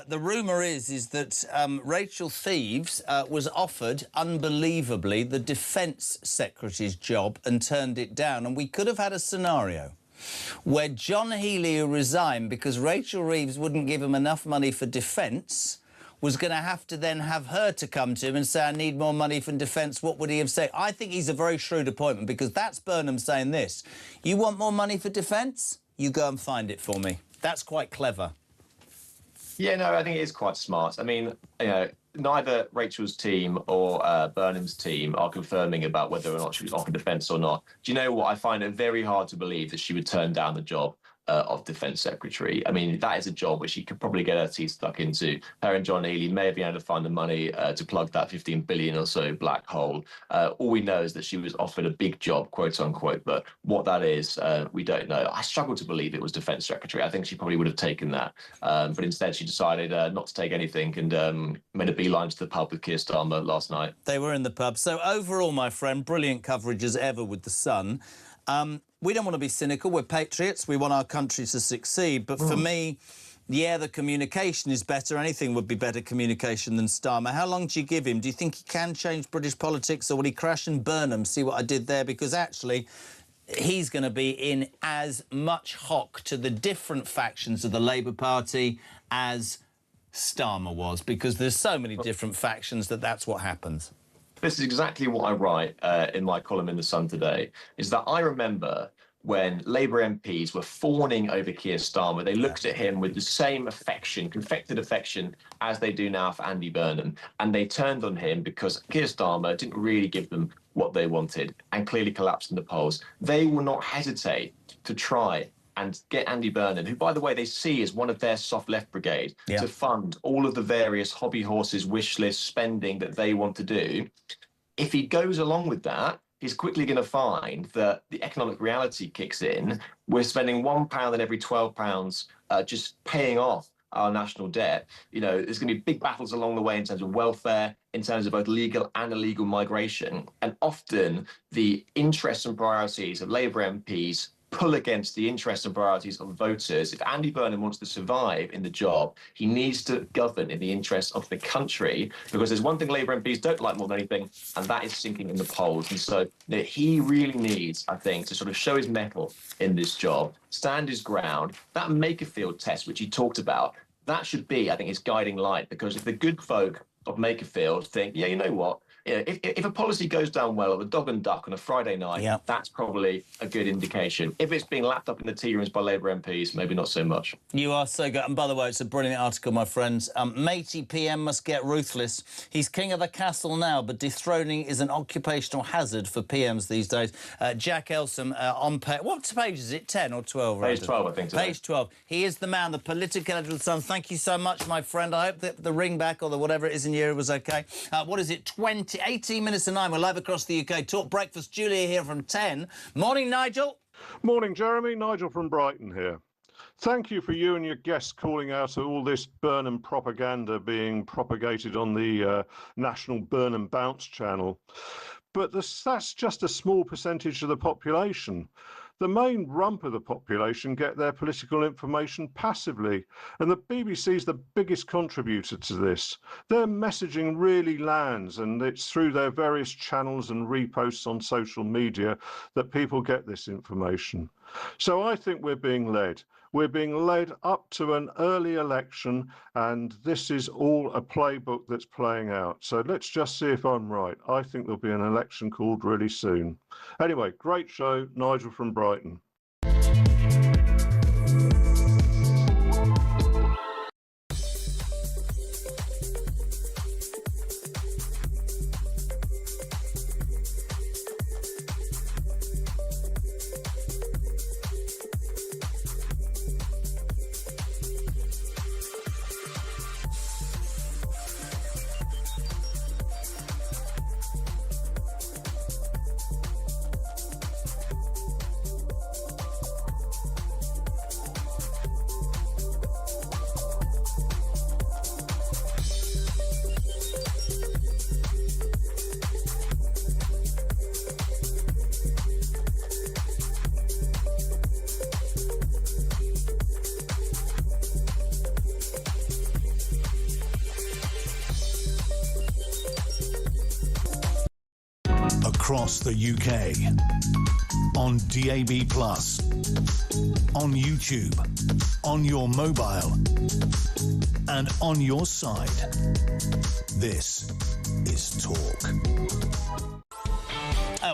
The rumour is that Rachel Thieves was offered, unbelievably, the Defence Secretary's job and turned it down. And we could have had a scenario where John Healey, who resigned because Rachel Reeves wouldn't give him enough money for defence, was going to have to then have her to come to him and say, I need more money for defence. What would he have said? I think he's a very shrewd appointment, because that's Burnham saying this. You want more money for defence? You go and find it for me. That's quite clever. Yeah, no, I think it is quite smart. I mean, you know, neither Rachel's team or Burnham's team are confirming about whether or not she was offered defence or not. Do you know what? I find it very hard to believe that she would turn down the job of Defence Secretary. I mean, that is a job which she could probably get her teeth stuck into. Her and John Healey may have been able to find the money to plug that 15 billion or so black hole. All we know is that she was offered a big job, quote unquote, but what that is, we don't know. I struggle to believe it was Defence Secretary. I think she probably would have taken that. But instead she decided not to take anything and made a beeline to the pub with Keir Starmer last night. They were in the pub. So overall, my friend, brilliant coverage as ever with The Sun. We don't want to be cynical. We're patriots. We want our country to succeed. But for me, yeah, the communication is better. Anything would be better communication than Starmer. How long do you give him? Do you think he can change British politics, or will he crash and burn them? See what I did there? Because actually, he's going to be in as much hock to the different factions of the Labour Party as Starmer was, because there's so many different factions that's what happens. This is exactly what I write in my column in The Sun today, is that I remember when Labour MPs were fawning over Keir Starmer, they looked at him with the same affection, confected affection, as they do now for Andy Burnham, and they turned on him because Keir Starmer didn't really give them what they wanted and clearly collapsed in the polls. They will not hesitate to try and get Andy Burnham, who, by the way, they see as one of their soft left brigade, to fund all of the various hobby horses, wish list spending that they want to do. If he goes along with that, he's quickly going to find that the economic reality kicks in. We're spending £1 in every £12 just paying off our national debt. You know, there's going to be big battles along the way in terms of welfare, in terms of both legal and illegal migration. And often the interests and priorities of Labour MPs pull against the interests and priorities of voters. If Andy Burnham wants to survive in the job, he needs to govern in the interests of the country, because there's one thing Labour MPs don't like more than anything, and that is sinking in the polls. And so he really needs, I think, to sort of show his mettle in this job, stand his ground. That Makerfield test, which he talked about, that should be, I think, his guiding light, because if the good folk of Makerfield think, yeah, you know what, if a policy goes down well, or the dog and duck on a Friday night, that's probably a good indication. If it's being lapped up in the tea rooms by Labour MPs, maybe not so much. You are so good. And by the way, it's a brilliant article, my friends. Matey PM must get ruthless. He's king of the castle now, but dethroning is an occupational hazard for PMs these days. Jack Elsom on page... What page is it? 10 or 12? Page 12, I think. Today. Page 12. He is the man, the political editor of the Sun. Thank you so much, my friend. I hope that the ring back or the whatever it is in your ear was OK. What is it? 18 minutes to 9. We're live across the UK. Talk Breakfast. Julia here from 10. Morning, Nigel. Morning, Jeremy. Nigel from Brighton here. Thank you for you and your guests calling out all this Burnham propaganda being propagated on the national Burnham Bounce channel. But that's just a small percentage of the population. The main rump of the population get their political information passively, and the BBC's the biggest contributor to this. Their messaging really lands, and it's through their various channels and reposts on social media that people get this information. So I think we're being led. We're being led up to an early election, and this is all a playbook that's playing out. So let's just see if I'm right. I think there'll be an election called really soon. Anyway, great show. Nigel from Brighton. Across the UK, on DAB+, on YouTube, on your mobile, and on your side. This is Talk.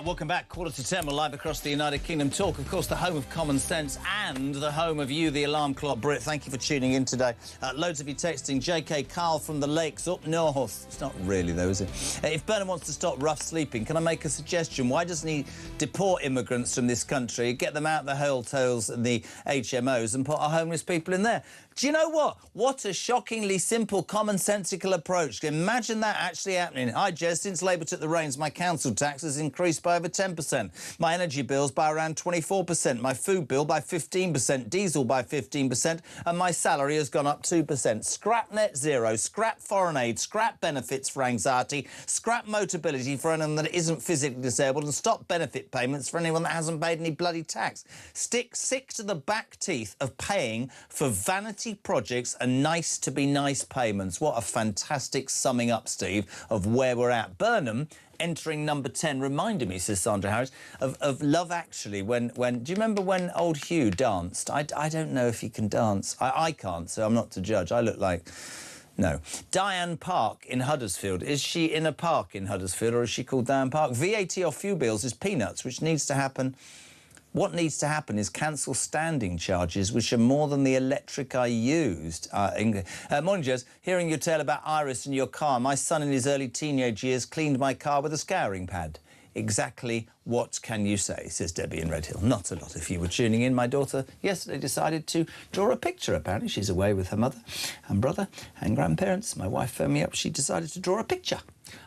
Welcome back. 9:45. We're live across the United Kingdom. Talk, of course, the home of common sense and the home of you, the alarm clock Brit. Thank you for tuning in today. Loads of you texting. JK Carl from the Lakes up north. It's not really, though, is it? If Burnham wants to stop rough sleeping, can I make a suggestion? Why doesn't he deport immigrants from this country, get them out the hotels and the HMOs and put our homeless people in there? Do you know what? What a shockingly simple, commonsensical approach. Imagine that actually happening. Hi, Jez. Since Labour took the reins, my council tax has increased by over 10%. My energy bills by around 24%. My food bill by 15%. Diesel by 15%. And my salary has gone up 2%. Scrap net zero. Scrap foreign aid. Scrap benefits for anxiety. Scrap Motability for anyone that isn't physically disabled. And stop benefit payments for anyone that hasn't paid any bloody tax. Stick sick to the back teeth of paying for vanity projects and nice-to-be-nice payments. What a fantastic summing up, Steve, of where we're at. Burnham entering number 10 reminded me, says Sandra Harris, of Love Actually, when do you remember when old Hugh danced? I don't know if he can dance. I can't, so I'm not to judge. I look like... No. Diane Park in Huddersfield. Is she in a park in Huddersfield, or is she called Diane Park? VAT off fuel bills is peanuts, which needs to happen... What needs to happen is cancel standing charges, which are more than the electric I used. Morning, Jez. Hearing your tale about Iris and your car, my son in his early teenage years cleaned my car with a scouring pad. Exactly what can you say, says Debbie in Redhill. Not a lot. If you were tuning in, my daughter yesterday decided to draw a picture. Apparently she's away with her mother and brother and grandparents. My wife phoned me up. She decided to draw a picture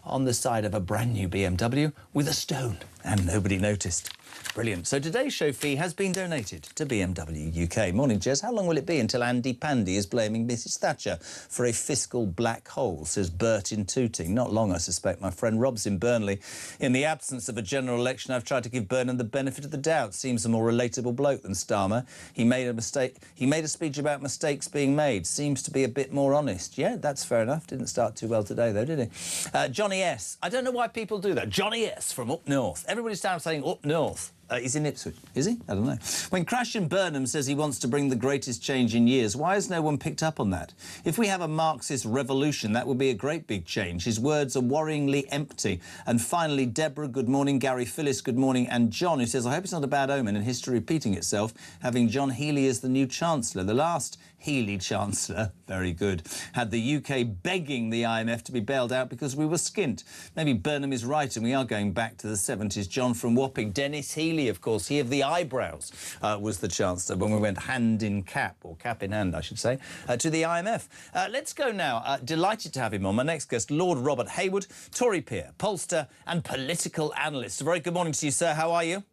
on the side of a brand new BMW with a stone, and nobody noticed. Brilliant. So today's show fee has been donated to BMW UK. Morning, Jez. How long will it be until Andy Pandy is blaming Mrs Thatcher for a fiscal black hole, says Bert in Tooting? Not long, I suspect. My friend Rob's in Burnley. In the absence of a general election, I've tried to give Burnham the benefit of the doubt. Seems a more relatable bloke than Starmer. He made a mistake. He made a speech about mistakes being made. Seems to be a bit more honest. Yeah, that's fair enough. Didn't start too well today, though, did he? Johnny S. I don't know why people do that. Johnny S. from up north. Everybody's down saying up north. He's in Ipswich. Is he? I don't know. When Crashen Burnham says he wants to bring the greatest change in years, why has no one picked up on that? If we have a Marxist revolution, that would be a great big change. His words are worryingly empty. And finally, Deborah, good morning. Gary Phyllis, good morning. And John, who says, I hope it's not a bad omen and history repeating itself, having John Healey as the new Chancellor. The last Healey Chancellor, very good, had the UK begging the IMF to be bailed out because we were skint. Maybe Burnham is right and we are going back to the 70s. John from Wapping. Dennis Healey, of course, he of the eyebrows, was the Chancellor when we went hand in cap, or cap in hand, I should say, to the IMF. Let's go now. Delighted to have him on. My next guest, Lord Robert Hayward, Tory peer, pollster and political analyst. A very good morning to you, sir. How are you?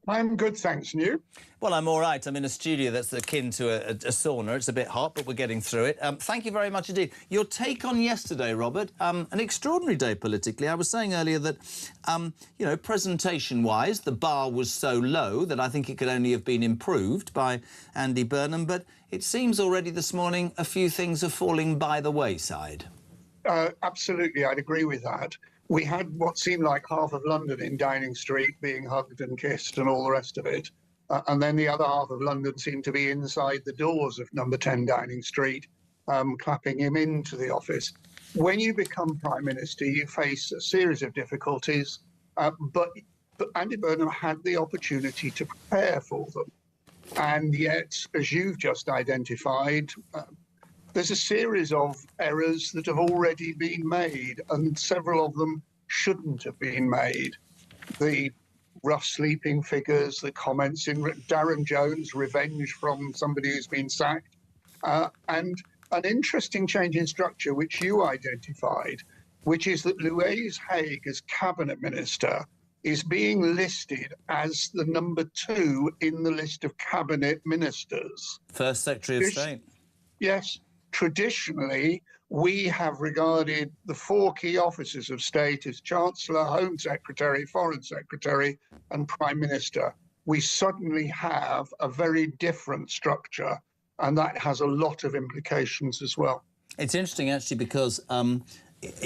I'm good, thanks. And you? Well, I'm all right. I'm in a studio that's akin to a sauna. It's a bit hot, but we're getting through it. Thank you very much indeed. Your take on yesterday, Robert, an extraordinary day politically. I was saying earlier that, you know, presentation-wise, the bar was so low that I think it could only have been improved by Andy Burnham, but it seems already this morning a few things are falling by the wayside. Absolutely, I'd agree with that. We had what seemed like half of London in Downing Street being hugged and kissed and all the rest of it. And then the other half of London seemed to be inside the doors of number 10 Downing Street, clapping him into the office. When you become Prime Minister, you face a series of difficulties, but Andy Burnham had the opportunity to prepare for them. And yet, as you've just identified, there's a series of errors that have already been made, and several of them shouldn't have been made. The rough sleeping figures, the comments in Darren Jones, revenge from somebody who's been sacked, and an interesting change in structure, which you identified, which is that Louise Haigh, as cabinet minister, is being listed as the number 2 in the list of cabinet ministers. First Secretary of State. Yes. Traditionally, we have regarded the 4 key officers of state as Chancellor, Home Secretary, Foreign Secretary and Prime Minister. We suddenly have a very different structure, and that has a lot of implications as well. It's interesting, actually, because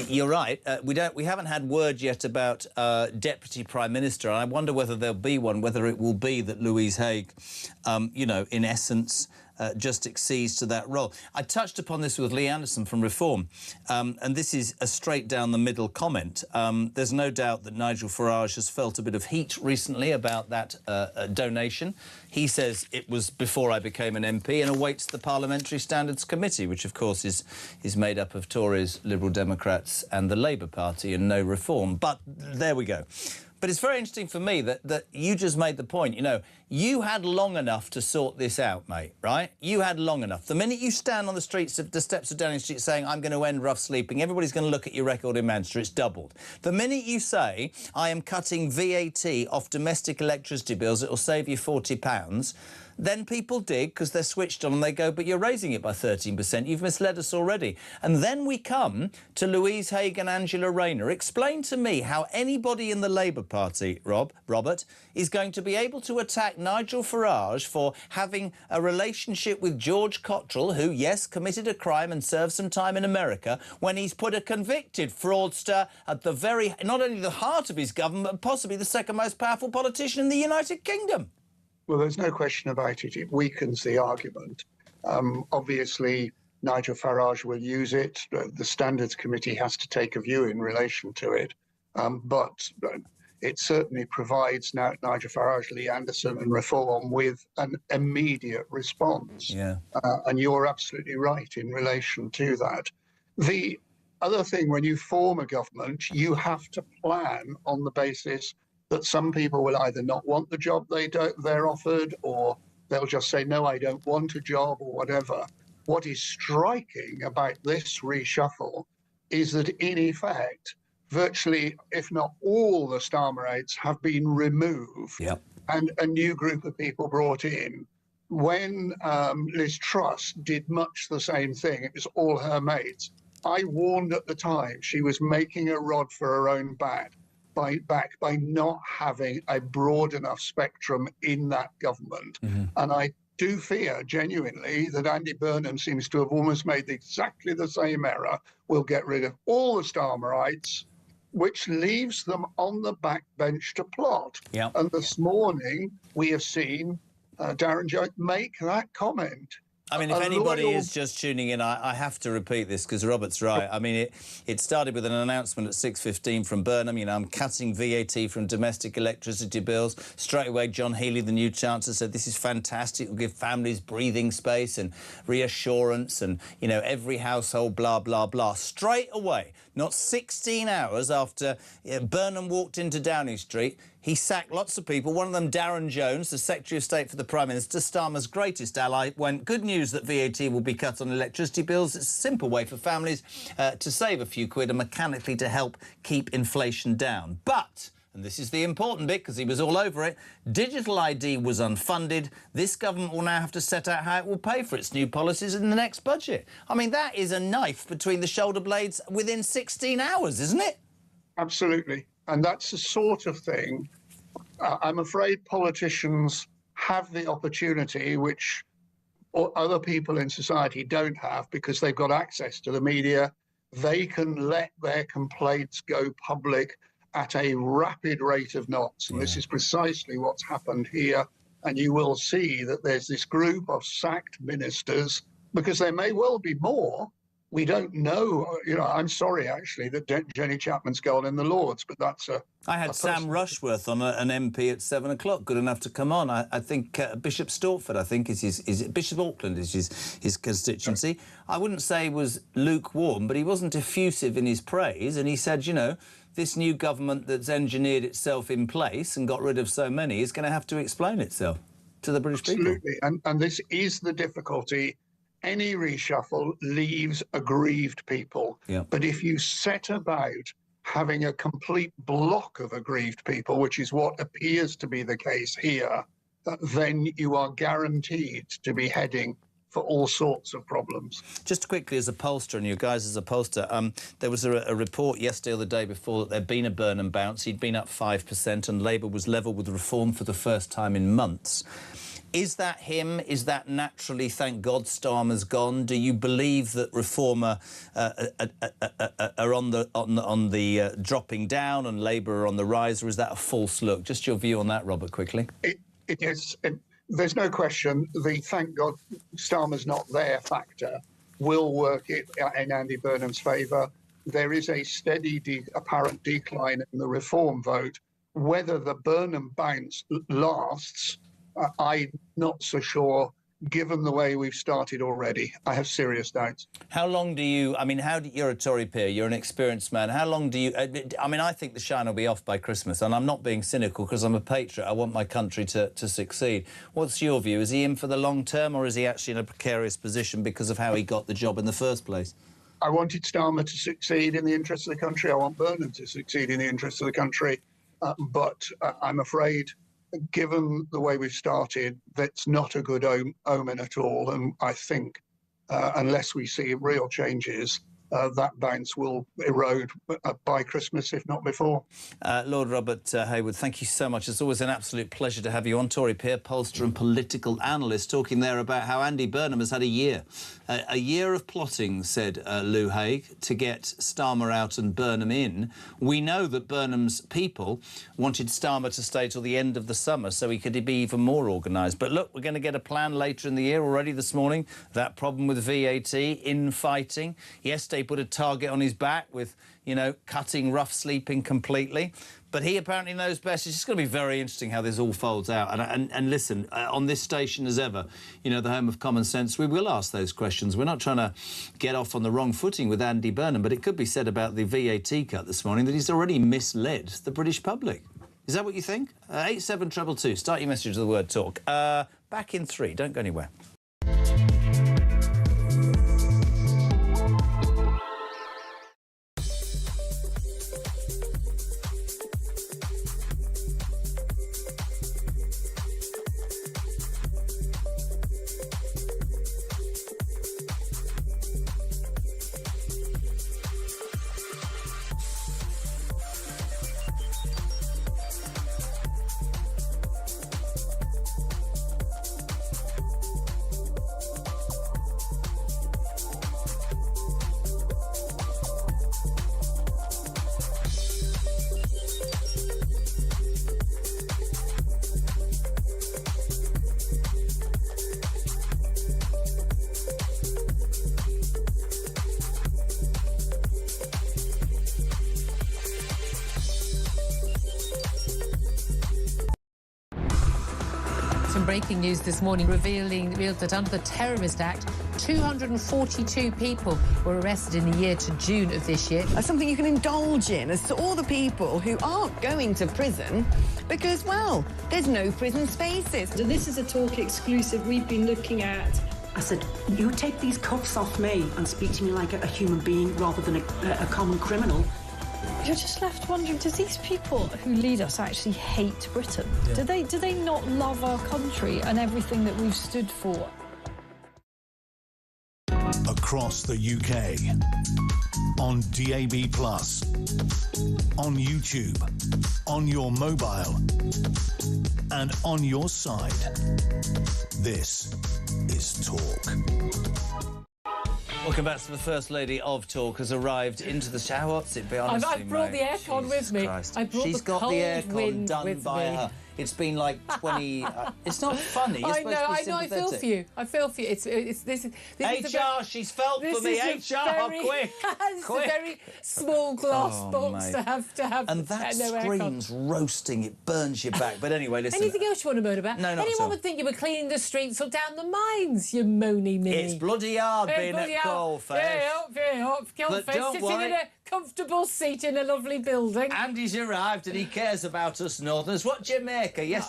you're right. We haven't had word yet about Deputy Prime Minister. I wonder whether there'll be one, whether it will be that Louise Haigh, you know, in essence, just accedes to that role. I touched upon this with Lee Anderson from Reform, and this is a straight-down-the-middle comment. There's no doubt that Nigel Farage has felt a bit of heat recently about that donation. He says it was before I became an MP and awaits the Parliamentary Standards Committee, which, of course, is made up of Tories, Liberal Democrats and the Labour Party and no Reform. But there we go. But it's very interesting for me that you just made the point, you know, you had long enough to sort this out, mate, right? You had long enough. The minute you stand on the steps of Downing Street saying, I'm going to end rough sleeping, everybody's going to look at your record in Manchester. It's doubled. The minute you say, I am cutting VAT off domestic electricity bills, it'll save you £40, then people dig because they're switched on and they go, but you're raising it by 13%. You've misled us already. And then we come to Louise Haigh and Angela Rayner. Explain to me how anybody in the Labour Party, Robert, is going to be able to attack Nigel Farage for having a relationship with George Cottrell, who, yes, committed a crime and served some time in America, when he's put a convicted fraudster at the very, not only the heart of his government, but possibly the second most powerful politician in the United Kingdom. Well, there's no question about it. It weakens the argument. Obviously, Nigel Farage will use it. The Standards Committee has to take a view in relation to it. But it certainly provides Nigel Farage, Lee Anderson and Reform with an immediate response. Yeah. And you're absolutely right in relation to that. The other thing, when you form a government, you have to plan on the basis that some people will either not want the job they're offered, or they'll just say, no, I don't want a job, or whatever. What is striking about this reshuffle is that, in effect, virtually, if not all the Starmer aides have been removed and a new group of people brought in. When Liz Truss did much the same thing, it was all her mates. I warned at the time she was making a rod for her own back by not having a broad enough spectrum in that government. And I do fear genuinely that Andy Burnham seems to have almost made exactly the same error. We'll get rid of all the Starmerites, which leaves them on the backbench to plot. And this morning we have seen Darren Jones make that comment. I mean, if anybody is just tuning in, I have to repeat this because Robert's right. I mean, it started with an announcement at 6:15 from Burnham. You know, I'm cutting VAT from domestic electricity bills. Straight away, John Healey, the new Chancellor, said this is fantastic. It will give families breathing space and reassurance and, you know, every household, blah, blah, blah. Straight away, not 16 hours after Burnham walked into Downing Street, he sacked lots of people, one of them Darren Jones, the Secretary of State for the Prime Minister, Starmer's greatest ally, when good news that VAT will be cut on electricity bills. It's a simple way for families to save a few quid and mechanically to help keep inflation down. But, and this is the important bit because he was all over it, digital ID was unfunded. This government will now have to set out how it will pay for its new policies in the next budget. I mean, that is a knife between the shoulder blades within 16 hours, isn't it? Absolutely. And that's the sort of thing I'm afraid politicians have the opportunity, which other people in society don't have, because they've got access to the media. They can let their complaints go public at a rapid rate of knots. And this is precisely what's happened here. And you will see that there's this group of sacked ministers, because there may well be more. We don't know. You know, I'm sorry, actually, that Jenny Chapman's gone in the Lords, but that's a... I had Sam Rushworth on an MP at 7 o'clock, good enough to come on. I think Bishop Stortford, I think, is Bishop Auckland is his constituency. I wouldn't say he was lukewarm, but he wasn't effusive in his praise. And he said, you know, this new government that's engineered itself in place and got rid of so many is going to have to explain itself to the British people. Absolutely. And this is the difficulty. Any reshuffle leaves aggrieved people. But if you set about having a complete block of aggrieved people, which is what appears to be the case here, then you are guaranteed to be heading for all sorts of problems. Just quickly, as a pollster, and you guys as a pollster, there was a report yesterday or the day before that there'd been a Burnham bounce. He'd been up 5% and Labour was level with Reform for the first time in months. Is that him? Is that naturally, thank God, Starmer's gone? Do you believe that Reform are on the dropping down and Labour are on the rise, or is that a false look? Just your view on that, Robert, quickly. It is. There's no question the thank God Starmer's not there factor will work in Andy Burnham's favour. There is a steady apparent decline in the Reform vote. Whether the Burnham bounce lasts, I'm not so sure, given the way we've started already. I have serious doubts. How long do you... I mean, you're a Tory peer, you're an experienced man. How long do you... I mean, I think the shine will be off by Christmas, and I'm not being cynical because I'm a patriot. I want my country to succeed. What's your view? Is he in for the long term, or is he actually in a precarious position because of how he got the job in the first place? I wanted Starmer to succeed in the interest of the country. I want Burnham to succeed in the interest of the country. But I'm afraid, given the way we've started, that's not a good omen at all. And I think unless we see real changes, that bounce will erode by Christmas, if not before. Lord Robert Hayward, thank you so much. It's always an absolute pleasure to have you on. Tory peer, pollster and political analyst, talking there about how Andy Burnham has had a year of plotting, said Lou Haig, to get Starmer out and Burnham in. We know that Burnham's people wanted Starmer to stay till the end of the summer so he could be even more organised. But look, we're going to get a plan later in the year already this morning. That problem with VAT, infighting. Yesterday put a target on his back with, you know, cutting rough sleeping completely. But he apparently knows best. It's just going to be very interesting how this all folds out. And listen, on this station as ever, you know, the home of common sense, we will ask those questions. We're not trying to get off on the wrong footing with Andy Burnham, but it could be said about the VAT cut this morning that he's already misled the British public. Is that what you think? 87222. Start your message with the word talk. Back in 3. Don't go anywhere. Some breaking news this morning revealed that under the Terrorist Act, 242 people were arrested in the year to June of this year. Something you can indulge in as to all the people who aren't going to prison because, well, there's no prison spaces. So this is a talk exclusive we've been looking at. I said, you take these cuffs off me and speak to me like a human being rather than a common criminal. You're just left wondering, do these people who lead us actually hate Britain? Yeah. Do they not love our country and everything that we've stood for? Across the UK, on DAB+, on YouTube, on your mobile, and on your side. This is Talk. Welcome back to the First Lady of Talk has arrived into the shower. What's it be, honestly, I've brought the aircon with me. Christ. I brought She's the got cold the aircon wind done with by me. her. It's been like 20... it's not funny. You're I supposed to be know, I feel for you. I feel for you. This is HR, she's felt for me. HR, quick. It's a very small glass box mate. to have. And that no screams roasting. It burns your back. But anyway, listen. Anything else you want to moan about? No, not Anyone at all. would think you were cleaning the streets or down the mines, you moany mini. It's bloody hard being at Coalface. Very hot. But don't sitting worry. in a comfortable seat in a lovely building. Andy's arrived and he cares about us Northerners. What do you make her yesterday?